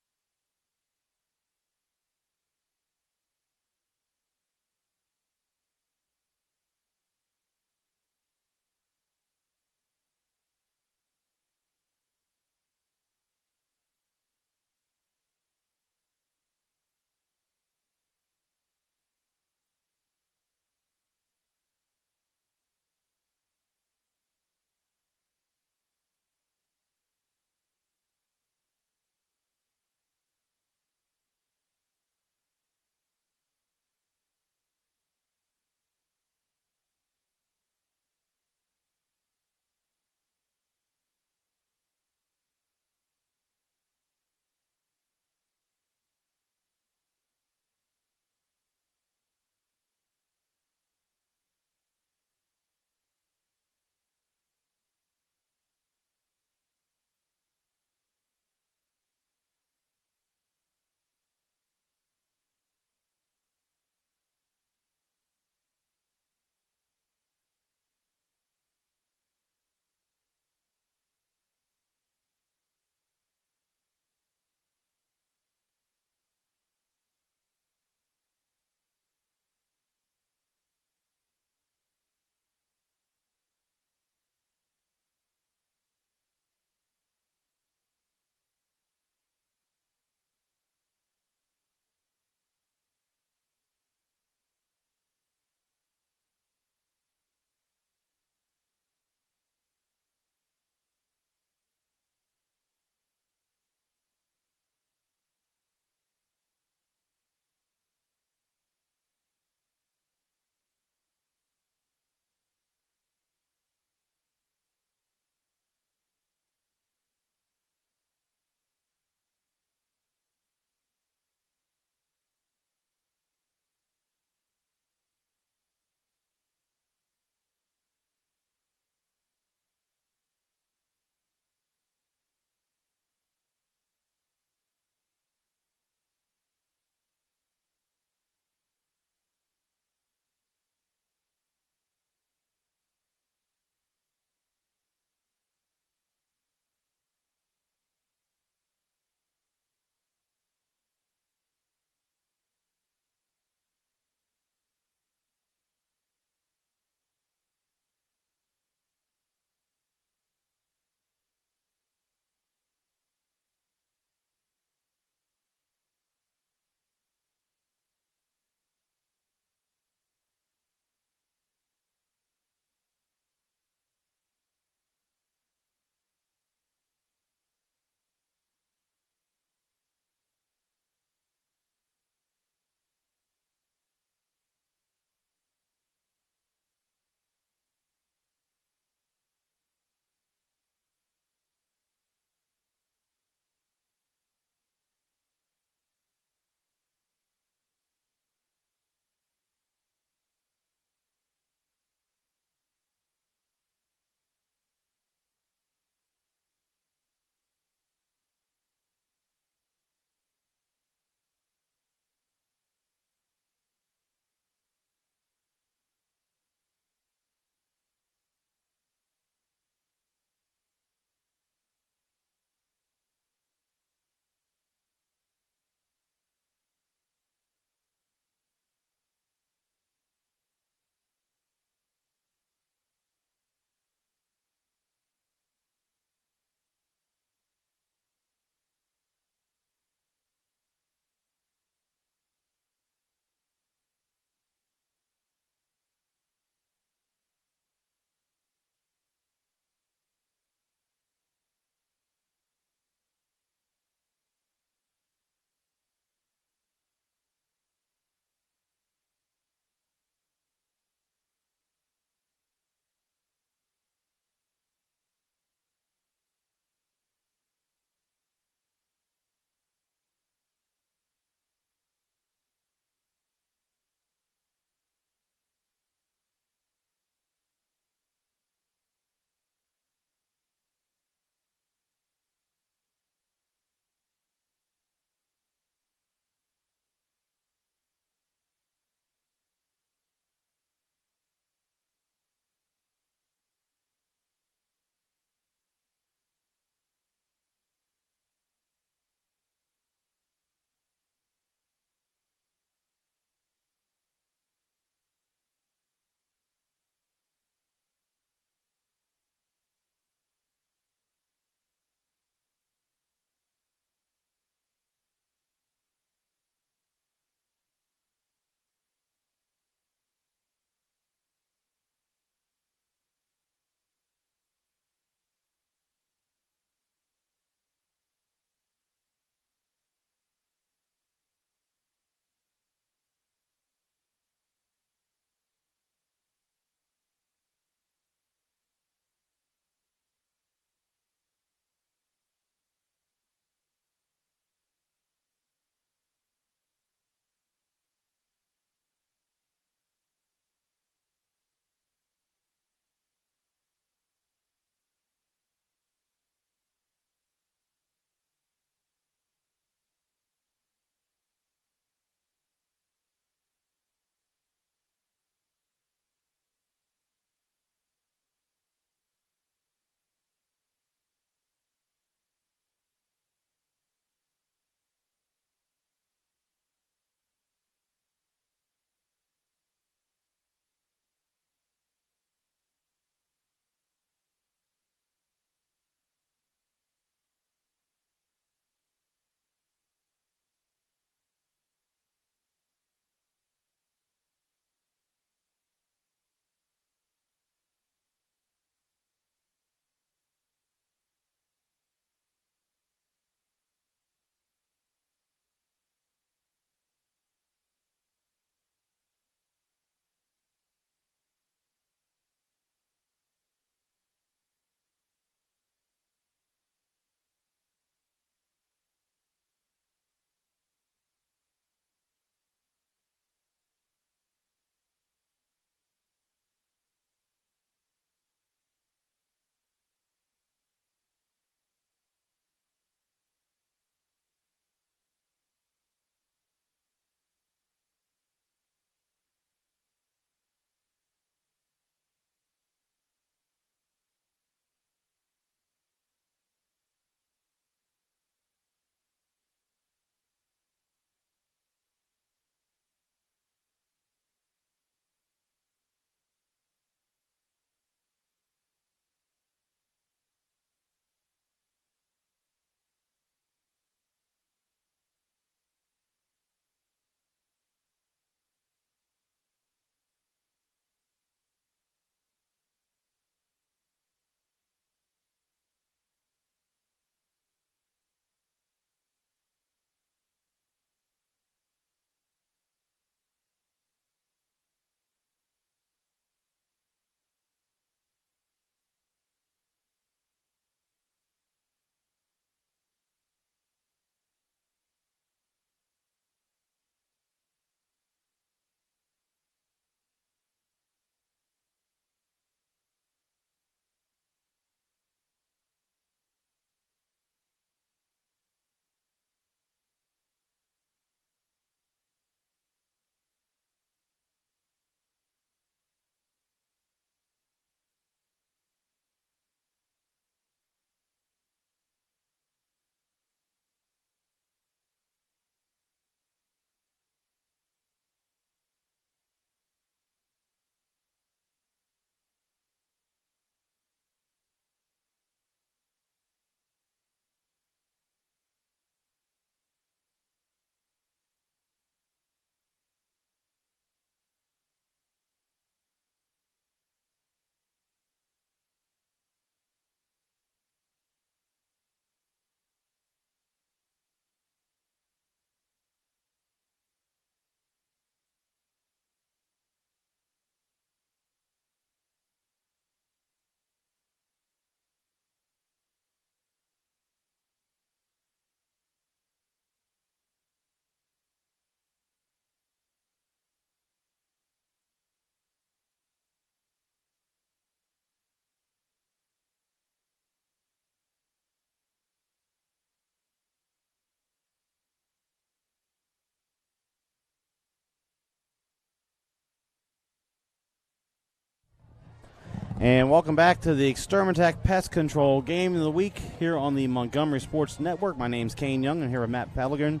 And welcome back to the Extermatech Pest Control Game of the Week here on the Montgomery Sports Network. My name's Kane Young. I'm here with Matt Pellegrin.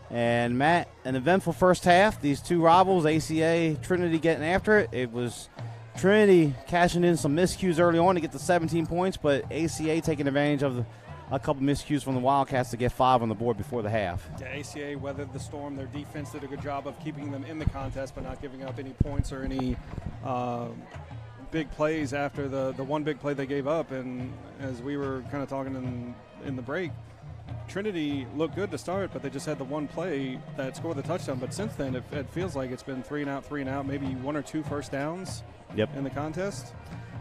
And Matt, an eventful first half. These two rivals, ACA, Trinity getting after it. It was Trinity cashing in some miscues early on to get the 17 points, but ACA taking advantage of a couple miscues from the Wildcats to get 5 on the board before the half. Yeah, ACA weathered the storm. Their defense did a good job of keeping them in the contest but not giving up any points or any big plays after the one big play they gave up. And as we were kind of talking in the break, Trinity looked good to start, but they just had the one play that scored the touchdown. But since then, it feels like it's been 3 and out, maybe 1 or 2 first downs in the contest.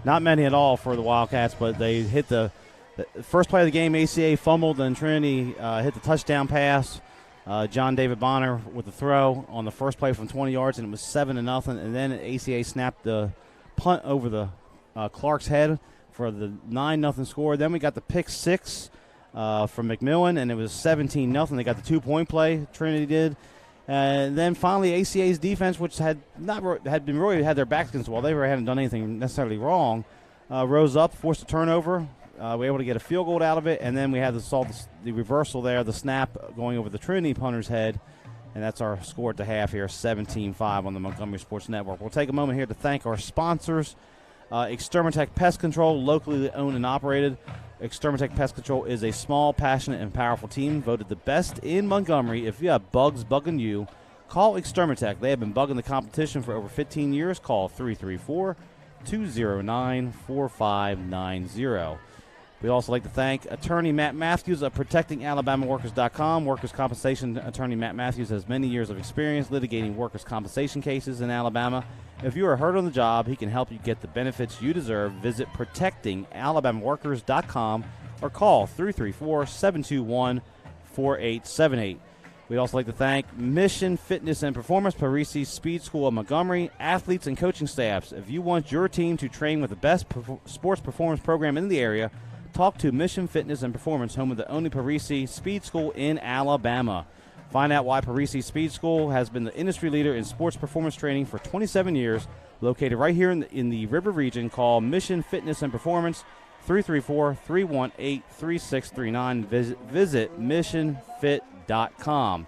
Not many at all for the Wildcats, but they hit the first play of the game. ACA fumbled, and Trinity hit the touchdown pass. John David Bonner with the throw on the first play from 20 yards, and it was 7-0. And then ACA snapped the punt over the Clark's head for the 9-0 score. Then we got the pick 6 from McMillan, and it was 17-0. They got the 2-point play. Trinity did, and then finally ACA's defense, which had their backs against the wall, they hadn't done anything necessarily wrong, rose up, forced a turnover. We were able to get a field goal out of it, and then we had the reversal there, the snap going over the Trinity punter's head. And that's our score at the half here, 17-5 on the Montgomery Sports Network. We'll take a moment here to thank our sponsors. Extermatech Pest Control, locally owned and operated. Extermatech Pest Control is a small, passionate, and powerful team voted the best in Montgomery. If you have bugs bugging you, call Extermatech. They have been bugging the competition for over 15 years. Call 334-209-4590. We'd also like to thank attorney Matt Matthews of ProtectingAlabamaWorkers.com. Workers' compensation attorney Matt Matthews has many years of experience litigating workers' compensation cases in Alabama. If you are hurt on the job, he can help you get the benefits you deserve. Visit ProtectingAlabamaWorkers.com or call 334-721-4878. We'd also like to thank Mission Fitness and Performance, Parisi Speed School of Montgomery, athletes and coaching staffs. If you want your team to train with the best sports performance program in the area, talk to Mission Fitness and Performance, home of the only Parisi Speed School in Alabama. Find out why Parisi Speed School has been the industry leader in sports performance training for 27 years. Located right here in the River region, call Mission Fitness and Performance, 334-318-3639. Visit missionfit.com.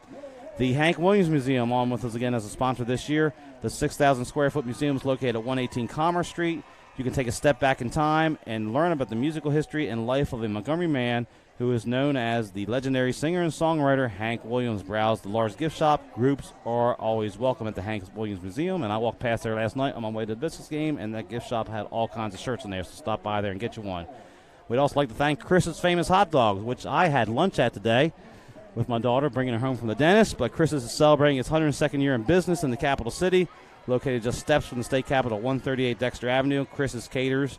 The Hank Williams Museum on with us again as a sponsor this year. The 6,000 square foot museum is located at 118 Commerce Street. You can take a step back in time and learn about the musical history and life of a Montgomery man who is known as the legendary singer and songwriter Hank Williams. Browse the large gift shop. Groups are always welcome at the Hank Williams Museum, and I walked past there last night on my way to the business game, and that gift shop had all kinds of shirts in there, so stop by there and get you one. We'd also like to thank Chris's Famous Hot Dogs, which I had lunch at today with my daughter, bringing her home from the dentist. But Chris's is celebrating its 102nd year in business in the capital city, located just steps from the state capitol, 138 Dexter Avenue. Chris's caters.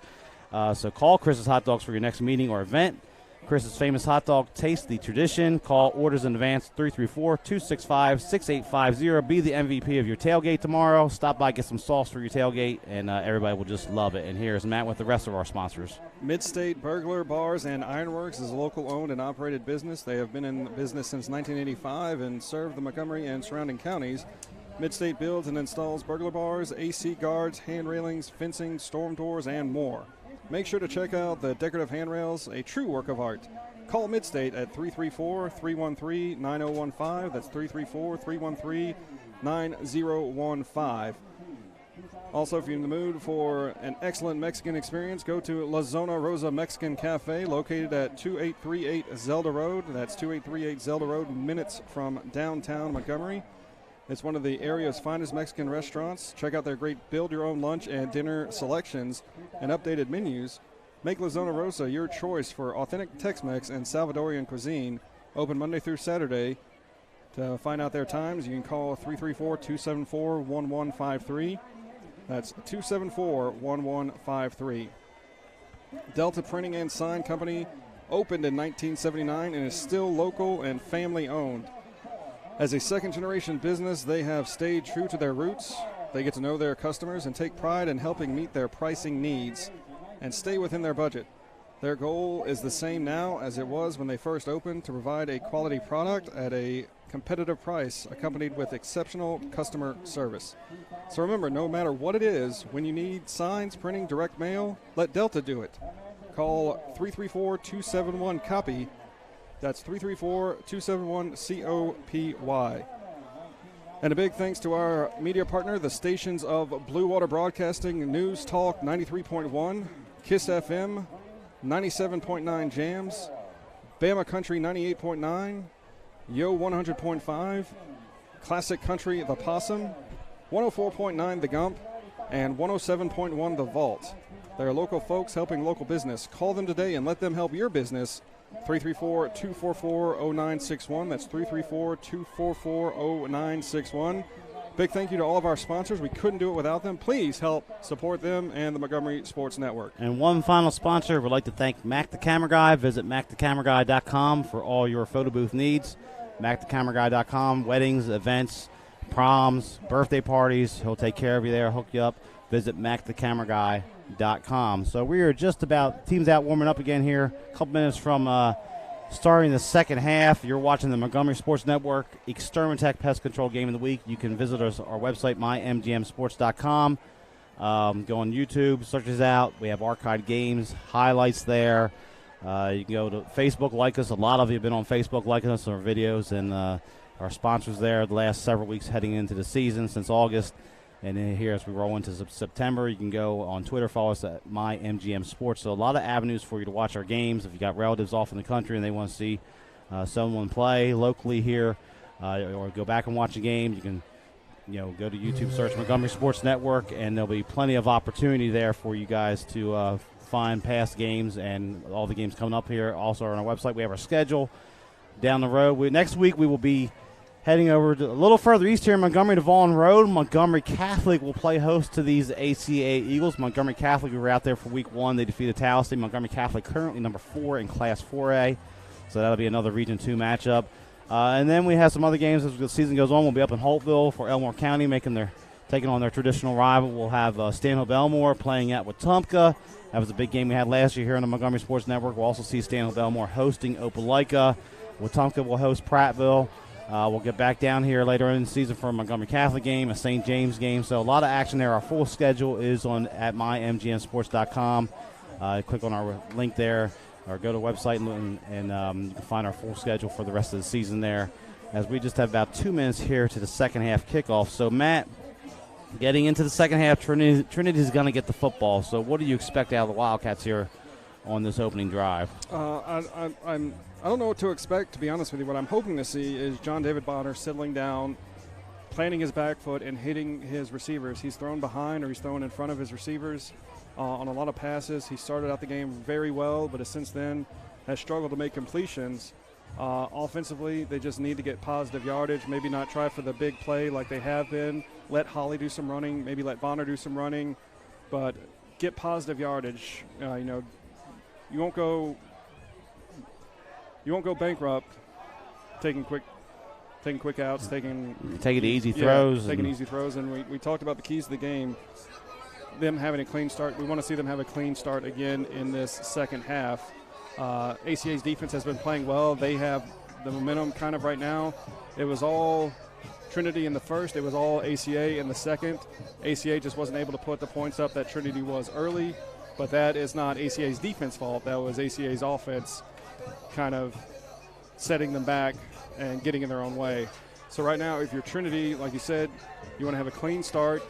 So call Chris's Hot Dogs for your next meeting or event. Chris's Famous Hot Dog, taste the tradition. Call orders in advance, 334-265-6850. Be the MVP of your tailgate tomorrow. Stop by, get some sauce for your tailgate, and everybody will just love it. And here's Matt with the rest of our sponsors. Midstate Burglar Bars and Ironworks is a local-owned and operated business. They have been in business since 1985 and serve the Montgomery and surrounding counties. Midstate builds and installs burglar bars, AC guards, hand railings, fencing, storm doors, and more. Make sure to check out the decorative handrails, a true work of art. Call Midstate at 334-313-9015. That's 334-313-9015. Also, if you're in the mood for an excellent Mexican experience, go to La Zona Rosa Mexican Cafe, located at 2838 Zelda Road. That's 2838 Zelda Road, minutes from downtown Montgomery. It's one of the area's finest Mexican restaurants. Check out their great build-your-own lunch and dinner selections and updated menus. Make La Zona Rosa your choice for authentic Tex-Mex and Salvadorian cuisine. Open Monday through Saturday. To find out their times, you can call 334-274-1153. That's 274-1153. Delta Printing and Sign Company opened in 1979 and is still local and family-owned. As a second-generation business, they have stayed true to their roots. They get to know their customers and take pride in helping meet their pricing needs and stay within their budget. Their goal is the same now as it was when they first opened, to provide a quality product at a competitive price accompanied with exceptional customer service. So remember, no matter what it is, when you need signs, printing, direct mail, let Delta do it. Call 334-271-COPY. That's 334-271-COPY. And a big thanks to our media partner, the stations of Blue Water Broadcasting, News Talk 93.1, KISS FM 97.9 Jams, Bama Country 98.9, Yo 100.5, Classic Country The Possum, 104.9 The Gump, and 107.1 The Vault. They're local folks helping local business. Call them today and let them help your business. 334-244-0961. That's 334-244-0961. Big thank you to all of our sponsors. We couldn't do it without them. Please help support them and the Montgomery Sports Network. And one final sponsor, we'd like to thank Mac the Camera Guy. Visit MacTheCameraGuy.com for all your photo booth needs. MacTheCameraGuy.com, weddings, events, proms, birthday parties. He'll take care of you there, hook you up. Visit MacTheCameraGuy.com. So we are just about, teams out warming up again here. A couple minutes from starting the second half. You're watching the Montgomery Sports Network Extermin-Tech Pest Control Game of the Week. You can visit us our website, mymgmsports.com. Go on YouTube, search us out. We have archived games, highlights there. You can go to Facebook, like us. A lot of you have been on Facebook liking us on our videos, and our sponsors there the last several weeks heading into the season since August. And then here as we roll into September, you can go on Twitter, follow us at MyMGMSports. So a lot of avenues for you to watch our games. If you got relatives off in the country and they want to see someone play locally here, or go back and watch a game, you can go to YouTube, search Montgomery Sports Network, and there'll be plenty of opportunity there for you guys to find past games and all the games coming up here. Also on our website, we have our schedule down the road. Next week we will be heading over to a little further east here in Montgomery to Vaughan Road. Montgomery Catholic will play host to these ACA Eagles. Montgomery Catholic, we were out there for week 1. They defeated Tallahassee. Montgomery Catholic currently number 4 in Class 4A. So that'll be another Region 2 matchup. And then we have some other games as the season goes on. We'll be up in Holtville for Elmore County taking on their traditional rival. We'll have Stanhope-Elmore playing at Wetumpka. That was a big game we had last year here on the Montgomery Sports Network. We'll also see Stanhope-Elmore hosting Opelika. Wetumpka will host Prattville. We'll get back down here later in the season for a Montgomery Catholic game, a St. James game. So a lot of action there. Our full schedule is at mymgmsports.com. Click on our link there or go to the website and you can find our full schedule for the rest of the season there, as we just have about 2 minutes here to the second half kickoff. So, Matt, getting into the second half, Trinity is going to get the football. So what do you expect out of the Wildcats here on this opening drive? I don't know what to expect, to be honest with you. What I'm hoping to see is John David Bonner settling down, planting his back foot, and hitting his receivers. He's thrown behind or he's thrown in front of his receivers on a lot of passes. He started out the game very well, but since then has struggled to make completions. Offensively, they just need to get positive yardage, maybe not try for the big play like they have been. Let Holly do some running, maybe let Bonner do some running, but get positive yardage. You won't go bankrupt taking quick outs, taking easy throws. Taking easy throws. And we talked about the keys to the game, them having a clean start. We want to see them have a clean start again in this second half. ACA's defense has been playing well. They have the momentum kind of right now. It was all Trinity in the first. It was all ACA in the second. ACA just wasn't able to put the points up that Trinity was early, but that is not ACA's defense fault. That was ACA's offense kind of setting them back and getting in their own way. So right now, if you're Trinity, like you said, you want to have a clean start,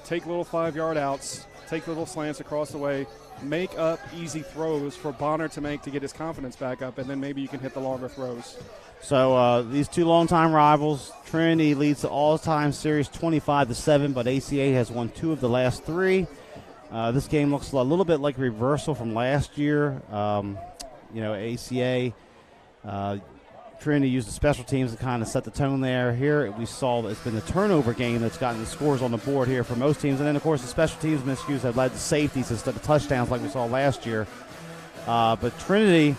take little 5-yard outs, take little slants across the way, make up easy throws for Bonner to make to get his confidence back up, and then maybe you can hit the longer throws. So these two longtime rivals, Trinity leads the all-time series 25-7, but ACA has won 2 of the last 3. This game looks a little bit like a reversal from last year. ACA, Trinity used the special teams to kind of set the tone there. Here we saw that it's been the turnover game that's gotten the scores on the board here for most teams. And then, of course, the special teams miscues have led to safeties instead of touchdowns like we saw last year. But Trinity,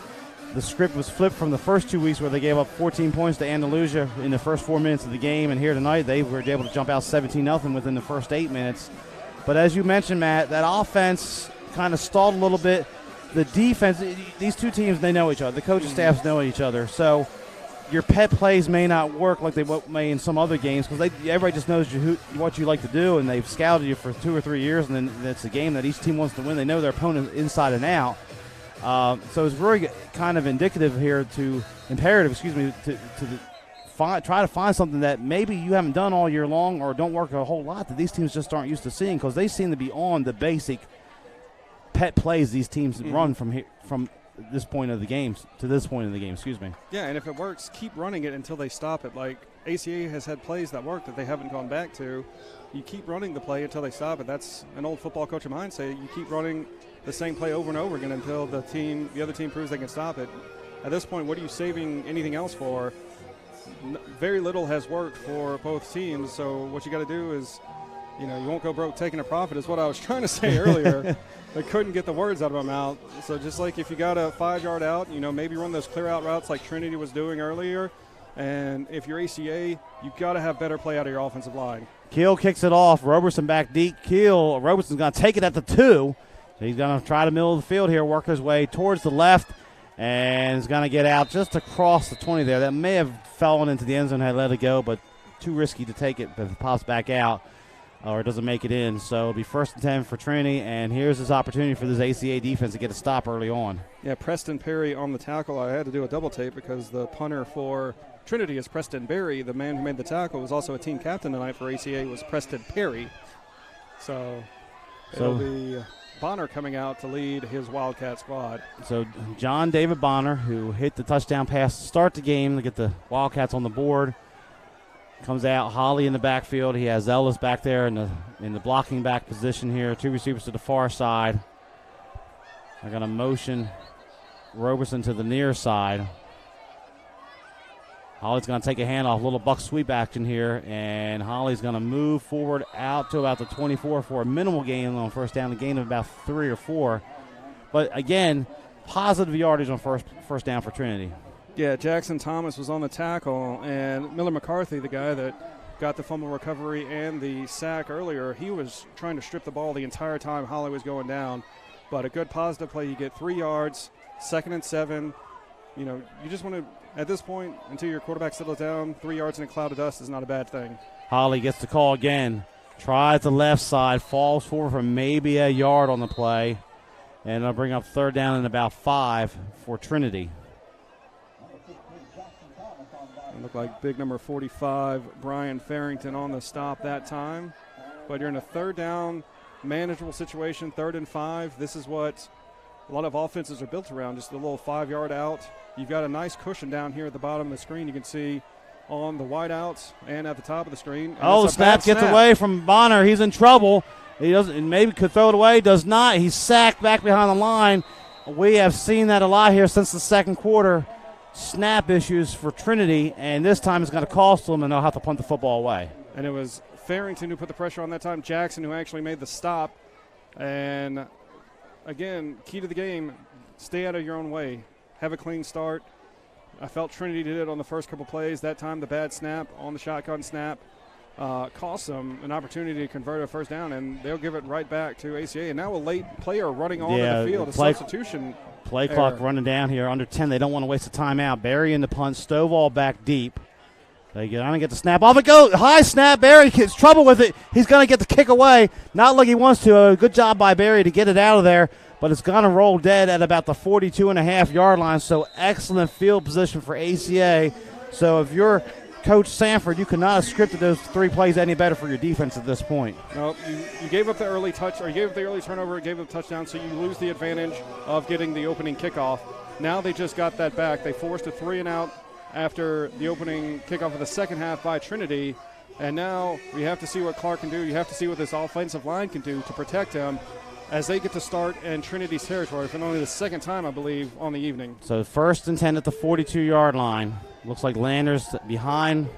the script was flipped from the first 2 weeks where they gave up 14 points to Andalusia in the first 4 minutes of the game. And here tonight they were able to jump out 17-0 within the first 8 minutes. But as you mentioned, Matt, that offense kind of stalled a little bit. the defense, these two teams, they know each other. The coaching staffs know each other. So your pet plays may not work like they may in some other games because everybody just knows what you like to do, and they've scouted you for 2 or 3 years, and then it's a game that each team wants to win. They know their opponent inside and out. So it's really kind of imperative to try to find something that maybe you haven't done all year long or don't work a whole lot that these teams just aren't used to seeing because they seem to be on the basic pet plays these teams run from this point of the game to this point of the game. Yeah, and if it works, keep running it until they stop it. Like ACA has had plays that work that they haven't gone back to. You keep running the play until they stop it. That's an old football coach of mine say. You keep running the same play over and over again until the other team proves they can stop it. At this point, what are you saving anything else for? Very little has worked for both teams, so what you got to do is, you won't go broke taking a profit is what I was trying to say earlier. I couldn't get the words out of my mouth. So just like if you got a 5-yard out, maybe run those clear out routes like Trinity was doing earlier. And if you're ACA, you've got to have better play out of your offensive line. Keel kicks it off. Roberson back deep. Roberson's going to take it at the 2. He's going to try the middle of the field here, work his way towards the left, and he's going to get out just across the 20 there. That may have fallen into the end zone, had let it go, but too risky to take it if it pops back out or it doesn't make it in. So it'll be 1st and 10 for Trinity, and here's his opportunity for this ACA defense to get a stop early on. Yeah, Preston Perry on the tackle. I had to do a double tape because the punter for Trinity is Preston Berry. The man who made the tackle was also a team captain tonight for ACA was Preston Perry. So it'll be Bonner coming out to lead his Wildcat squad. So John David Bonner, who hit the touchdown pass to start the game to get the Wildcats on the board, comes out. Holly in the backfield. He has Ellis back there in the blocking back position here. 2 receivers to the far side. They're going to motion Roberson to the near side. Holly's going to take a handoff, little buck sweep action here, and Holly's going to move forward out to about the 24 for a minimal gain on first down, a gain of about 3 or 4. But again, positive yardage on first down for Trinity. Yeah, Jackson Thomas was on the tackle, and Miller McCarthy, the guy that got the fumble recovery and the sack earlier, he was trying to strip the ball the entire time Holly was going down. But a good positive play, you get 3 yards, 2nd and 7. You just want to, at this point, until your quarterback settles down, 3 yards in a cloud of dust is not a bad thing. Holly gets the call again. Tries the left side, falls forward for maybe a yard on the play, and it'll bring up 3rd down and about 5 for Trinity. It looked like big number 45, Brian Farrington, on the stop that time. But you're in a 3rd down, manageable situation, 3rd and 5. This is what a lot of offenses are built around, just a little 5-yard out. You've got a nice cushion down here at the bottom of the screen. You can see on the wideouts and at the top of the screen. The snap gets away from Bonner. He's in trouble. He doesn't, maybe could throw it away, does not. He's sacked back behind the line. We have seen that a lot here since the 2nd quarter. Snap issues for Trinity, and this time it's going to cost them, and they'll have to punt the football away. And it was Farrington who put the pressure on that time, Jackson who actually made the stop. And, again, key to the game, stay out of your own way. Have a clean start. I felt Trinity did it on the first couple plays. That time the bad snap on the shotgun snap cost them an opportunity to convert a 1st down, and they'll give it right back to ACA. And now a late player running onto the field, a substitution. Play clock running down here, under 10. They don't want to waste the timeout. Barry in the punt, Stovall back deep. They get on and get the snap off. It goes. High snap. Barry gets trouble with it. He's going to get the kick away. Not like he wants to. Good job by Barry to get it out of there. But it's going to roll dead at about the 42.5-yard line. So excellent field position for ACA. So if you're Coach Sanford, you cannot have scripted those 3 plays any better for your defense at this point. No, you gave up the early touch, or you gave up the early turnover, gave up the touchdown, so you lose the advantage of getting the opening kickoff. Now they just got that back. They forced a 3-and-out after the opening kickoff of the second half by Trinity, and now we have to see what Clark can do. You have to see what this offensive line can do to protect him as they get to start in Trinity's territory for only the 2nd time, I believe, on the evening. So 1st and 10 at the 42-yard line. Looks like Landers behind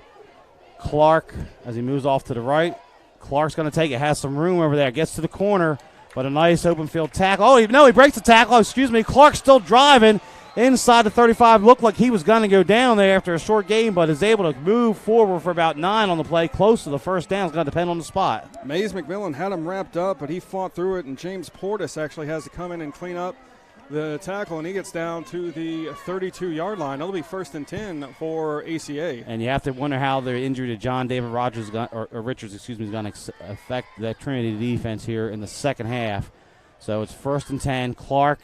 Clark as he moves off to the right. Clark's going to take it, has some room over there, gets to the corner, but a nice open field tackle. He breaks the tackle. Clark's still driving inside the 35. Looked like he was going to go down there after a short game, but is able to move forward for about 9 on the play, close to the 1st down. It's going to depend on the spot. Mays McMillan had him wrapped up, but he fought through it, and James Portis actually has to come in and clean up the tackle, and he gets down to the 32-yard line. It'll be 1st and 10 for ACA. And you have to wonder how the injury to John David Rogers or Richards, is going to affect that Trinity defense here in the second half. So it's 1st and 10. Clark,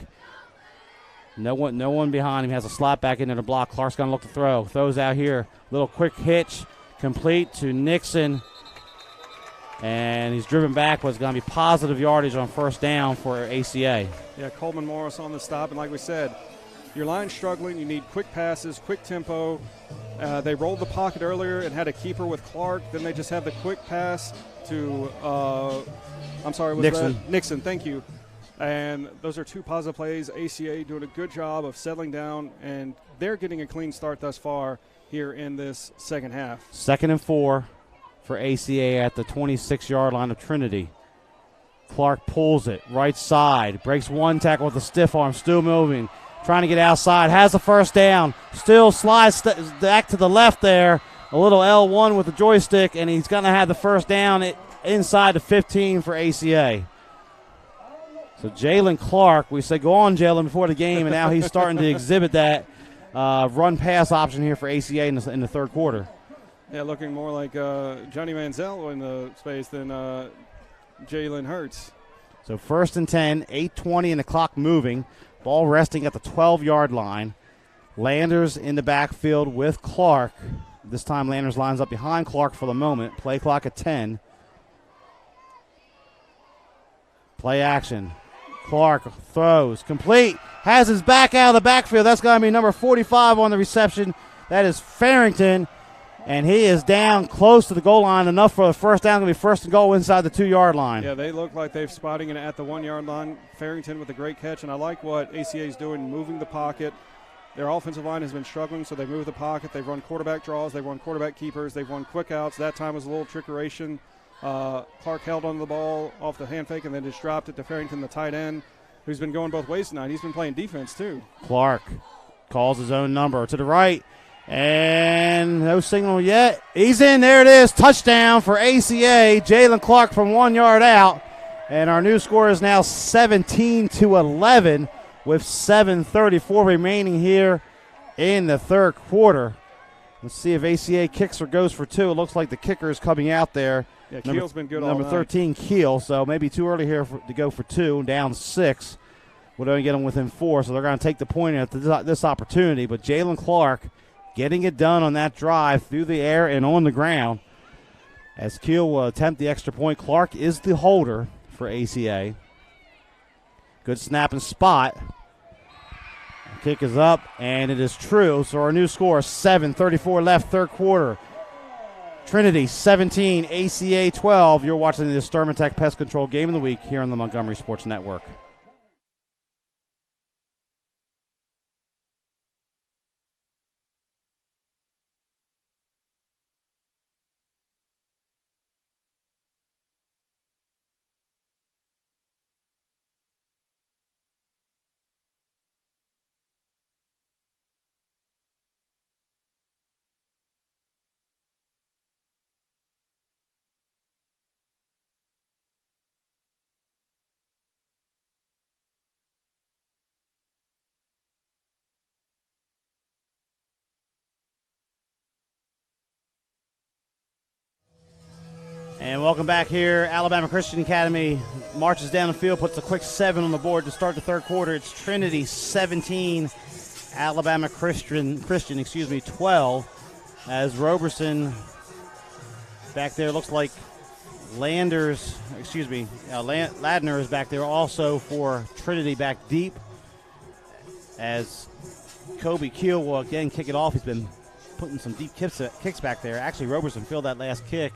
no one behind him, has a slot back into the block. Clark's going to look to throw. Throws out here. Little quick hitch, complete to Nixon. And he's driven back, but it's going to be positive yardage on 1st down for ACA. Yeah, Coleman Morris on the stop. And like we said, your line's struggling. You need quick passes, quick tempo. They rolled the pocket earlier and had a keeper with Clark. Then they just have the quick pass to, Nixon, thank you. And those are 2 positive plays. ACA doing a good job of settling down, and they're getting a clean start thus far here in this second half. 2nd and 4 for ACA at the 26-yard line of Trinity. Clark pulls it, right side, breaks one tackle with a stiff arm, still moving, trying to get outside, has the 1st down, still slides back to the left there, a little L1 with the joystick, and he's going to have the 1st down inside the 15 for ACA. So Jalen Clark, we said go on, Jalen, before the game, and now he's starting to exhibit that run-pass option here for ACA in the 3rd quarter. Yeah, looking more like Johnny Manziel in the space than Jalen Hurts. So 1st and 10, 8:20 and the clock moving. Ball resting at the 12-yard line. Landers in the backfield with Clark. This time Landers lines up behind Clark for the moment. Play clock at 10. Play action. Clark throws. Complete. Has his back out of the backfield. That's going to be number 45 on the reception. That is Farrington. And he is down close to the goal line, enough for the 1st down. Going to be 1st and goal inside the 2-yard line. Yeah, they look like they've spotting it at the 1-yard line. Farrington with a great catch, and I like what ACA is doing, moving the pocket. Their offensive line has been struggling, so they move the pocket. They've run quarterback draws. They've run quarterback keepers. They've run quick outs. That time was a little trickeration. Clark held on the ball off the hand fake and then just dropped it to Farrington, the tight end, who's been going both ways tonight. He's been playing defense, too. Clark calls his own number to the right. And no signal yet. He's in. There it is. Touchdown for ACA. Jalen Clark from 1 yard out. And our new score is now 17-11 with 7:34 remaining here in the 3rd quarter. Let's see if ACA kicks or goes for 2. It looks like the kicker is coming out there. Yeah, Keel's been good all Number night. 13, Keel. So maybe too early here to go for 2. Down 6. We'll only get them within 4. So they're going to take the point at this opportunity. But Jalen Clark getting it done on that drive through the air and on the ground. As Keel will attempt the extra point, Clark is the holder for ACA. Good snap and spot. Kick is up, and it is true. So our new score, 7:34 left, 3rd quarter. Trinity 17, ACA 12. You're watching the Sturman Pest Control Game of the Week here on the Montgomery Sports Network. And welcome back here. Alabama Christian Academy marches down the field, puts a quick 7 on the board to start the 3rd quarter. It's Trinity 17, Alabama Christian 12. As Roberson back there, looks like Ladner is back there also for Trinity back deep. As Kobe Keel will again kick it off. He's been putting some deep kicks back there. Actually, Roberson filled that last kick.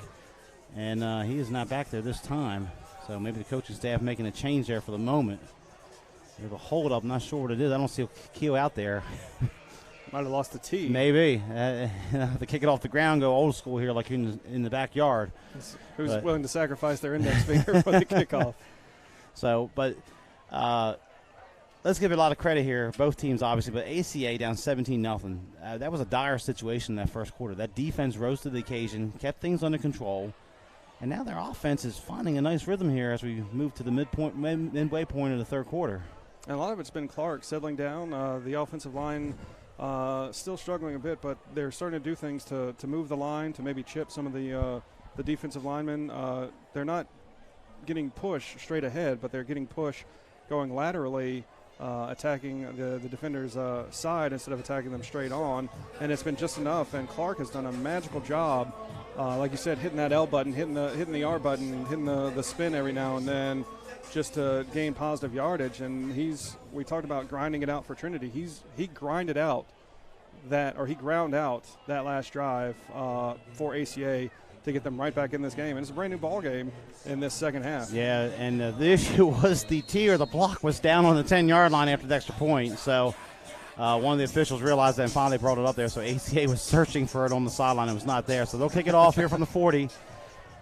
And he is not back there this time. So maybe the coaching staff making a change there for the moment. There's a hold up. I'm not sure what it is. I don't see Keel out there. Might have lost the tee. Maybe. To kick it off the ground, go old school here like in the backyard. Who's willing to sacrifice their index finger for the kickoff? So, but let's give it a lot of credit here, both teams obviously, but ACA down 17-0. That was a dire situation in that 1st quarter. That defense rose to the occasion, kept things under control. And now their offense is finding a nice rhythm here as we move to the midway point of the 3rd quarter. And a lot of it's been Clark settling down. The offensive line still struggling a bit, but they're starting to do things to move the line, to maybe chip some of the defensive linemen. They're not getting push straight ahead, but they're getting push going laterally, attacking the defender's side instead of attacking them straight on. And it's been just enough. And Clark has done a magical job, like you said, hitting that L button, hitting the R button, hitting the spin every now and then, just to gain positive yardage. And we talked about grinding it out for Trinity. He ground out that last drive for ACA to get them right back in this game. And it's a brand new ball game in this second half. Yeah, and the issue was the block was down on the 10-yard line after the extra point. So one of the officials realized that and finally brought it up there. So ACA was searching for it on the sideline. It was not there. So they'll kick it off here from the 40.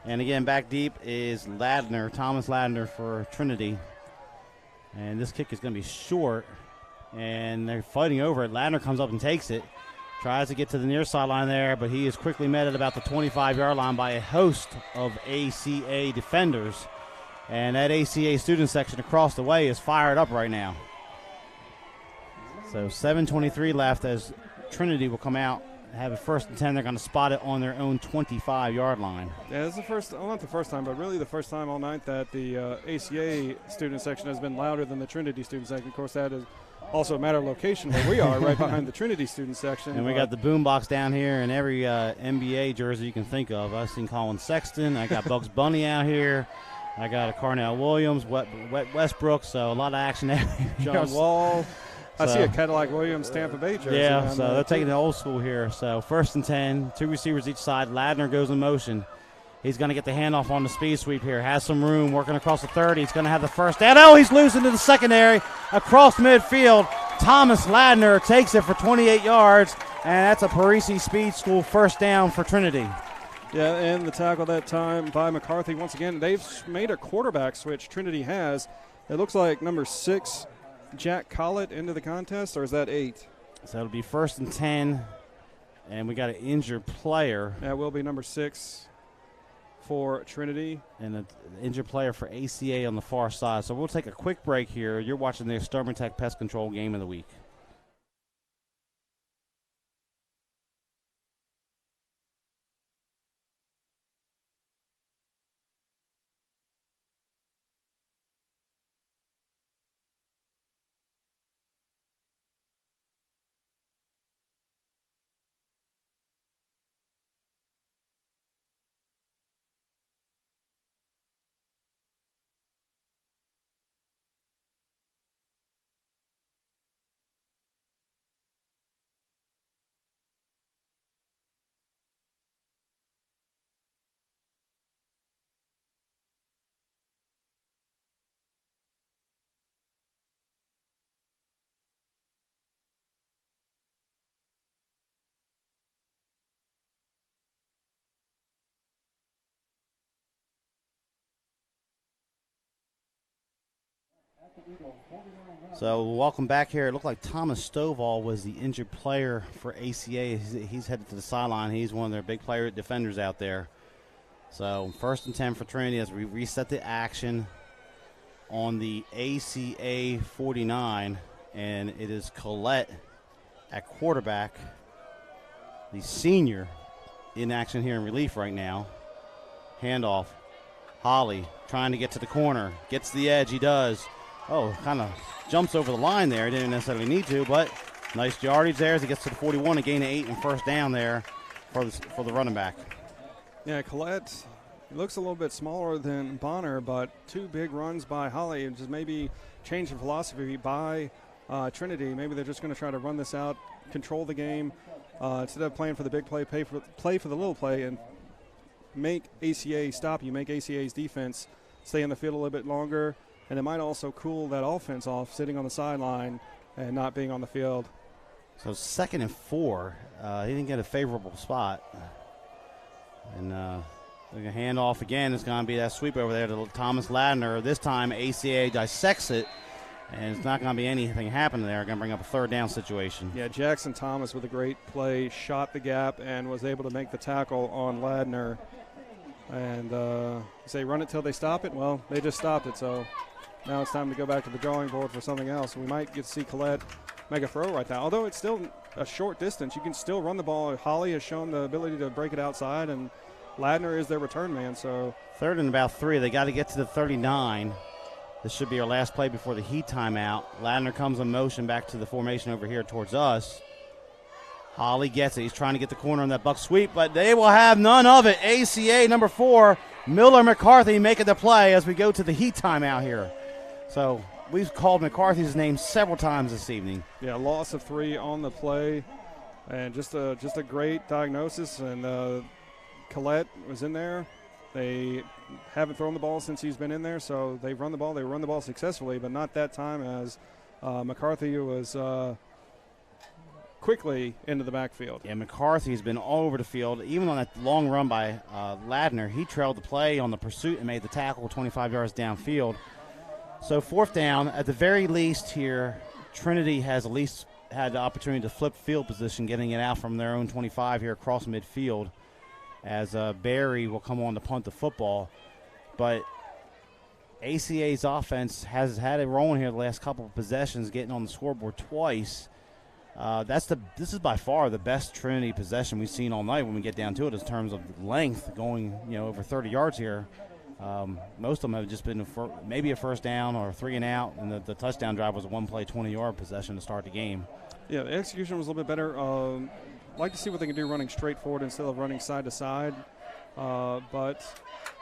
And again, back deep is Thomas Ladner for Trinity. And this kick is going to be short. And they're fighting over it. Ladner comes up and takes it. Tries to get to the near sideline there, but he is quickly met at about the 25-yard line by a host of ACA defenders. And that ACA student section across the way is fired up right now. So 7:23 left as Trinity will come out, have a 1st and 10. They're going to spot it on their own 25-yard line. Yeah, it's not the first time, but really the first time all night that the ACA student section has been louder than the Trinity student section. Of course, that is also a matter of location where we are, right behind the Trinity student section. And we got the boombox down here in every NBA jersey you can think of. I've seen Colin Sexton. I got Bugs Bunny out here. I got a Carnell Williams, Westbrook, so a lot of action there. John Wall. I see a Cadillac Williams Tampa Bay jersey. Yeah, so they're taking the old school here. So 1st and 10, 2 receivers each side. Ladner goes in motion. He's going to get the handoff on the speed sweep here. Has some room, working across the 30. He's going to have the first down. Oh, he's loose into the secondary across midfield. Thomas Ladner takes it for 28 yards, and that's a Parisi Speed School 1st down for Trinity. Yeah, and the tackle that time by McCarthy. Once again, they've made a quarterback switch. Trinity has. It looks like number 6, Jack Collett, into the contest, or is that 8? So it'll be 1st and 10, and we got an injured player. That will be number 6. For Trinity. And an injured player for ACA on the far side. So we'll take a quick break here. You're watching the Extermin Tech Pest Control Game of the Week. So welcome back here. It looked like Thomas Stovall was the injured player for ACA. He's headed to the sideline. He's one of their big player defenders out there. So 1st and 10 for Trinity as we reset the action on the ACA 49. And it is Collette at quarterback, the senior, in action here in relief right now. Handoff. Holly trying to get to the corner. Gets the edge. He does. Oh, kind of jumps over the line there. Didn't necessarily need to, but nice yardage there as he gets to the 41, a gain of 8 and 1st down there for the running back. Yeah, Collette looks a little bit smaller than Bonner, but 2 big runs by Holly, and just maybe change in philosophy by Trinity. Maybe they're just going to try to run this out, control the game, instead of playing for the big play, play for the little play, and make ACA stop you, make ACA's defense stay in the field a little bit longer. And it might also cool that offense off, sitting on the sideline and not being on the field. So 2nd and 4. He didn't get a favorable spot. And they're going to hand off again. It's going to be that sweep over there to Thomas Ladner. This time ACA dissects it, and it's not going to be anything happening there. Going to bring up a 3rd down situation. Yeah, Jackson Thomas with a great play, shot the gap and was able to make the tackle on Ladner. And say run it till they stop it. Well, they just stopped it, so Now it's time to go back to the drawing board for something else. We might get to see Collette make a throw right now. Although it's still a short distance, you can still run the ball. Holly has shown the ability to break it outside, and Ladner is their return man. So 3rd and about 3. They got to get to the 39. This should be our last play before the heat timeout. Ladner comes in motion back to the formation over here towards us. Holly gets it. He's trying to get the corner on that buck sweep, but they will have none of it. ACA number 4, Miller McCarthy making the play as we go to the heat timeout here. So we've called McCarthy's name several times this evening. Yeah, loss of 3 on the play, and just a great diagnosis. And Collette was in there. They haven't thrown the ball since he's been in there, so they've run the ball. They run the ball successfully, but not that time as McCarthy was quickly into the backfield. Yeah, McCarthy's been all over the field. Even on that long run by Ladner, he trailed the play on the pursuit and made the tackle 25 yards downfield. So 4th down, at the very least here, Trinity has at least had the opportunity to flip field position, getting it out from their own 25 here across midfield, as Barry will come on to punt the football. But ACA's offense has had it rolling here the last couple of possessions, getting on the scoreboard twice. This is by far the best Trinity possession we've seen all night when we get down to it in terms of length, going over 30 yards here. Most of them have just been maybe a first down or a 3 and out, and the touchdown drive was a one-play 20-yard possession to start the game. Yeah, the execution was a little bit better. Like to see what they can do running straight forward instead of running side to side. But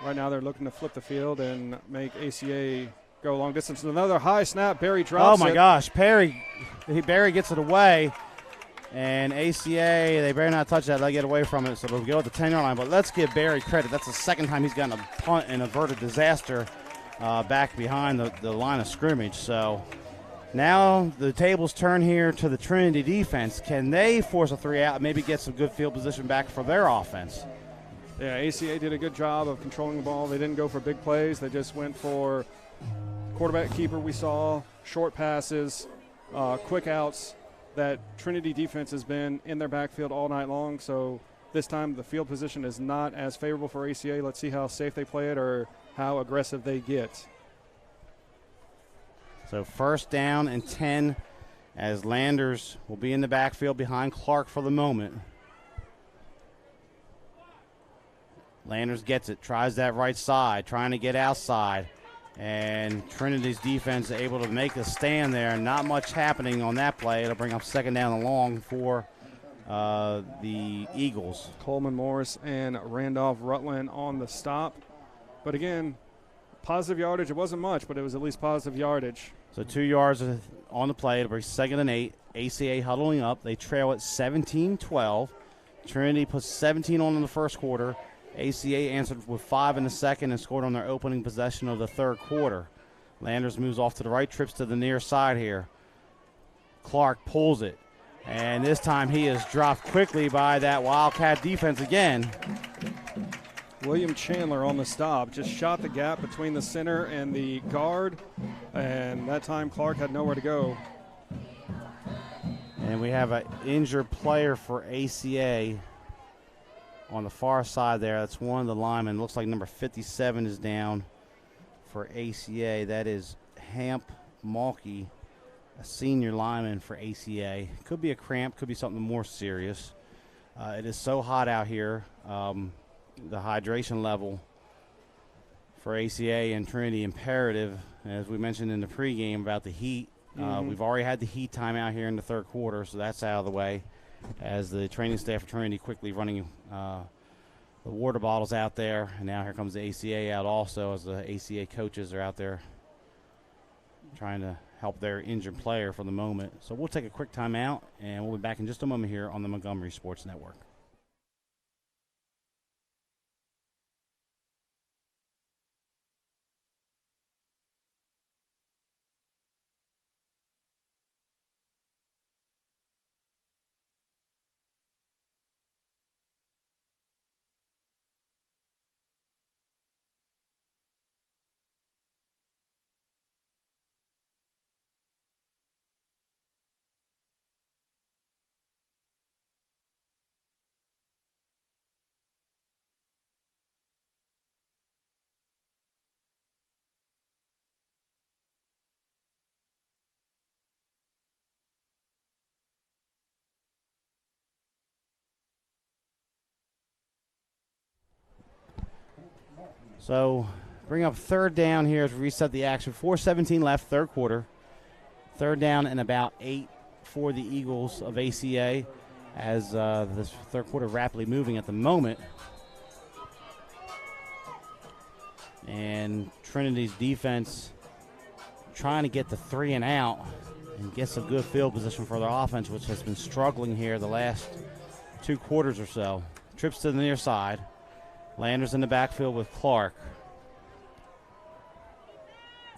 right now they're looking to flip the field and make ACA go long distance. Another high snap. Barry drops it. Oh, my gosh. Barry gets it away. And ACA, they better not touch that. They get away from it, so they'll go at the 10-yard line. But let's give Barry credit. That's the second time he's gotten a punt and averted disaster back behind the line of scrimmage. So now the tables turn here to the Trinity defense. Can they force a 3 out and maybe get some good field position back for their offense? Yeah, ACA did a good job of controlling the ball. They didn't go for big plays. They just went for quarterback keeper we saw, short passes, quick outs. That Trinity defense has been in their backfield all night long, so this time the field position is not as favorable for ACA. Let's see how safe they play it or how aggressive they get. So 1st down and 10 as Landers will be in the backfield behind Clark for the moment. Landers gets it, tries that right side, trying to get outside. And Trinity's defense is able to make a stand there. Not much happening on that play. It'll bring up 2nd down and long for the Eagles. Coleman Morris and Randolph Rutland on the stop. But again, positive yardage. It wasn't much, but it was at least positive yardage. So 2 yards on the play. It'll bring 2nd and 8. ACA huddling up. They trail at 17-12. Trinity puts 17 on in the first quarter. ACA answered with 5 in the second and scored on their opening possession of the third quarter. Landers moves off to the right, trips to the near side here. Clark pulls it, and this time he is dropped quickly by that Wildcat defense again. William Chandler on the stop just shot the gap between the center and the guard, and that time Clark had nowhere to go. And we have an injured player for ACA on the far side there. That's one of the linemen. Looks like number 57 is down for ACA. That is Hamp Malky, a senior lineman for ACA. Could be a cramp, could be something more serious. It is so hot out here. The hydration level for ACA and Trinity imperative, as we mentioned in the pregame about the heat. We've already had the heat time out here in the third quarter, so that's out of the way, as the training staff of Trinity quickly running the water bottles out there. And now here comes the ACA out also, as the ACA coaches are out there trying to help their injured player for the moment. So we'll take a quick timeout, and we'll be back in just a moment here on the Montgomery Sports Network. So bring up third down here as we reset the action. 4:17 left, third quarter. Third down and about 8 for the Eagles of ACA as this third quarter rapidly moving at the moment. And Trinity's defense trying to get the 3 and out and get some good field position for their offense, which has been struggling here the last 2 quarters or so. Trips to the near side. Landers in the backfield with Clark.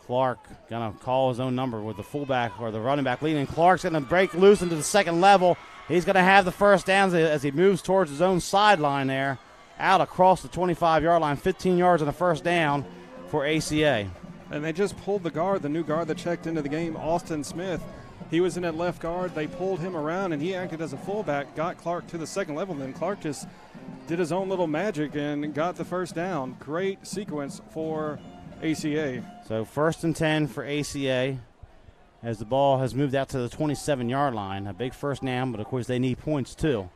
Clark going to call his own number with the fullback or the running back leading. Clark's going to break loose into the second level. He's going to have the first down as he moves towards his own sideline there. Out across the 25-yard line, 15 yards on the first down for ACA. And they just pulled the guard, the new guard that checked into the game, Austin Smith. He was in at left guard. They pulled him around, and he acted as a fullback, got Clark to the second level. Then Clark just did his own little magic and got the first down. Great sequence for ACA. So 1st and 10 for ACA as the ball has moved out to the 27-yard line. A big first down, but of course they need points too.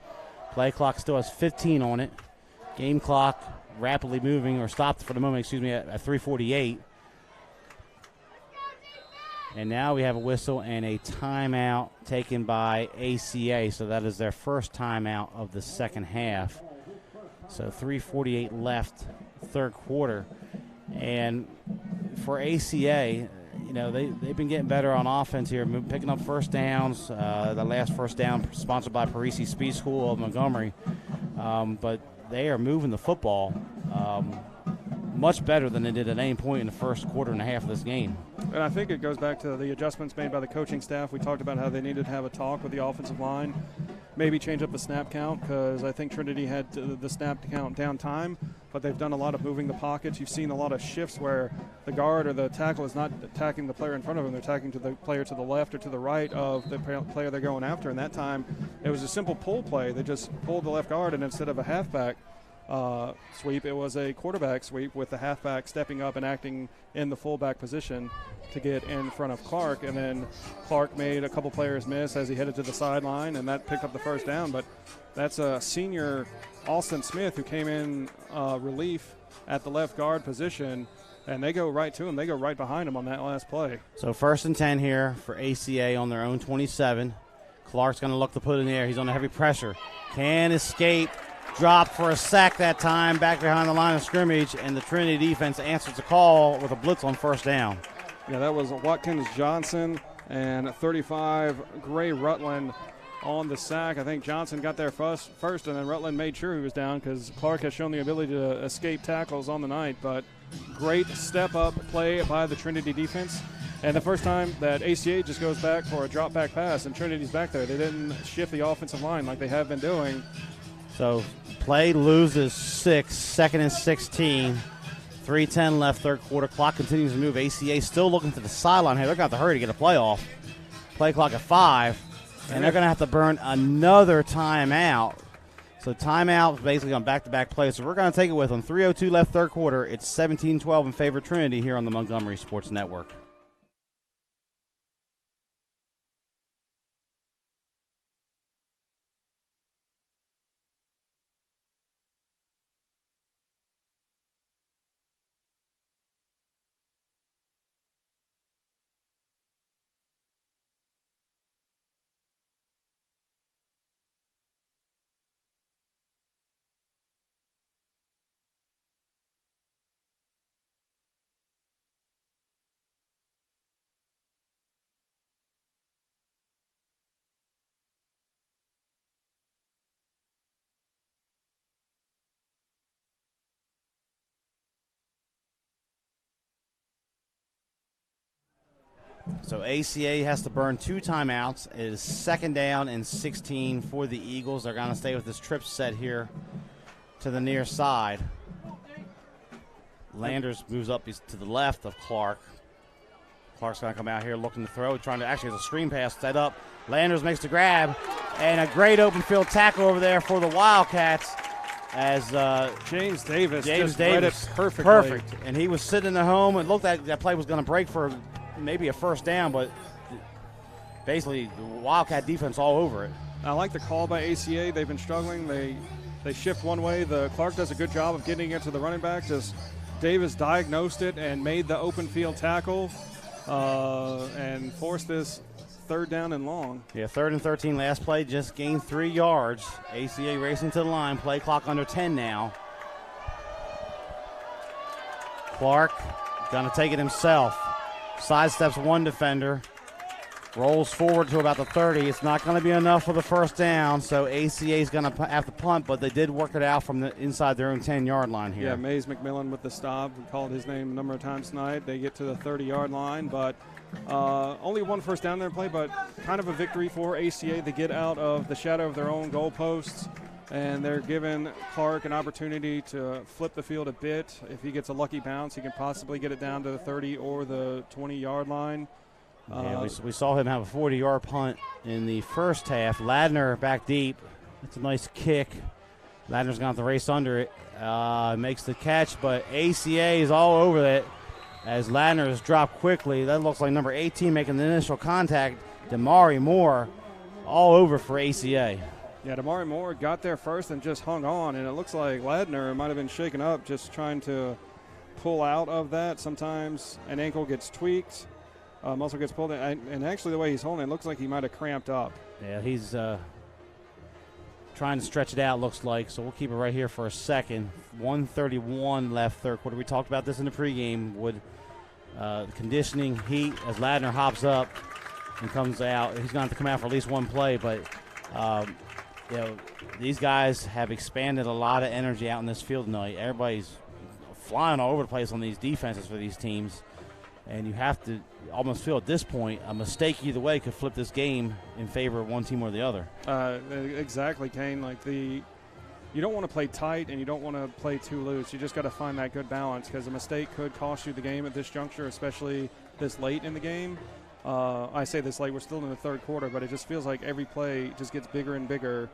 Play clock still has 15 on it. Game clock rapidly moving, or stopped for the moment, at 3:48. And now we have a whistle and a timeout taken by ACA. So that is their first timeout of the second half. So 3:48 left, third quarter. And for ACA, they've been getting better on offense here, picking up first downs. The last first down sponsored by Parisi Speed School of Montgomery. But they are moving the football much better than they did at any point in the first quarter and a half of this game. And I think it goes back to the adjustments made by the coaching staff. We talked about how they needed to have a talk with the offensive line, maybe change up the snap count, because I think Trinity had the snap count down time, but they've done a lot of moving the pockets. You've seen a lot of shifts where the guard or the tackle is not attacking the player in front of them. They're attacking to the player to the left or to the right of the player they're going after. And that time, it was a simple pull play. They just pulled the left guard, and instead of a halfback sweep, it was a quarterback sweep with the halfback stepping up and acting in the fullback position to get in front of Clark. And then Clark made a couple players miss as he headed to the sideline, and that picked up the first down. But that's a senior Austin Smith who came in relief at the left guard position, and they go right to him. They go right behind him on that last play. So 1st and 10 here for ACA on their own 27. Clark's going to look to put in the air. He's under heavy pressure. Can escape. Dropped for a sack that time, back behind the line of scrimmage, and the Trinity defense answers the call with a blitz on first down. Yeah, that was Watkins Johnson and 35 Gray Rutland on the sack. I think Johnson got there first, and then Rutland made sure he was down because Clark has shown the ability to escape tackles on the night. But great step-up play by the Trinity defense. And the first time that ACA just goes back for a drop-back pass, and Trinity's back there. They didn't shift the offensive line like they have been doing. So play loses 6, 2nd and 16. 3:10 left, third quarter. Clock continues to move. ACA still looking to the sideline here. They're going to have to hurry to get a playoff. Play clock at 5, and they're going to have to burn another timeout. So timeout basically on back-to-back plays. So we're going to take it with them. 3:02 left, third quarter. It's 17-12 in favor of Trinity here on the Montgomery Sports Network. So ACA has to burn 2 timeouts. It is 2nd down and 16 for the Eagles. They're going to stay with this trip set here to the near side. Landers moves up to the left of Clark. Clark's going to come out here looking to throw, trying to actually has a screen pass set up. Landers makes the grab, and a great open field tackle over there for the Wildcats as James Davis read it perfectly. Perfect. And he was sitting in the home. It looked like that play was going to break for maybe a first down, but basically the Wildcat defense all over it. I like the call by ACA. They've been struggling. They shift one way. The Clark does a good job of getting it to the running back, just Davis diagnosed it and made the open field tackle and forced this third down and long. Yeah, 3rd and 13, last play, just gained 3 yards. ACA racing to the line, play clock under 10 now. Clark gonna take it himself. Sidesteps one defender. Rolls forward to about the 30. It's not going to be enough for the first down, so ACA is going to have to punt, but they did work it out from the inside their own 10-yard line here. Yeah, Mays McMillan with the stop. We called his name a number of times tonight. They get to the 30-yard line, but only one first down there in play, but kind of a victory for ACA. They get out of the shadow of their own goalposts, and they're giving Clark an opportunity to flip the field a bit. If he gets a lucky bounce, he can possibly get it down to the 30 or the 20-yard line. Yeah, we saw him have a 40-yard punt in the first half. Ladner back deep. That's a nice kick. Ladner's going to have to race under it. Makes the catch, but ACA is all over it as Ladner is dropped quickly. That looks like number 18 making the initial contact. Damari Moore all over for ACA. Yeah, Damari Moore got there first and just hung on, and it looks like Ladner might have been shaken up just trying to pull out of that. Sometimes an ankle gets tweaked. Muscle gets pulled in, and actually the way he's holding it looks like he might have cramped up. Yeah, he's trying to stretch it out, looks like, so we'll keep it right here for a second. 1:31 left, third quarter. We talked about this in the pregame with conditioning, heat, as Ladner hops up and comes out. He's going to have to come out for at least one play, but these guys have expanded a lot of energy out in this field tonight. Everybody's flying all over the place on these defenses for these teams. And you have to almost feel at this point a mistake either way could flip this game in favor of one team or the other. Exactly, Kane. You don't want to play tight and you don't want to play too loose. You just got to find that good balance because a mistake could cost you the game at this juncture, especially this late in the game. I say this late, we're still in the third quarter, but it just feels like every play just gets bigger and bigger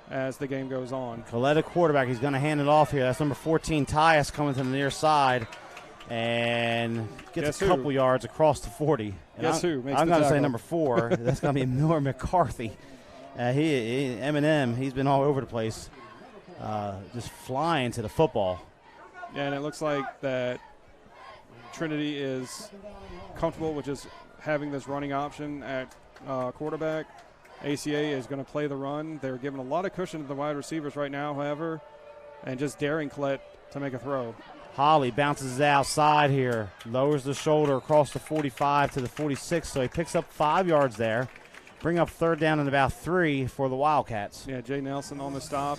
as the game goes on. Coletta quarterback, he's going to hand it off here. That's number 14, Tyus, coming to the near side. And gets a couple yards across the 40. And Guess who? I'm going to say number 4. That's going to be Miller McCarthy. Eminem, he's been all over the place, just flying to the football. Yeah, and it looks like that Trinity is comfortable with just having this running option at quarterback. ACA is going to play the run. They're giving a lot of cushion to the wide receivers right now, however, and just daring Collette to make a throw. Holly bounces it outside here, lowers the shoulder across the 45 to the 46, so he picks up 5 yards there. Bring up third down and about 3 for the Wildcats. Yeah, Jay Nelson on the stop.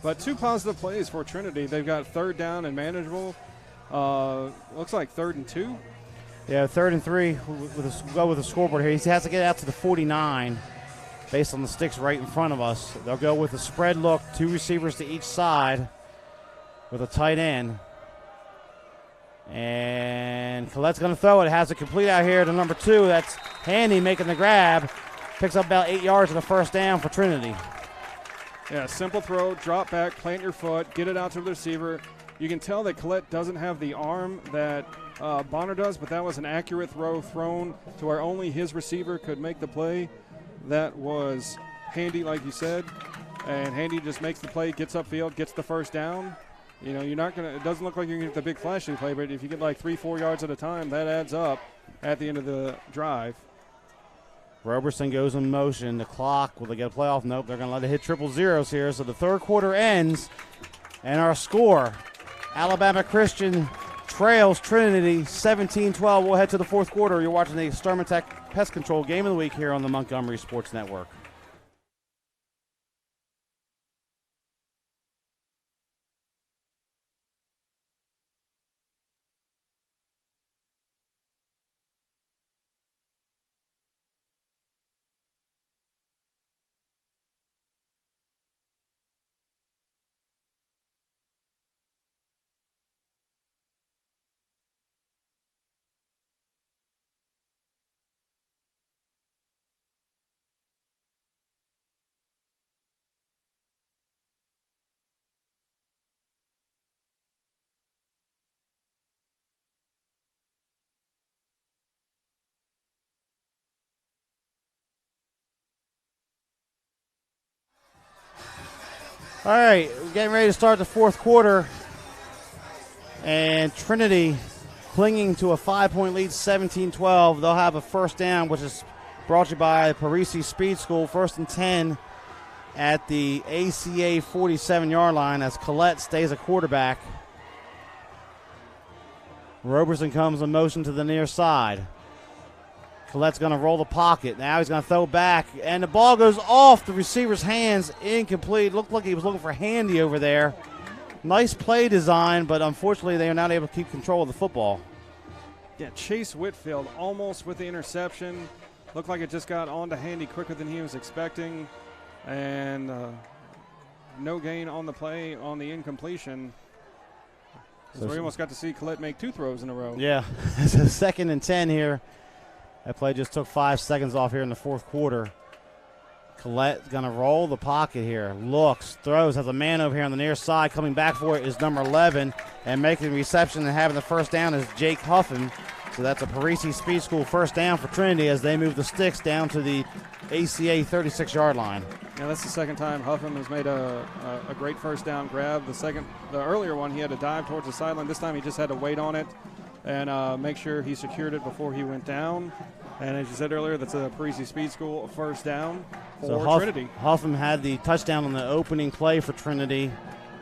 But 2 positive plays for Trinity. They've got third down and manageable. Looks like 3rd and 2. Yeah, 3rd and 3. Go with the scoreboard here. He has to get out to the 49 based on the sticks right in front of us. They'll go with a spread look, 2 receivers to each side with a tight end. And Colette's going to throw it. Has it complete out here to number 2. That's Handy making the grab. Picks up about 8 yards of the first down for Trinity. Yeah, simple throw, drop back, plant your foot, get it out to the receiver. You can tell that Collette doesn't have the arm that Bonner does, but that was an accurate throw thrown to where only his receiver could make the play. That was Handy, like you said. And Handy just makes the play, gets upfield, gets the first down. You know, you're not going to – it doesn't look like you're going to get the big flashing play, but if you get like 3-4 yards at a time, that adds up at the end of the drive. Roberson goes in motion. The clock, will they get a playoff? Nope, they're going to let it hit triple zeros here. So the third quarter ends, and our score, Alabama Christian trails Trinity 17-12. We'll head to the fourth quarter. You're watching the Extermin Tech Pest Control Game of the Week here on the Montgomery Sports Network. All right, we're getting ready to start the fourth quarter. And Trinity clinging to a 5-point lead, 17-12. They'll have a first down, which is brought to you by Parisi Speed School. 1st and 10 at the ACA 47-yard line as Collette stays a quarterback. Roberson comes in motion to the near side. Collette's going to roll the pocket. Now he's going to throw back, and the ball goes off the receiver's hands, incomplete. Looked like he was looking for Handy over there. Nice play design, but unfortunately they are not able to keep control of the football. Yeah, Chase Whitfield almost with the interception. Looked like it just got onto Handy quicker than he was expecting. And no gain on the play on the incompletion. So we almost got to see Collette make 2 throws in a row. Yeah, it's a 2nd and 10 here. That play just took 5 seconds off here in the 4th quarter. Collette's going to roll the pocket here. Looks, throws, has a man over here on the near side. Coming back for it is number 11. And making the reception and having the first down is Jake Huffin. So that's a Parisi Speed School first down for Trinity as they move the sticks down to the ACA 36-yard line. Yeah, that's the second time Huffin has made a great first down grab. The earlier one, he had to dive towards the sideline. This time he just had to wait on it and make sure he secured it before he went down. And as you said earlier, that's a Parisi Speed School first down for Trinity. Huffman had the touchdown on the opening play for Trinity.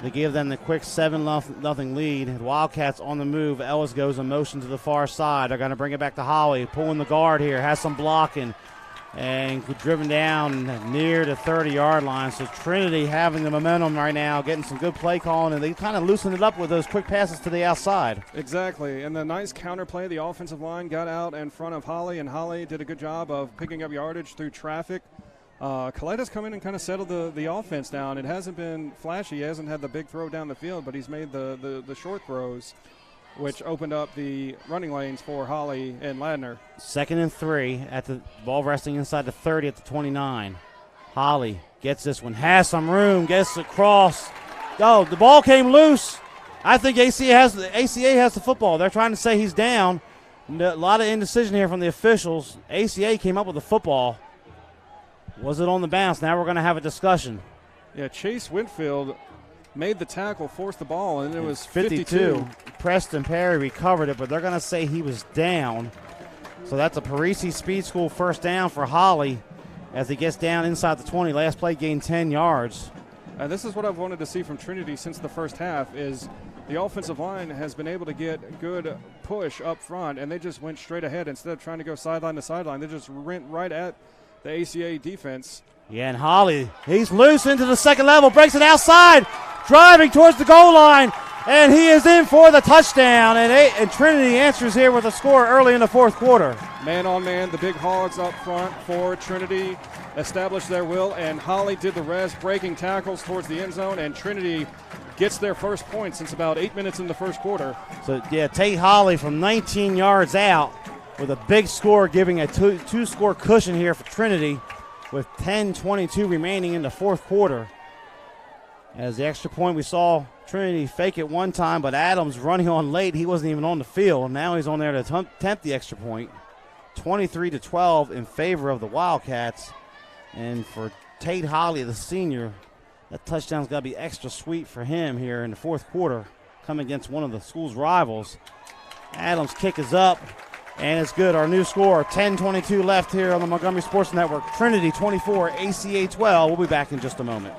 They gave them the quick 7-0 lead. The Wildcats on the move. Ellis goes in motion to the far side. They're going to bring it back to Holly. Pulling the guard here. Has some blocking. And driven down near the 30-yard line. So Trinity having the momentum right now, getting some good play calling, and they kind of loosened it up with those quick passes to the outside. Exactly, and the nice counter play. The offensive line got out in front of Holly, and Holly did a good job of picking up yardage through traffic. Collette has come in and kind of settled the offense down. It hasn't been flashy. He hasn't had the big throw down the field, but he's made the short throws, which opened up the running lanes for Holly and Ladner. 2nd and 3 at the ball resting inside the 30 at the 29. Holly gets this one, has some room, gets across. Oh, the ball came loose. I think ACA has the football. They're trying to say he's down. A lot of indecision here from the officials. ACA came up with the football. Was it on the bounce? Now we're going to have a discussion. Yeah, Chase Whitfield made the tackle, forced the ball, and it was 52. Preston Perry recovered it, but they're going to say he was down. So that's a Parisi Speed School first down for Holly as he gets down inside the 20. Last play gained 10 yards. And this is what I've wanted to see from Trinity since the first half is the offensive line has been able to get good push up front, and they just went straight ahead instead of trying to go sideline to sideline. They just went right at the ACA defense. Yeah, and Holly, he's loose into the second level, breaks it outside, driving towards the goal line, and he is in for the touchdown. And Trinity answers here with a score early in the 4th quarter. Man on man, the big hogs up front for Trinity established their will, and Holly did the rest, breaking tackles towards the end zone, and Trinity gets their first point since about 8 minutes in the first quarter. So, yeah, Tate Holly from 19 yards out with a big score, giving a two-score cushion here for Trinity with 10:22 remaining in the 4th quarter. As the extra point, we saw Trinity fake it one time, but Adams running on late. He wasn't even on the field. Now he's on there to attempt the extra point. 23-12 in favor of the Wildcats. And for Tate Holly, the senior, that touchdown's got to be extra sweet for him here in the 4th quarter, coming against one of the school's rivals. Adams' kick is up, and it's good. Our new score, 10:22 left here on the Montgomery Sports Network. Trinity 24, ACA 12. We'll be back in just a moment.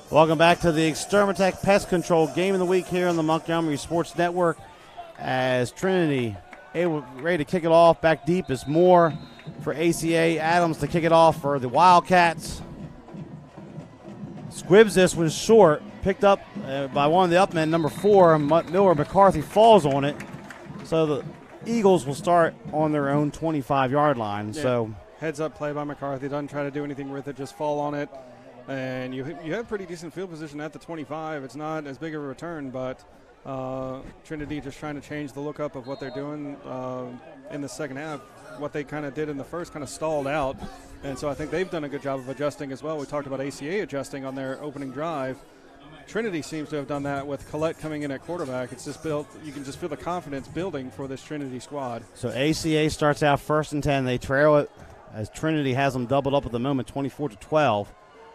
Welcome back to the Extermatech Pest Control Game of the Week here on the Montgomery Sports Network. as Trinity ready to kick it off. Back deep is Moore for ACA. Adams to kick it off for the Wildcats. Squibs this one short. Picked up by one of the upmen, number 4. Miller McCarthy falls on it. So the Eagles will start on their own 25-yard line. Yeah. So heads-up play by McCarthy. Doesn't try to do anything with it. Just fall on it. And you have pretty decent field position at the 25. It's not as big of a return, but Trinity just trying to change the look up of what they're doing in the second half. What they kind of did in the first kind of stalled out. And so I think they've done a good job of adjusting as well. We talked about ACA adjusting on their opening drive. Trinity seems to have done that with Collette coming in at quarterback. It's just built. You can just feel the confidence building for this Trinity squad. So ACA starts out 1st and 10. They trail it as Trinity has them doubled up at the moment, 24-12.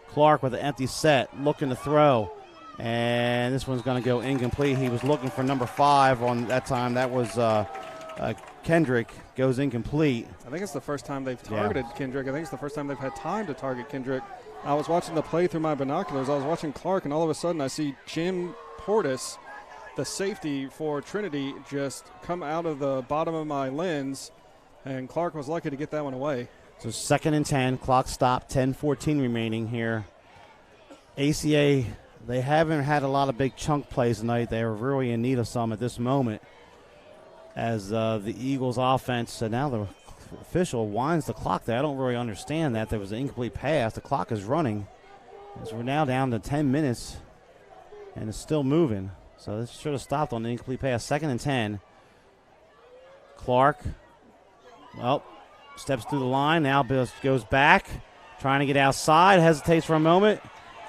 Clark with an empty set, looking to throw. And this one's going to go incomplete. He was looking for number 5 on that time. That was Kendrick. Goes incomplete. I think it's the first time they've targeted Kendrick. I think it's the first time they've had time to target Kendrick. I was watching the play through my binoculars. I was watching Clark, and all of a sudden I see Jim Portis, the safety for Trinity, just come out of the bottom of my lens, and Clark was lucky to get that one away. So 2nd and 10, clock stopped, 10-14 remaining here. ACA, they haven't had a lot of big chunk plays tonight. They were really in need of some at this moment as the Eagles offense, and now the official winds the clock there. I don't really understand that. There was an incomplete pass. The clock is running. As we're now down to 10 minutes, and it's still moving. So this should have stopped on the incomplete pass. 2nd and 10. Clark, well, steps through the line. Now goes back, trying to get outside. Hesitates for a moment,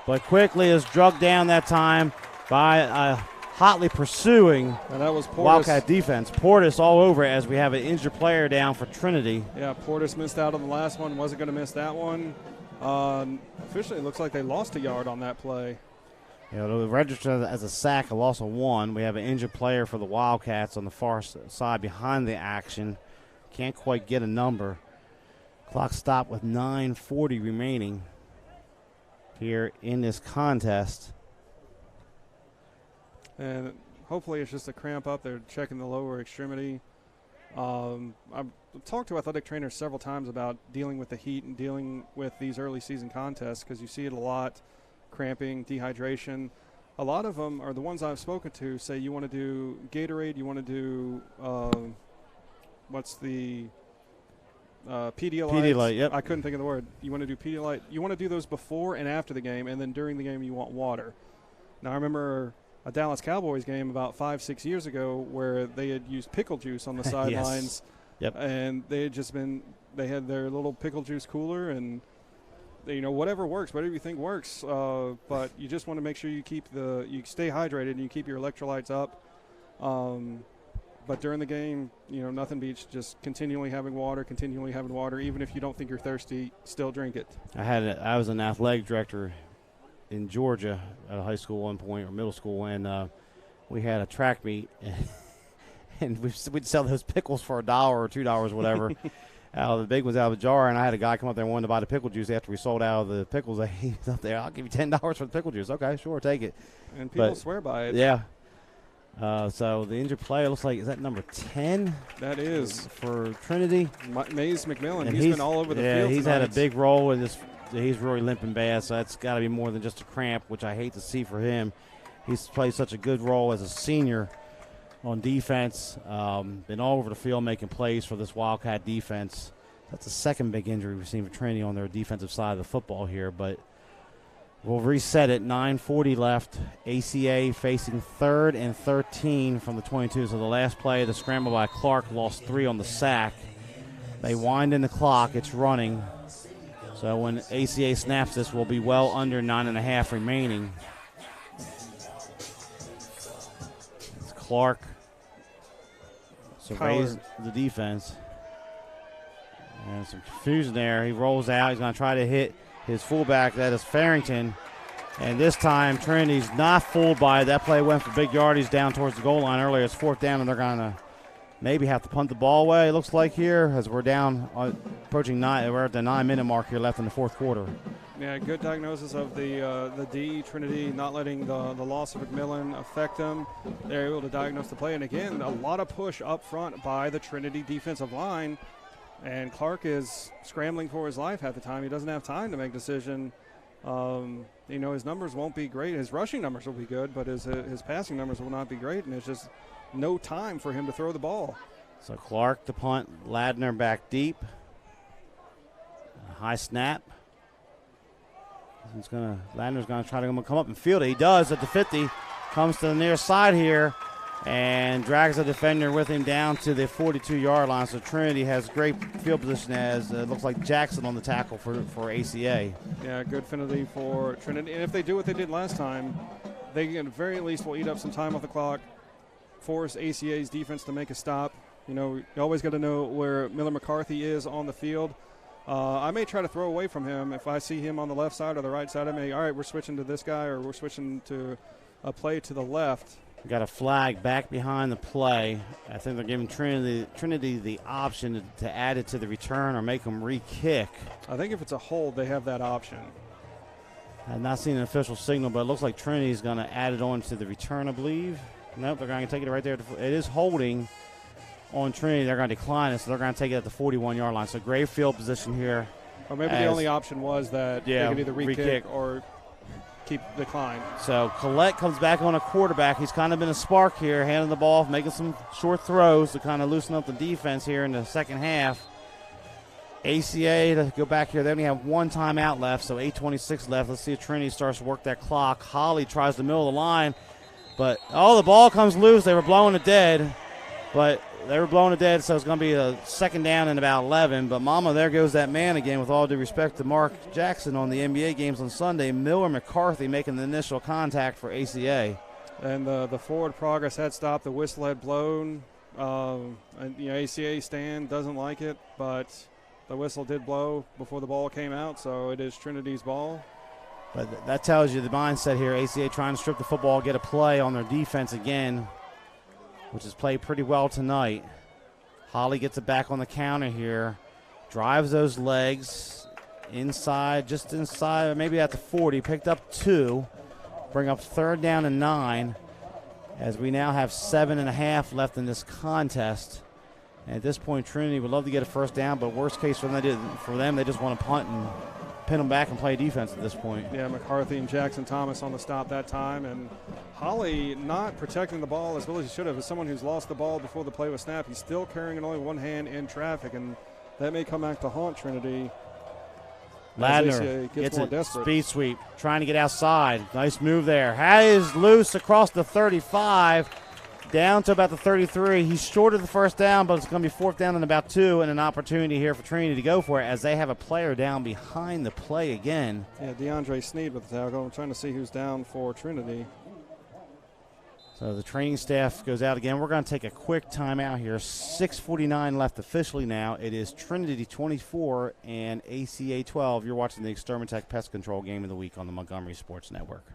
but quickly is drugged down that time by hotly pursuing and that was Portis. Wildcat defense. Portis all over it as we have an injured player down for Trinity. Yeah, Portis missed out on the last one. Wasn't going to miss that one. Officially, it looks like they lost a yard on that play. Yeah, it'll register as a sack, a loss of 1. We have an injured player for the Wildcats on the far side behind the action. Can't quite get a number. Clock stopped with 9:40 remaining here in this contest. And hopefully it's just a cramp up. They're checking the lower extremity. I've talked to athletic trainers several times about dealing with the heat and dealing with these early season contests because you see it a lot, cramping, dehydration. A lot of them are the ones I've spoken to say you want to do Gatorade, you want to do what's the Pedialyte. Pedialyte, yep. I couldn't think of the word. You want to do Pedialyte. You want to do those before and after the game, and then during the game you want water. Now I remember a Dallas Cowboys game about 5-6 years ago where they had used pickle juice on the sidelines. Yep. And they had their little pickle juice cooler and whatever works, whatever you think works. But you just want to make sure you stay hydrated and you keep your electrolytes up. But during the game, nothing beats just continually having water. Even if you don't think you're thirsty, still drink it. I was an athletic director in Georgia at a high school one point or middle school, and we had a track meet, and we'd sell those pickles for $1 or $2, whatever. The big ones out of the jar, and I had a guy come up there and wanted to buy the pickle juice after we sold out of the pickles. He was up there, I'll give you $10 for the pickle juice. Okay, sure, take it. And people swear by it. Yeah. So the injured player looks like, is that number 10? That is. For Trinity. Mays McMillan. He's been all over the field. Yeah, he's tonight. had a big role in this. He's really limping bad, so that's got to be more than just a cramp, which I hate to see for him. He's played such a good role as a senior on defense. Been all over the field making plays for this Wildcat defense. That's the second big injury we've seen for Trinity on their defensive side of the football here, but we'll reset it. 9:40 left. ACA facing 3rd and 13 from the 22. So the last play, the scramble by Clark, lost 3 on the sack. They wind in the clock. It's running. So when ACA snaps this, we'll be well under 9.5 remaining. It's Clark surveys the defense. And some confusion there. He rolls out. He's going to try to hit his fullback. That is Farrington. And this time, Trinity's not fooled by it. That play went for big yardage down towards the goal line earlier. It's 4th down, and they're going to maybe have to punt the ball away, it looks like here, as we're down, approaching 9. We're at the 9-minute mark here left in the fourth quarter. Yeah, good diagnosis of the D, Trinity, not letting the loss of McMillan affect them. They're able to diagnose the play. And, again, a lot of push up front by the Trinity defensive line. And Clark is scrambling for his life half the time. He doesn't have time to make a decision. His numbers won't be great. His rushing numbers will be good, but his passing numbers will not be great. And it's just no time for him to throw the ball. So Clark to punt, Ladner back deep. High snap. Ladner's going to try to come up and field it. He does at the 50. Comes to the near side here and drags the defender with him down to the 42-yard line. So Trinity has great field position as it looks like Jackson on the tackle for ACA. Yeah, good penalty for Trinity. And if they do what they did last time, they at the very least will eat up some time off the clock, force ACA's defense to make a stop. You always got to know where Miller McCarthy is on the field. I may try to throw away from him. If I see him on the left side or the right side, I may, all right, we're switching to this guy or we're switching to a play to the left. We got a flag back behind the play. I think they're giving Trinity the option to add it to the return or make them re-kick. I think if it's a hold, they have that option. I've not seen an official signal, but it looks like Trinity's going to add it on to the return, I believe. Nope, they're going to take it right there. It is holding on Trinity. They're going to decline it, so they're going to take it at the 41-yard line. So great field position here. Or maybe the only option was that they could either re-kick or keep decline. So Collette comes back on a quarterback. He's kind of been a spark here, handing the ball, making some short throws to kind of loosen up the defense here in the second half. ACA to go back here. They only have one timeout left, so 8:26 left. Let's see if Trinity starts to work that clock. Holly tries the middle of the line, but the ball comes loose. They were blowing it dead, so it's going to be a second down and about 11. But mama, there goes that man again, with all due respect to Mark Jackson on the NBA games on Sunday. Miller McCarthy making the initial contact for ACA. And the forward progress had stopped. The whistle had blown. ACA stand doesn't like it, but the whistle did blow before the ball came out, so it is Trinity's ball. But that tells you the mindset here. ACA trying to strip the football, get a play on their defense again, which has played pretty well tonight. Holly gets it back on the counter here. Drives those legs just inside, maybe at the 40. Picked up 2. Bring up third down and 9, as we now have 7.5 left in this contest. And at this point, Trinity would love to get a first down, but worst case for them, they just want to punt and pin them back and play defense at this point. Yeah, McCarthy and Jackson Thomas on the stop that time. And Holly not protecting the ball as well as he should have. As someone who's lost the ball before the play was snapped, he's still carrying it only one hand in traffic, and that may come back to haunt Trinity. Ladner gets more desperate. Speed sweep, trying to get outside. Nice move there. Has loose across the 35. Down to about the 33. He's short of the first down, but it's going to be fourth down and about 2, and an opportunity here for Trinity to go for it as they have a player down behind the play again. Yeah, DeAndre Sneed with the tackle. I'm trying to see who's down for Trinity. So the training staff goes out again. We're going to take a quick timeout here. 6:49 left officially now. It is Trinity 24 and ACA 12. You're watching the Extermatech Pest Control Game of the Week on the Montgomery Sports Network.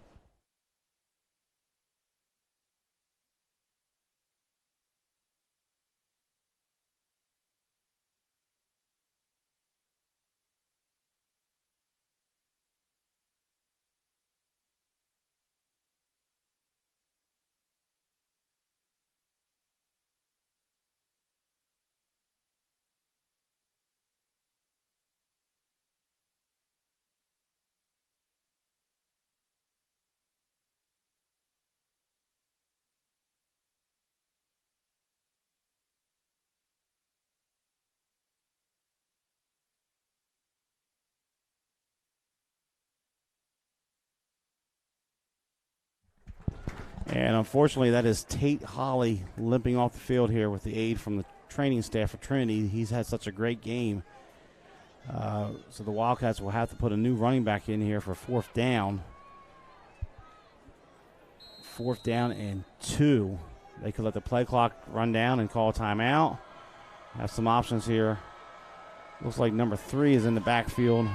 And unfortunately, that is Tate Holly limping off the field here with the aid from the training staff for Trinity. He's had such a great game. So the Wildcats will have to put a new running back in here for fourth down. 4th down and 2. They could let the play clock run down and call a timeout. Have some options here. Looks like number 3 is in the backfield.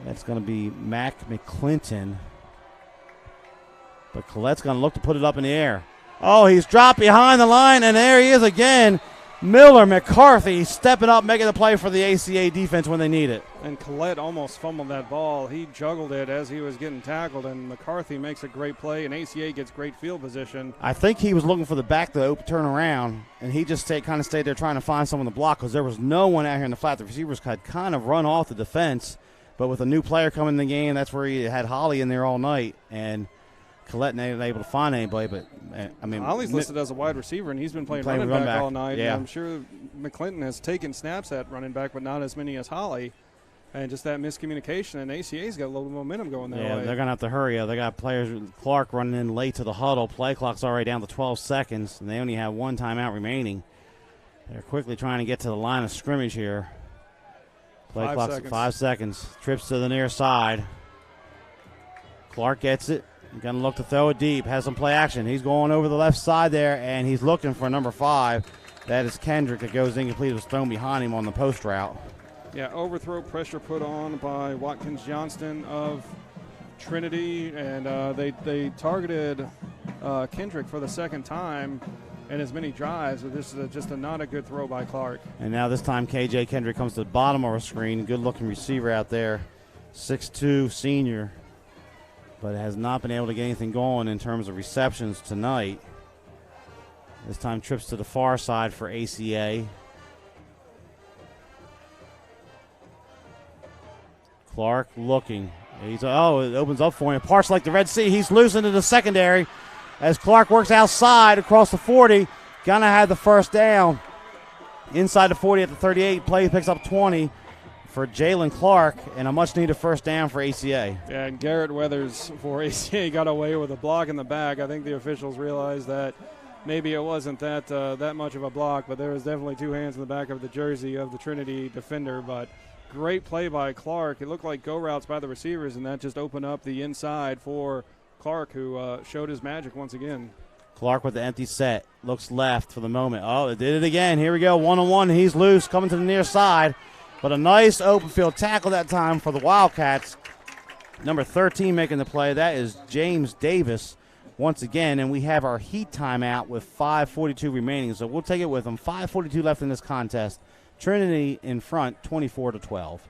That's going to be Mac McClinton. But Colette's going to look to put it up in the air. Oh, he's dropped behind the line, and there he is again. Miller McCarthy stepping up, making the play for the ACA defense when they need it. And Collette almost fumbled that ball. He juggled it as he was getting tackled, and McCarthy makes a great play, and ACA gets great field position. I think he was looking for the back to turn around, and he just kind of stayed there trying to find someone to block because there was no one out here in the flat. The receivers had kind of run off the defense, but with a new player coming in the game, that's where he had Holly in there all night, and Collette ain't able to find anybody. But I mean, Holly's listed as a wide receiver, and he's been playing running back all night. Yeah. And I'm sure McClinton has taken snaps at running back, but not as many as Holly. And just that miscommunication, and ACA's got a little momentum going their way. Yeah, they're going to have to hurry up. They got players, Clark running in late to the huddle. Play clock's already down to 12 seconds, and they only have one timeout remaining. They're quickly trying to get to the line of scrimmage here. Play clock's at 5 seconds. Trips to the near side. Clark gets it. Going to look to throw it deep. Has some play action. He's going over the left side there, and he's looking for number 5. That is Kendrick that goes incomplete. It was thrown behind him on the post route. Yeah, overthrow pressure put on by Watkins Johnston of Trinity, and they targeted Kendrick for the second time in as many drives. So this is just not a good throw by Clark. And now this time KJ Kendrick comes to the bottom of our screen. Good-looking receiver out there, 6'2", senior, but has not been able to get anything going in terms of receptions tonight. This time trips to the far side for ACA. Clark looking. It opens up for him. Parts like the Red Sea. He's loose into the secondary as Clark works outside across the 40. Gonna have the first down. Inside the 40 at the 38. Play picks up 20 for Jalen Clark and a much-needed first down for ACA. Yeah, and Garrett Weathers for ACA got away with a block in the back. I think the officials realized that maybe it wasn't that much of a block, but there was definitely two hands in the back of the jersey of the Trinity defender. But great play by Clark. It looked like go routes by the receivers, and that just opened up the inside for Clark, who showed his magic once again. Clark with the empty set. Looks left for the moment. Oh, it did it again. Here we go. One-on-one. He's loose. Coming to the near side. But a nice open field tackle that time for the Wildcats. Number 13 making the play. That is James Davis once again. And we have our heat timeout with 5:42 remaining. So we'll take it with them. 5:42 left in this contest. Trinity in front, 24-12.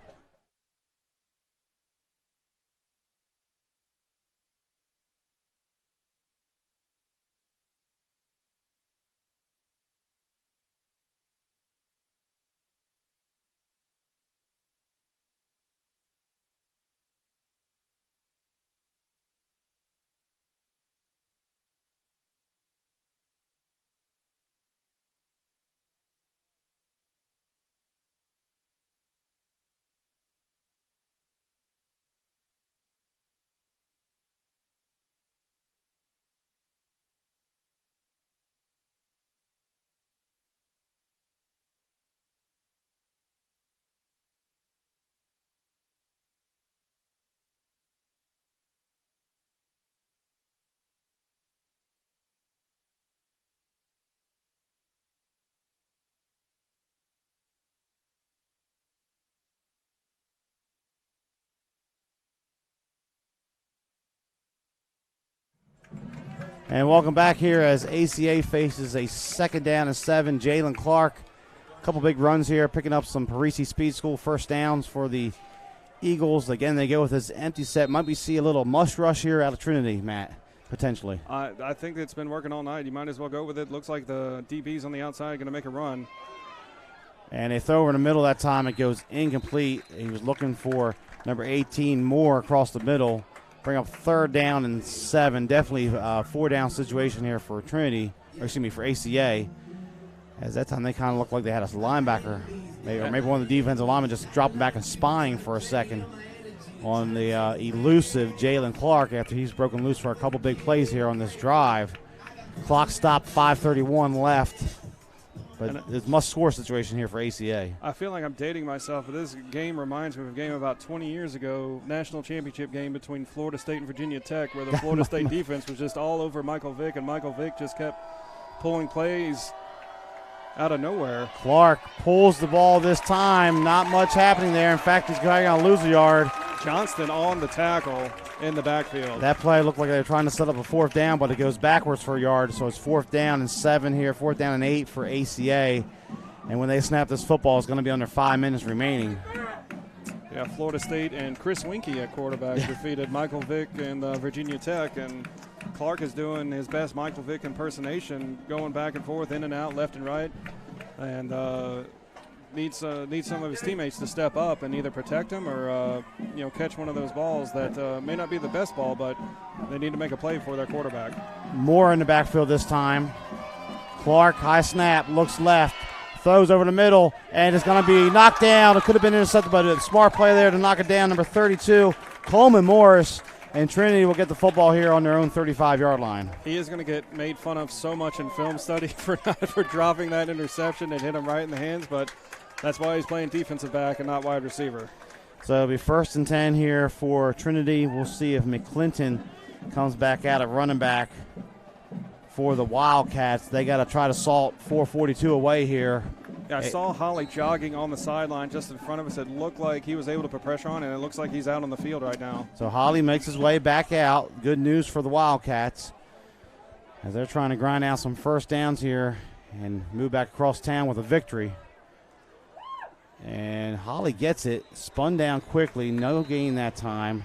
And welcome back here as ACA faces a second down and 7. Jalen Clark, a couple big runs here, picking up some Parisi Speed School first downs for the Eagles. Again, they go with this empty set. Might we see a little mush rush here out of Trinity, Matt, potentially? I think it's been working all night. You might as well go with it. Looks like the DB's on the outside going to make a run. And they throw over in the middle that time. It goes incomplete. He was looking for number 18 Moore across the middle. Bring up third down and 7. Definitely a 4-down situation here for Trinity, or excuse me, for ACA. As that time they kind of looked like they had a linebacker, or maybe one of the defensive linemen just dropping back and spying for a second on the elusive Jalen Clark after he's broken loose for a couple big plays here on this drive. Clock stopped, 5:31 left. But it's a must-score situation here for ACA. I feel like I'm dating myself, but this game reminds me of a game about 20 years ago, national championship game between Florida State and Virginia Tech, where the Florida State defense was just all over Michael Vick, and Michael Vick just kept pulling plays out of nowhere. Clark pulls the ball this time. Not much happening there. In fact, he's going to lose a yard. Johnston on the tackle, in the backfield. That play looked like they were trying to set up a fourth down, but it goes backwards for a yard, so it's 4th down and 7 here, 4th down and 8 for ACA. And when they snap this football, it's going to be under 5 minutes remaining. Yeah, Florida State and Chris Winkie at quarterback defeated Michael Vick and Virginia Tech, and Clark is doing his best Michael Vick impersonation, going back and forth, in and out, left and right, and needs some of his teammates to step up and either protect him or catch one of those balls that may not be the best ball, but they need to make a play for their quarterback. Moore in the backfield this time. Clark, high snap, looks left, throws over the middle, and it's going to be knocked down. It could have been intercepted, but a smart play there to knock it down. Number 32, Coleman Morris, and Trinity will get the football here on their own 35-yard line. He is going to get made fun of so much in film study for dropping that interception and hit him right in the hands, but that's why he's playing defensive back and not wide receiver. So it'll be 1st and 10 here for Trinity. We'll see if McClinton comes back out at running back for the Wildcats. They got to try to salt 442 away here. Yeah, I saw Holly jogging on the sideline just in front of us. It looked like he was able to put pressure on, and it looks like he's out on the field right now. So Holly makes his way back out. Good news for the Wildcats as they're trying to grind out some first downs here and move back across town with a victory. And Holly gets it, spun down quickly, no gain that time.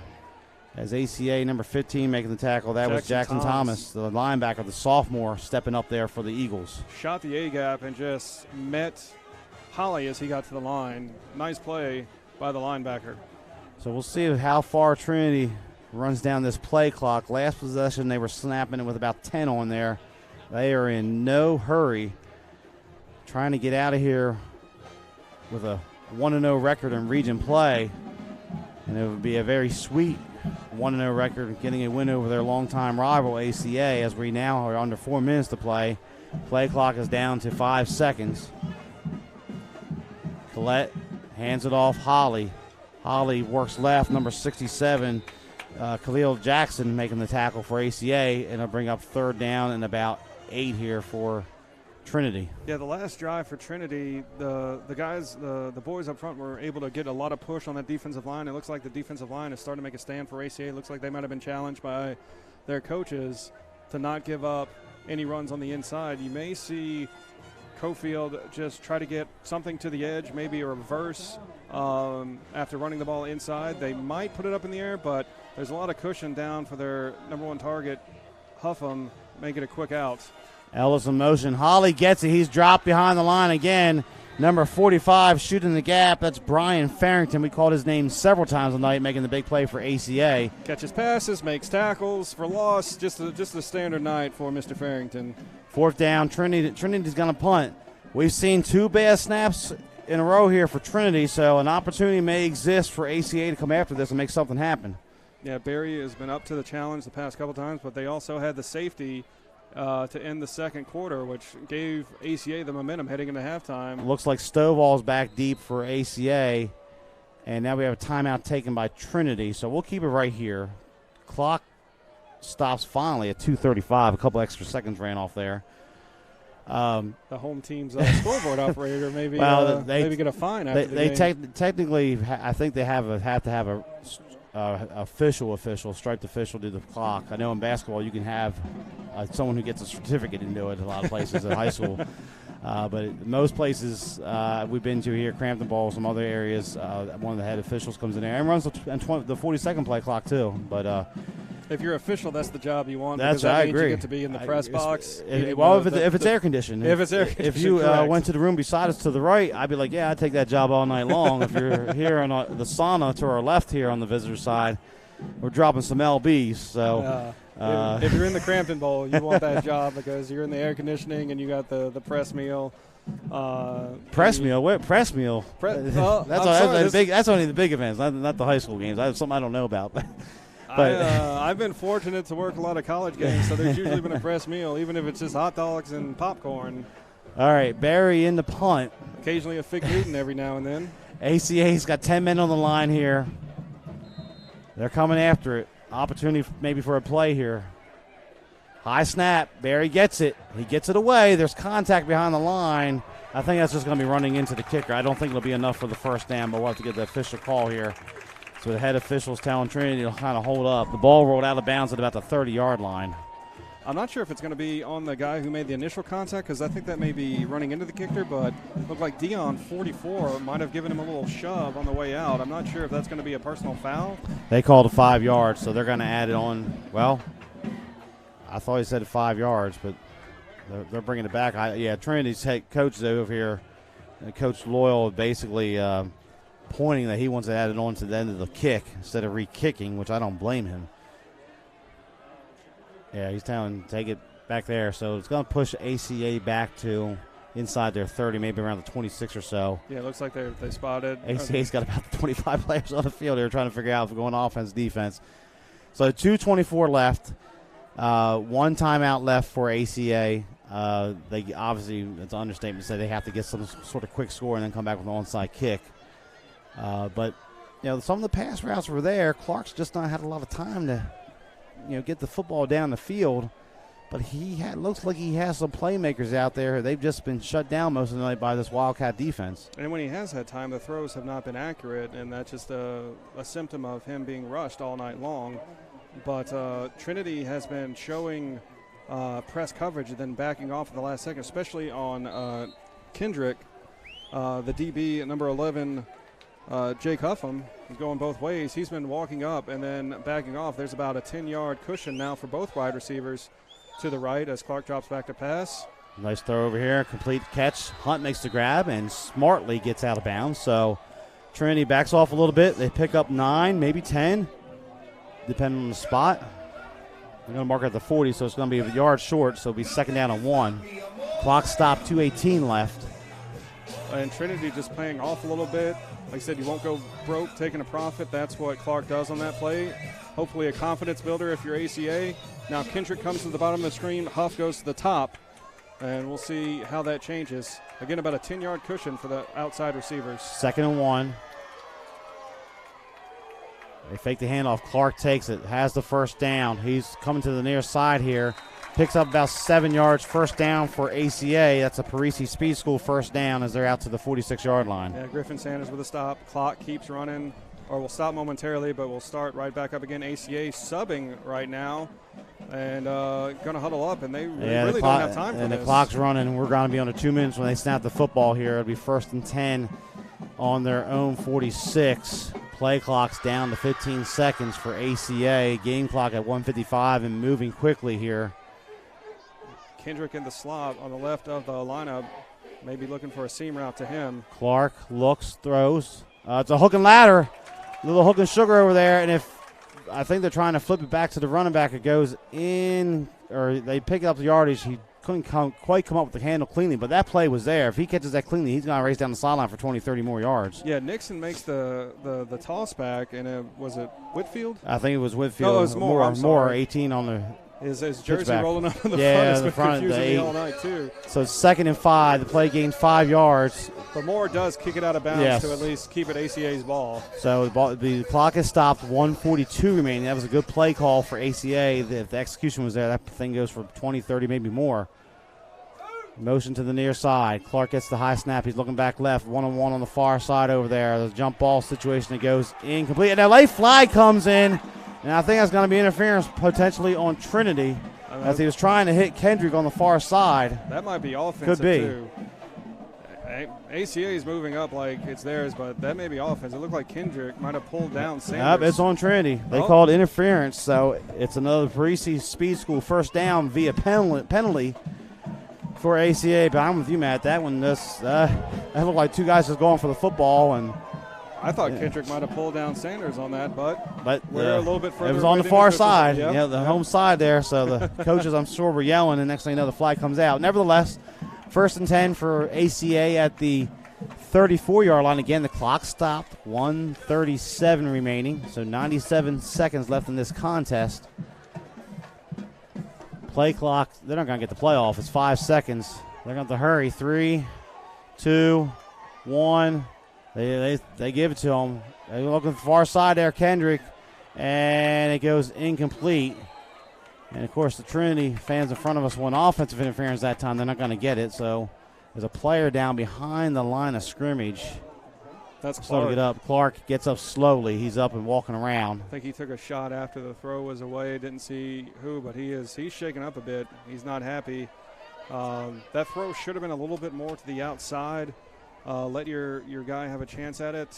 As ACA number 15 making the tackle, that was Jackson Thomas, the linebacker, the sophomore, stepping up there for the Eagles. Shot the A-gap and just met Holly as he got to the line. Nice play by the linebacker. So we'll see how far Trinity runs down this play clock. Last possession, they were snapping it with about 10 on there. They are in no hurry, trying to get out of here with a 1-0 record in region play. And it would be a very sweet 1-0 record, getting a win over their longtime rival ACA, as we now are under 4 minutes to play. Play clock is down to 5 seconds. Collette hands it off Holly. Holly works left, number 67, Khalil Jackson making the tackle for ACA, and it'll bring up 3rd down and about 8 here for Trinity. Yeah, the last drive for Trinity, the guys, the boys up front were able to get a lot of push on that defensive line. It looks like the defensive line is starting to make a stand for ACA. It looks like they might have been challenged by their coaches to not give up any runs on the inside. You may see Cofield just try to get something to the edge, maybe a reverse after running the ball inside. They might put it up in the air, but there's a lot of cushion down for their number 1 target, Huffam, make it a quick out. Ellis in motion. Holly gets it. He's dropped behind the line again. Number 45 shooting the gap. That's Brian Farrington. We called his name several times tonight, making the big play for ACA. Catches passes, makes tackles for loss. Just a standard night for Mr. Farrington. 4th down. Trinity's going to punt. We've seen 2 bad snaps in a row here for Trinity, so an opportunity may exist for ACA to come after this and make something happen. Yeah, Barry has been up to the challenge the past couple times, but they also had the safety to end the second quarter, which gave ACA the momentum heading into halftime. Looks like Stovall's back deep for ACA, and now we have a timeout taken by Trinity, so we'll keep it right here. Clock stops finally at 2:35. A couple extra seconds ran off there. The home team's scoreboard operator maybe get a fine after the game. Technically, I think they have to have a striped official do the clock. I know in basketball you can have someone who gets a certificate and do it a lot of places in high school. But most places we've been to here, Crampton Bowl, some other areas, one of the head officials comes in there and runs the 40-second play clock too. But if you're official, that's the job you want. That's I agree. You get to be in the press box. If it's air conditioned. If it's air conditioned. If you went to the room beside us to the right, I'd be like, yeah, I'd take that job all night long. If you're here on the sauna to our left here on the visitor side, we're dropping some LBs. So if you're in the Crampton Bowl, you want that job because you're in the air conditioning and you got the press meal. Press meal? What press meal? That's only the big events, not the high school games. That's something I don't know about. I've been fortunate to work a lot of college games, so there's usually been a press meal, even if it's just hot dogs and popcorn. All right, Barry in the punt. Occasionally a Fig Newton every now and then. ACA's got 10 men on the line here. They're coming after it. Opportunity maybe for a play here. High snap. Barry gets it. He gets it away. There's contact behind the line. I think that's just going to be running into the kicker. I don't think it'll be enough for the first down, but we'll have to get the official call here. So the head officials telling Trinity to kind of hold up. The ball rolled out of bounds at about the 30-yard line. I'm not sure if it's going to be on the guy who made the initial contact because I think that may be running into the kicker, but it looked like Dion, 44, might have given him a little shove on the way out. I'm not sure if that's going to be a personal foul. They called it 5 yards, so they're going to add it on. Well, I thought he said 5 yards, but they're bringing it back. Trinity's head coach is over here, Coach Loyal, basically pointing that he wants to add it on to the end of the kick instead of re-kicking, which I don't blame him. Yeah, he's telling take it back there. So it's going to push ACA back to inside their 30, maybe around the 26 or so. Yeah, it looks like they spotted. ACA's got about 25 players on the field. They were trying to figure out if we're going offense, defense. So 2:24 left. One timeout left for ACA. They obviously, it's an understatement to say they have to get some sort of quick score and then come back with an onside kick. But, some of the pass routes were there. Clark's just not had a lot of time to, get the football down the field. But looks like he has some playmakers out there. They've just been shut down most of the night by this Wildcat defense. And when he has had time, the throws have not been accurate, and that's just a symptom of him being rushed all night long. But Trinity has been showing press coverage and then backing off at the last second, especially on Kendrick, the DB at number 11, Jake Huffam, is going both ways. He's been walking up and then backing off. There's about a 10-yard cushion now for both wide receivers to the right as Clark drops back to pass. Nice throw over here, complete catch. Hunt makes the grab and smartly gets out of bounds. So Trinity backs off a little bit. They pick up 9, maybe 10, depending on the spot. They're going to mark at the 40, so it's going to be a yard short, so it'll be second down and 1. Clock stopped, 2:18 left. And Trinity just playing off a little bit. Like I said, you won't go broke taking a profit. That's what Clark does on that play. Hopefully a confidence builder if you're ACA. Now Kendrick comes to the bottom of the screen. Huff goes to the top. And we'll see how that changes. Again, about a 10-yard cushion for the outside receivers. Second and 1. They fake the handoff. Clark takes it, has the first down. He's coming to the near side here. Picks up about 7 yards. First down for ACA. That's a Parisi Speed School first down as they're out to the 46-yard line. Yeah, Griffin Sanders with a stop. Clock keeps running, or will stop momentarily, but we'll start right back up again. ACA subbing right now and going to huddle up, and they really don't have time for this. And the clock's running. We're going to be under 2 minutes when they snap the football here. It'll be first and 10 on their own 46. Play clock's down to 15 seconds for ACA. Game clock at 1:55 and moving quickly here. Kendrick in the slot on the left of the lineup, maybe looking for a seam route to him. Clark looks, throws. It's a hook and ladder. A little hook and sugar over there. And I think they're trying to flip it back to the running back. It goes in, or they pick up the yardage. He couldn't quite come up with the handle cleanly, but that play was there. If he catches that cleanly, he's going to race down the sideline for 20, 30 more yards. Yeah, Nixon makes the toss back, and was it Whitfield? I think it was Whitfield. No, it was Moore. 18 on the His jersey rolling up in the front has been confusing me all night, too. So it's second and 5. The play gains 5 yards. But Moore does kick it out of bounds to at least keep it ACA's ball. So the clock has stopped, 1:42 remaining. That was a good play call for ACA. If the execution was there, that thing goes for 20, 30, maybe more. Motion to the near side. Clark gets the high snap. He's looking back left. 1-on-1 on the far side over there. The jump ball situation that goes incomplete. And a late flag comes in. And I think that's going to be interference potentially on Trinity as he was trying to hit Kendrick on the far side. That might be offensive, Could be. too. ACA is moving up like it's theirs, but that may be offense. It looked like Kendrick might have pulled down Sanders. It's on Trinity. They called interference, so it's another Parisi Speed School first down via penalty for ACA. But I'm with you, Matt. That one, that looked like two guys just going for the football, and I thought Kendrick might have pulled down Sanders on that, but we're a little bit further. It was on the far side, yep. The home side there. So the coaches, I'm sure, were yelling, and next thing you know, the flag comes out. Nevertheless, first and 10 for ACA at the 34-yard line. Again, the clock stopped. 1:37 remaining, so 97 seconds left in this contest. Play clock, they're not going to get the play off. It's 5 seconds. They're going to have to hurry. 3, 2, 1. They give it to him. They're looking far side there, Kendrick, and it goes incomplete. And, of course, the Trinity fans in front of us want offensive interference that time. They're not going to get it. So there's a player down behind the line of scrimmage. That's Slow to Clark. get up. Clark gets up slowly. He's up and walking around. I think he took a shot after the throw was away. Didn't see who, but he's shaking up a bit. He's not happy. That throw should have been a little bit more to the outside. Let your guy have a chance at it.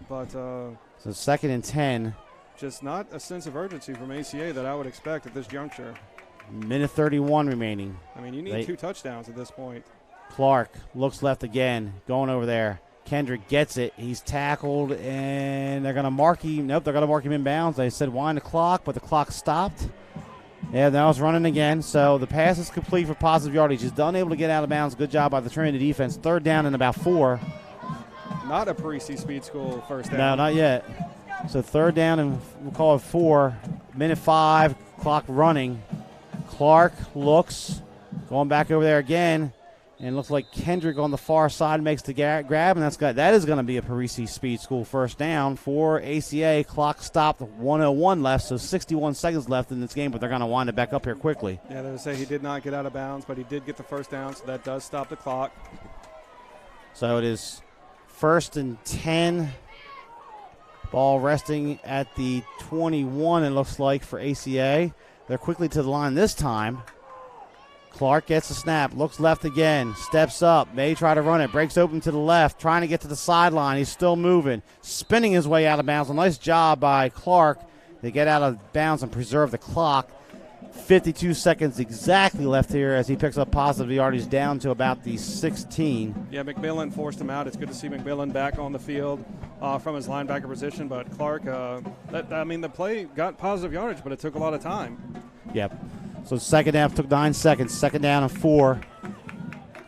But So 2nd and 10. just not a sense of urgency from ACA that I would expect at this juncture. Minute 31 remaining. I mean, you need 2 touchdowns at this point. Clark looks left again, going over there. Kendrick gets it. He's tackled, and they're going to mark him. Nope, they're going to mark him in bounds. They said wind the clock, but the clock stopped. Yeah, now it's running again. So the pass is complete for positive yardage. He's unable to get out of bounds. Good job by the Trinity defense. 3rd down and about 4. Not a Parisi Speed School first down. No, not yet. So 3rd down and we'll call it 4. Minute 5, clock running. Clark looks, going back over there again. And it looks like Kendrick on the far side makes the grab, and that is going to be a Parisi Speed School first down for ACA. Clock stopped, 1:01 left, so 61 seconds left in this game, but they're going to wind it back up here quickly. Yeah, they would say he did not get out of bounds, but he did get the first down, so that does stop the clock. So it is 1st and 10. Ball resting at the 21, it looks like, for ACA. They're quickly to the line this time. Clark gets a snap, looks left again, steps up, may try to run it, breaks open to the left, trying to get to the sideline. He's still moving, spinning his way out of bounds. A nice job by Clark to get out of bounds and preserve the clock. 52 seconds exactly left here as he picks up positive yardage down to about the 16. Yeah, McMillan forced him out. It's good to see McMillan back on the field from his linebacker position. But Clark, the play got positive yardage, but it took a lot of time. Yep. So 2nd down took 9 seconds. 2nd down and 4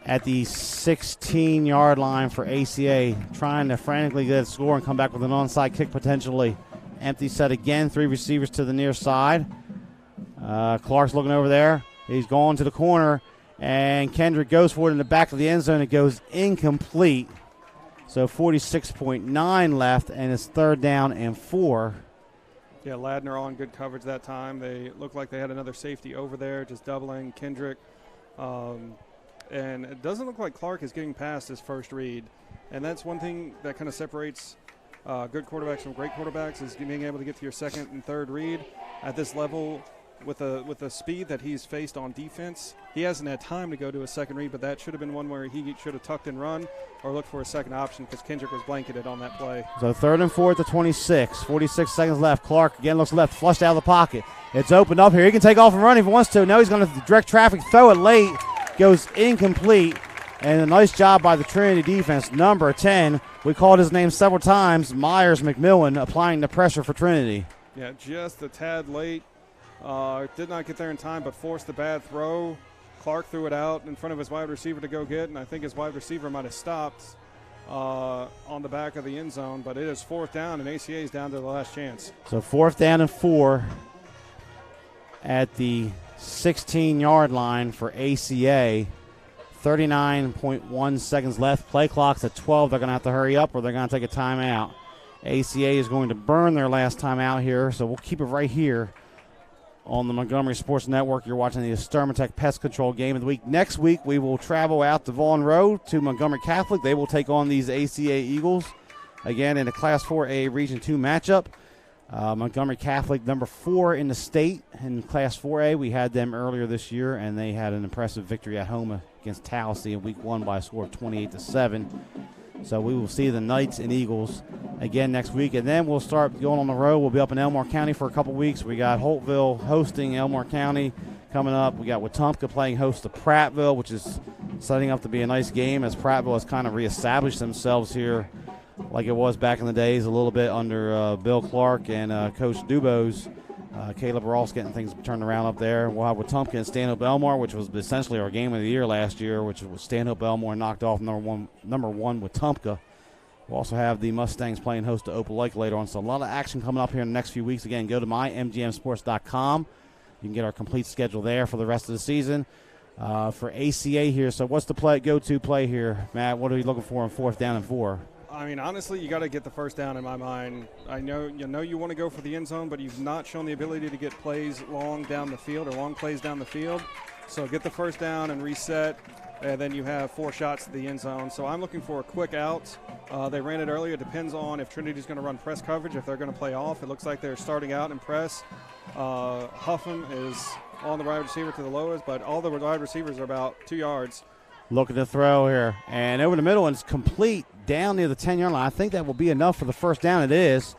at the 16-yard line for ACA. Trying to frantically get a score and come back with an onside kick potentially. Empty set again. 3 receivers to the near side. Clark's looking over there. He's going to the corner. And Kendrick goes for it in the back of the end zone. It goes incomplete. So 46.9 left, and it's 3rd down and 4. Yeah, Ladner on good coverage that time. They looked like they had another safety over there, just doubling Kendrick. And it doesn't look like Clark is getting past his first read. And that's one thing that kind of separates good quarterbacks from great quarterbacks is being able to get to your 2nd and 3rd read at this level with the speed that he's faced on defense. He hasn't had time to go to a 2nd read, but that should have been one where he should have tucked and run or looked for a 2nd option because Kendrick was blanketed on that play. So 3rd and 4 at the 26. 46 seconds left. Clark again looks left, flushed out of the pocket. It's opened up here. He can take off and run if he wants to. No, he's going to direct traffic, throw it late. Goes incomplete. And a nice job by the Trinity defense. Number 10. We called his name several times. Myers McMillan applying the pressure for Trinity. Yeah, just a tad late. Did not get there in time, but forced the bad throw. Clark threw it out in front of his wide receiver to go get, and I think his wide receiver might have stopped on the back of the end zone. But it is 4th down, and ACA is down to the last chance. So 4th down and 4 at the 16-yard line for ACA. 39.1 seconds left. Play clock's at 12. They're going to have to hurry up or they're going to take a timeout. ACA is going to burn their last timeout here, so we'll keep it right here on the Montgomery Sports Network. You're watching the Extermatech Pest Control Game of the Week. Next week, we will travel out to Vaughan Road to Montgomery Catholic. They will take on these ACA Eagles, again, in a Class 4A Region 2 matchup. Montgomery Catholic, number 4 in the state in Class 4A. We had them earlier this year, and they had an impressive victory at home against Tallahassee in Week 1 by a score of 28-7. So we will see the Knights and Eagles again next week, and then we'll start going on the road. We'll be up in Elmore County for a couple weeks. We got Holtville hosting Elmore County coming up. We got Wetumpka playing host to Prattville, which is setting up to be a nice game as Prattville has kind of reestablished themselves here like it was back in the days a little bit under Bill Clark and Coach Dubose. Caleb Ross getting things turned around up there. We'll have Wetumpka and Stanhope Elmore, which was essentially our game of the year last year, which was Stanhope Elmore knocked off number one Wetumpka. We'll also have the Mustangs playing host to Opal Lake later on. So a lot of action coming up here in the next few weeks. Again, go to mymgmsports.com. You can get our complete schedule there for the rest of the season. For ACA here, so what's the go-to play here, Matt? What are you looking for on 4th down and 4? I mean, honestly, you got to get the first down in my mind. I know you want to go for the end zone, but you've not shown the ability to get plays long down the field or long plays down the field. So get the first down and reset. and then you have 4 shots to the end zone. So I'm looking for a quick out. They ran it earlier. It depends on if Trinity's going to run press coverage, if they're going to play off. It looks like they're starting out in press. Huffman is on the wide receiver to the lowest, but all the wide receivers are about 2 yards. Looking to throw here. And over the middle, and it's complete down near the 10-yard line. I think that will be enough for the first down. It is.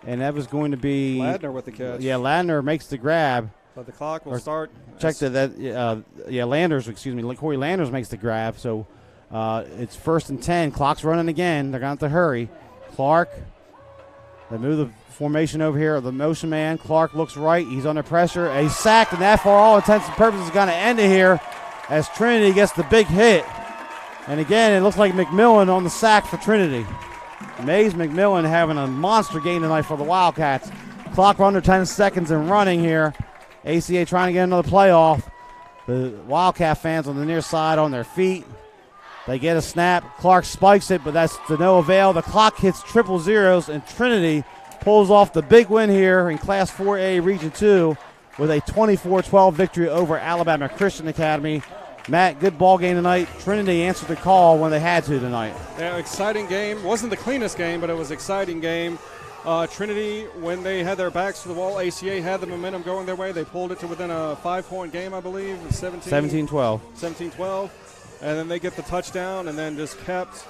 And that was going to be Ladner with the catch. Yeah, Ladner makes the grab. But the clock will start. Check Landers, Corey Landers makes the grab. So it's 1st and 10. Clock's running again. They're going to have to hurry. Clark, they move the formation over here. The motion man. Clark looks right. He's under pressure. He's sacked, and that, for all intents and purposes, is going to end it here as Trinity gets the big hit. And again, it looks like McMillan on the sack for Trinity. Mays McMillan having a monster game tonight for the Wildcats. Clock under 10 seconds and running here. ACA trying to get another playoff. The Wildcat fans on the near side on their feet. They get a snap. Clark spikes it, but that's to no avail. The clock hits triple zeros, and Trinity pulls off the big win here in Class 4A Region 2 with a 24-12 victory over Alabama Christian Academy. Matt, good ball game tonight. Trinity answered the call when they had to tonight. Yeah, exciting game. Wasn't the cleanest game, but it was an exciting game. Trinity, when they had their backs to the wall, ACA had the momentum going their way. They pulled it to within a 5-point game, I believe, 17-12. 17-12. And then they get the touchdown and then just kept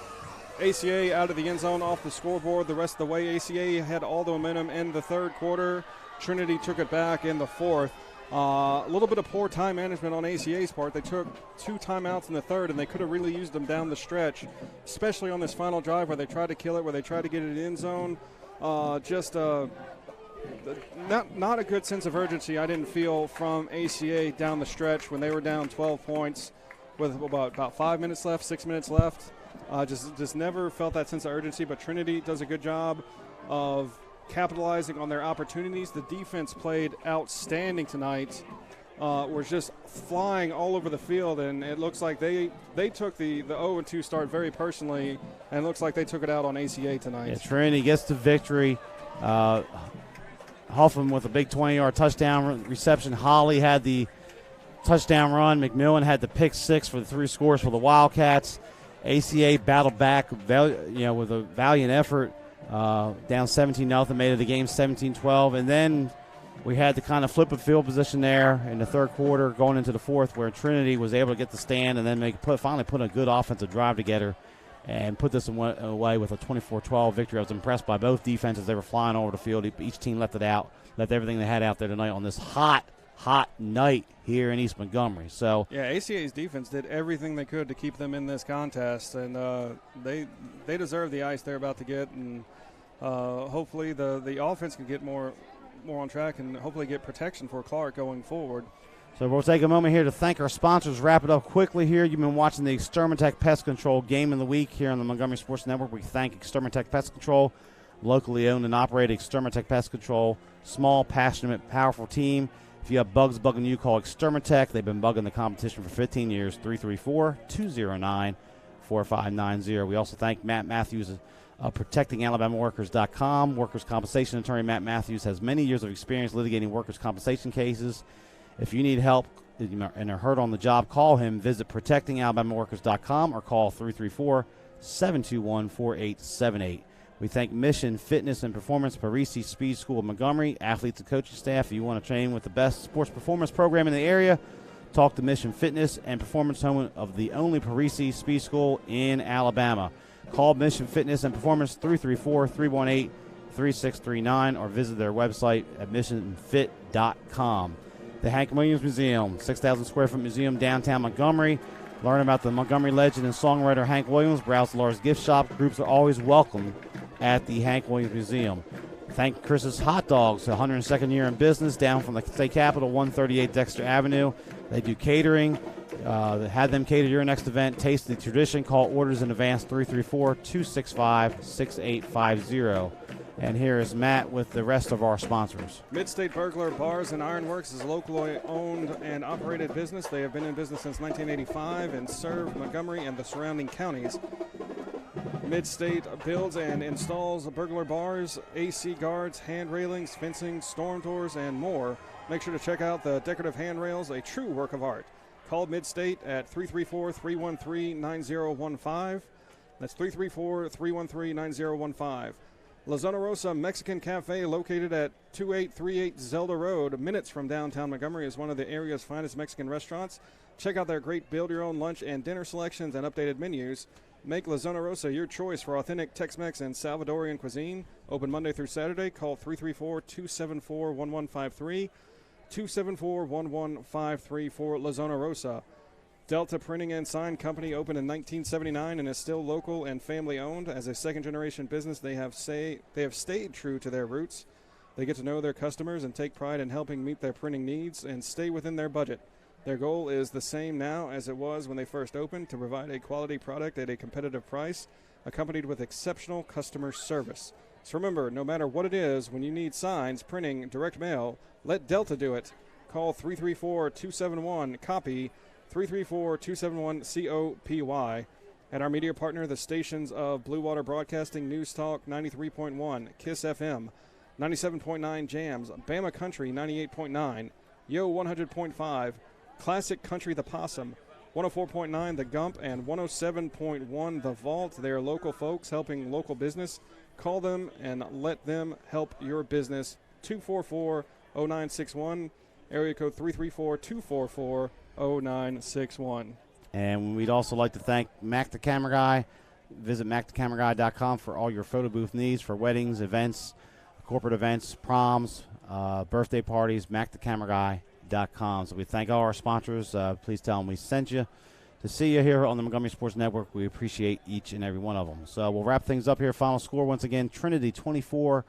ACA out of the end zone off the scoreboard the rest of the way. ACA had all the momentum in the third quarter. Trinity took it back in the fourth. A little bit of poor time management on ACA's part. They took 2 timeouts in the third, and they could have really used them down the stretch, especially on this final drive where they tried to kill it, where they tried to get it in the end zone. Not a good sense of urgency I didn't feel from ACA down the stretch when they were down 12 points with about 5 minutes left, 6 minutes left. Just never felt that sense of urgency, but Trinity does a good job of capitalizing on their opportunities. The defense played outstanding tonight. Was just flying all over the field, and it looks like they took the 0-2 start very personally, and it looks like they took it out on ACA tonight. Yeah, Trinity gets the victory. Huffman with a big 20-yard touchdown reception. Holly had the touchdown run. McMillan had the pick 6 for the 3 scores for the Wildcats. ACA battled back, with a valiant effort. Down 17-0, made it the game 17-12, and then we had to kind of flip a field position there in the third quarter going into the fourth where Trinity was able to get the stand and then finally put a good offensive drive together and put this away with a 24-12 victory. I was impressed by both defenses. They were flying all over the field. Each team left everything they had out there tonight on this hot night here in East Montgomery. So yeah, ACA's defense did everything they could to keep them in this contest, and they deserve the ice they're about to get, and hopefully the offense can get more on track and hopefully get protection for Clark going forward. So we'll take a moment here to thank our sponsors. Wrap it up quickly here. You've been watching the Extermatech Pest Control Game of the Week here on the Montgomery Sports Network. We thank Extermatech Pest Control, locally owned and operated Extermatech Pest Control. Small, passionate, powerful team. If you have bugs bugging you, call Extermatech. They've been bugging the competition for 15 years, 334-209-4590. We also thank Matt Matthews of ProtectingAlabamaWorkers.com. Workers' compensation attorney Matt Matthews has many years of experience litigating workers' compensation cases. If you need help and are hurt on the job, call him. Visit ProtectingAlabamaWorkers.com or call 334-721-4878. We thank Mission Fitness and Performance, Parisi Speed School of Montgomery, athletes and coaching staff. If you want to train with the best sports performance program in the area, talk to Mission Fitness and Performance, home of the only Parisi Speed School in Alabama. Call Mission Fitness and Performance 334-318-3639 or visit their website at missionfit.com. The Hank Williams Museum, 6,000 square foot museum downtown Montgomery. Learn about the Montgomery legend and songwriter Hank Williams. Browse the large gift shop. Groups are always welcome at the Hank Williams Museum. Thank Chris's Hot Dogs, 102nd year in business, down from the state capitol, 138 Dexter Avenue. They do catering. Have them cater your next event. Taste the tradition. Call orders in advance, 334-265-6850. And here is Matt with the rest of our sponsors. Mid-State Burglar Bars and Ironworks is a locally owned and operated business. They have been in business since 1985 and serve Montgomery and the surrounding counties. Mid-State builds and installs burglar bars, AC guards, hand railings, fencing, storm doors, and more. Make sure to check out the decorative handrails, a true work of art. Call Mid-State at 334-313-9015. That's 334-313-9015. La Zona Rosa Mexican Cafe, located at 2838 Zelda Road, minutes from downtown Montgomery, is one of the area's finest Mexican restaurants. Check out their great build-your-own lunch and dinner selections and updated menus. Make La Zona Rosa your choice for authentic Tex-Mex and Salvadorian cuisine. Open Monday through Saturday. Call 334-274-1153. 274-1153 for La Zona Rosa. Delta Printing and Sign Company opened in 1979 and is still local and family-owned. As a second-generation business, they have stayed true to their roots. They get to know their customers and take pride in helping meet their printing needs and stay within their budget. Their goal is the same now as it was when they first opened, to provide a quality product at a competitive price, accompanied with exceptional customer service. So remember, no matter what it is, when you need signs, printing, direct mail, let Delta do it. Call 334-271-COPY, 334-271-COPY. At our media partner, the stations of Blue Water Broadcasting, News Talk 93.1, KISS FM 97.9 Jams, Bama Country 98.9, Yo 100.5, Classic Country The Possum 104.9 The Gump, and 107.1 The Vault. They are local folks helping local business. Call them and let them help your business. 244-0961, area code 334-244-0961. And we'd also like to thank Mac the Camera Guy. Visit macthecameraguy.com for all your photo booth needs for weddings, events, corporate events, proms, birthday parties, macthecameraguy.com. So we thank all our sponsors. Please tell them we sent you to see you here on the Montgomery Sports Network. We appreciate each and every one of them. So we'll wrap things up here. Final score once again, Trinity 24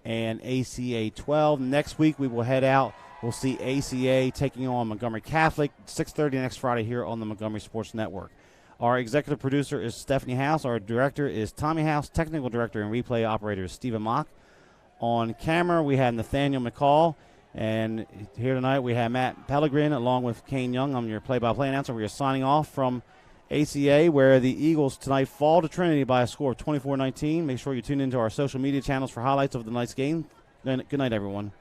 and ACA 12. Next week we will head out. We'll see ACA taking on Montgomery Catholic, 6:30 next Friday here on the Montgomery Sports Network. Our executive producer is Stephanie House. Our director is Tommy House. Technical director and replay operator is Stephen Mock. On camera, we have Nathaniel McCall. And here tonight we have Matt Pellegrin along with Kane Young. I'm your play-by-play announcer. We are signing off from ACA, where the Eagles tonight fall to Trinity by a score of 24-19. Make sure you tune into our social media channels for highlights of the night's game. Good night, everyone.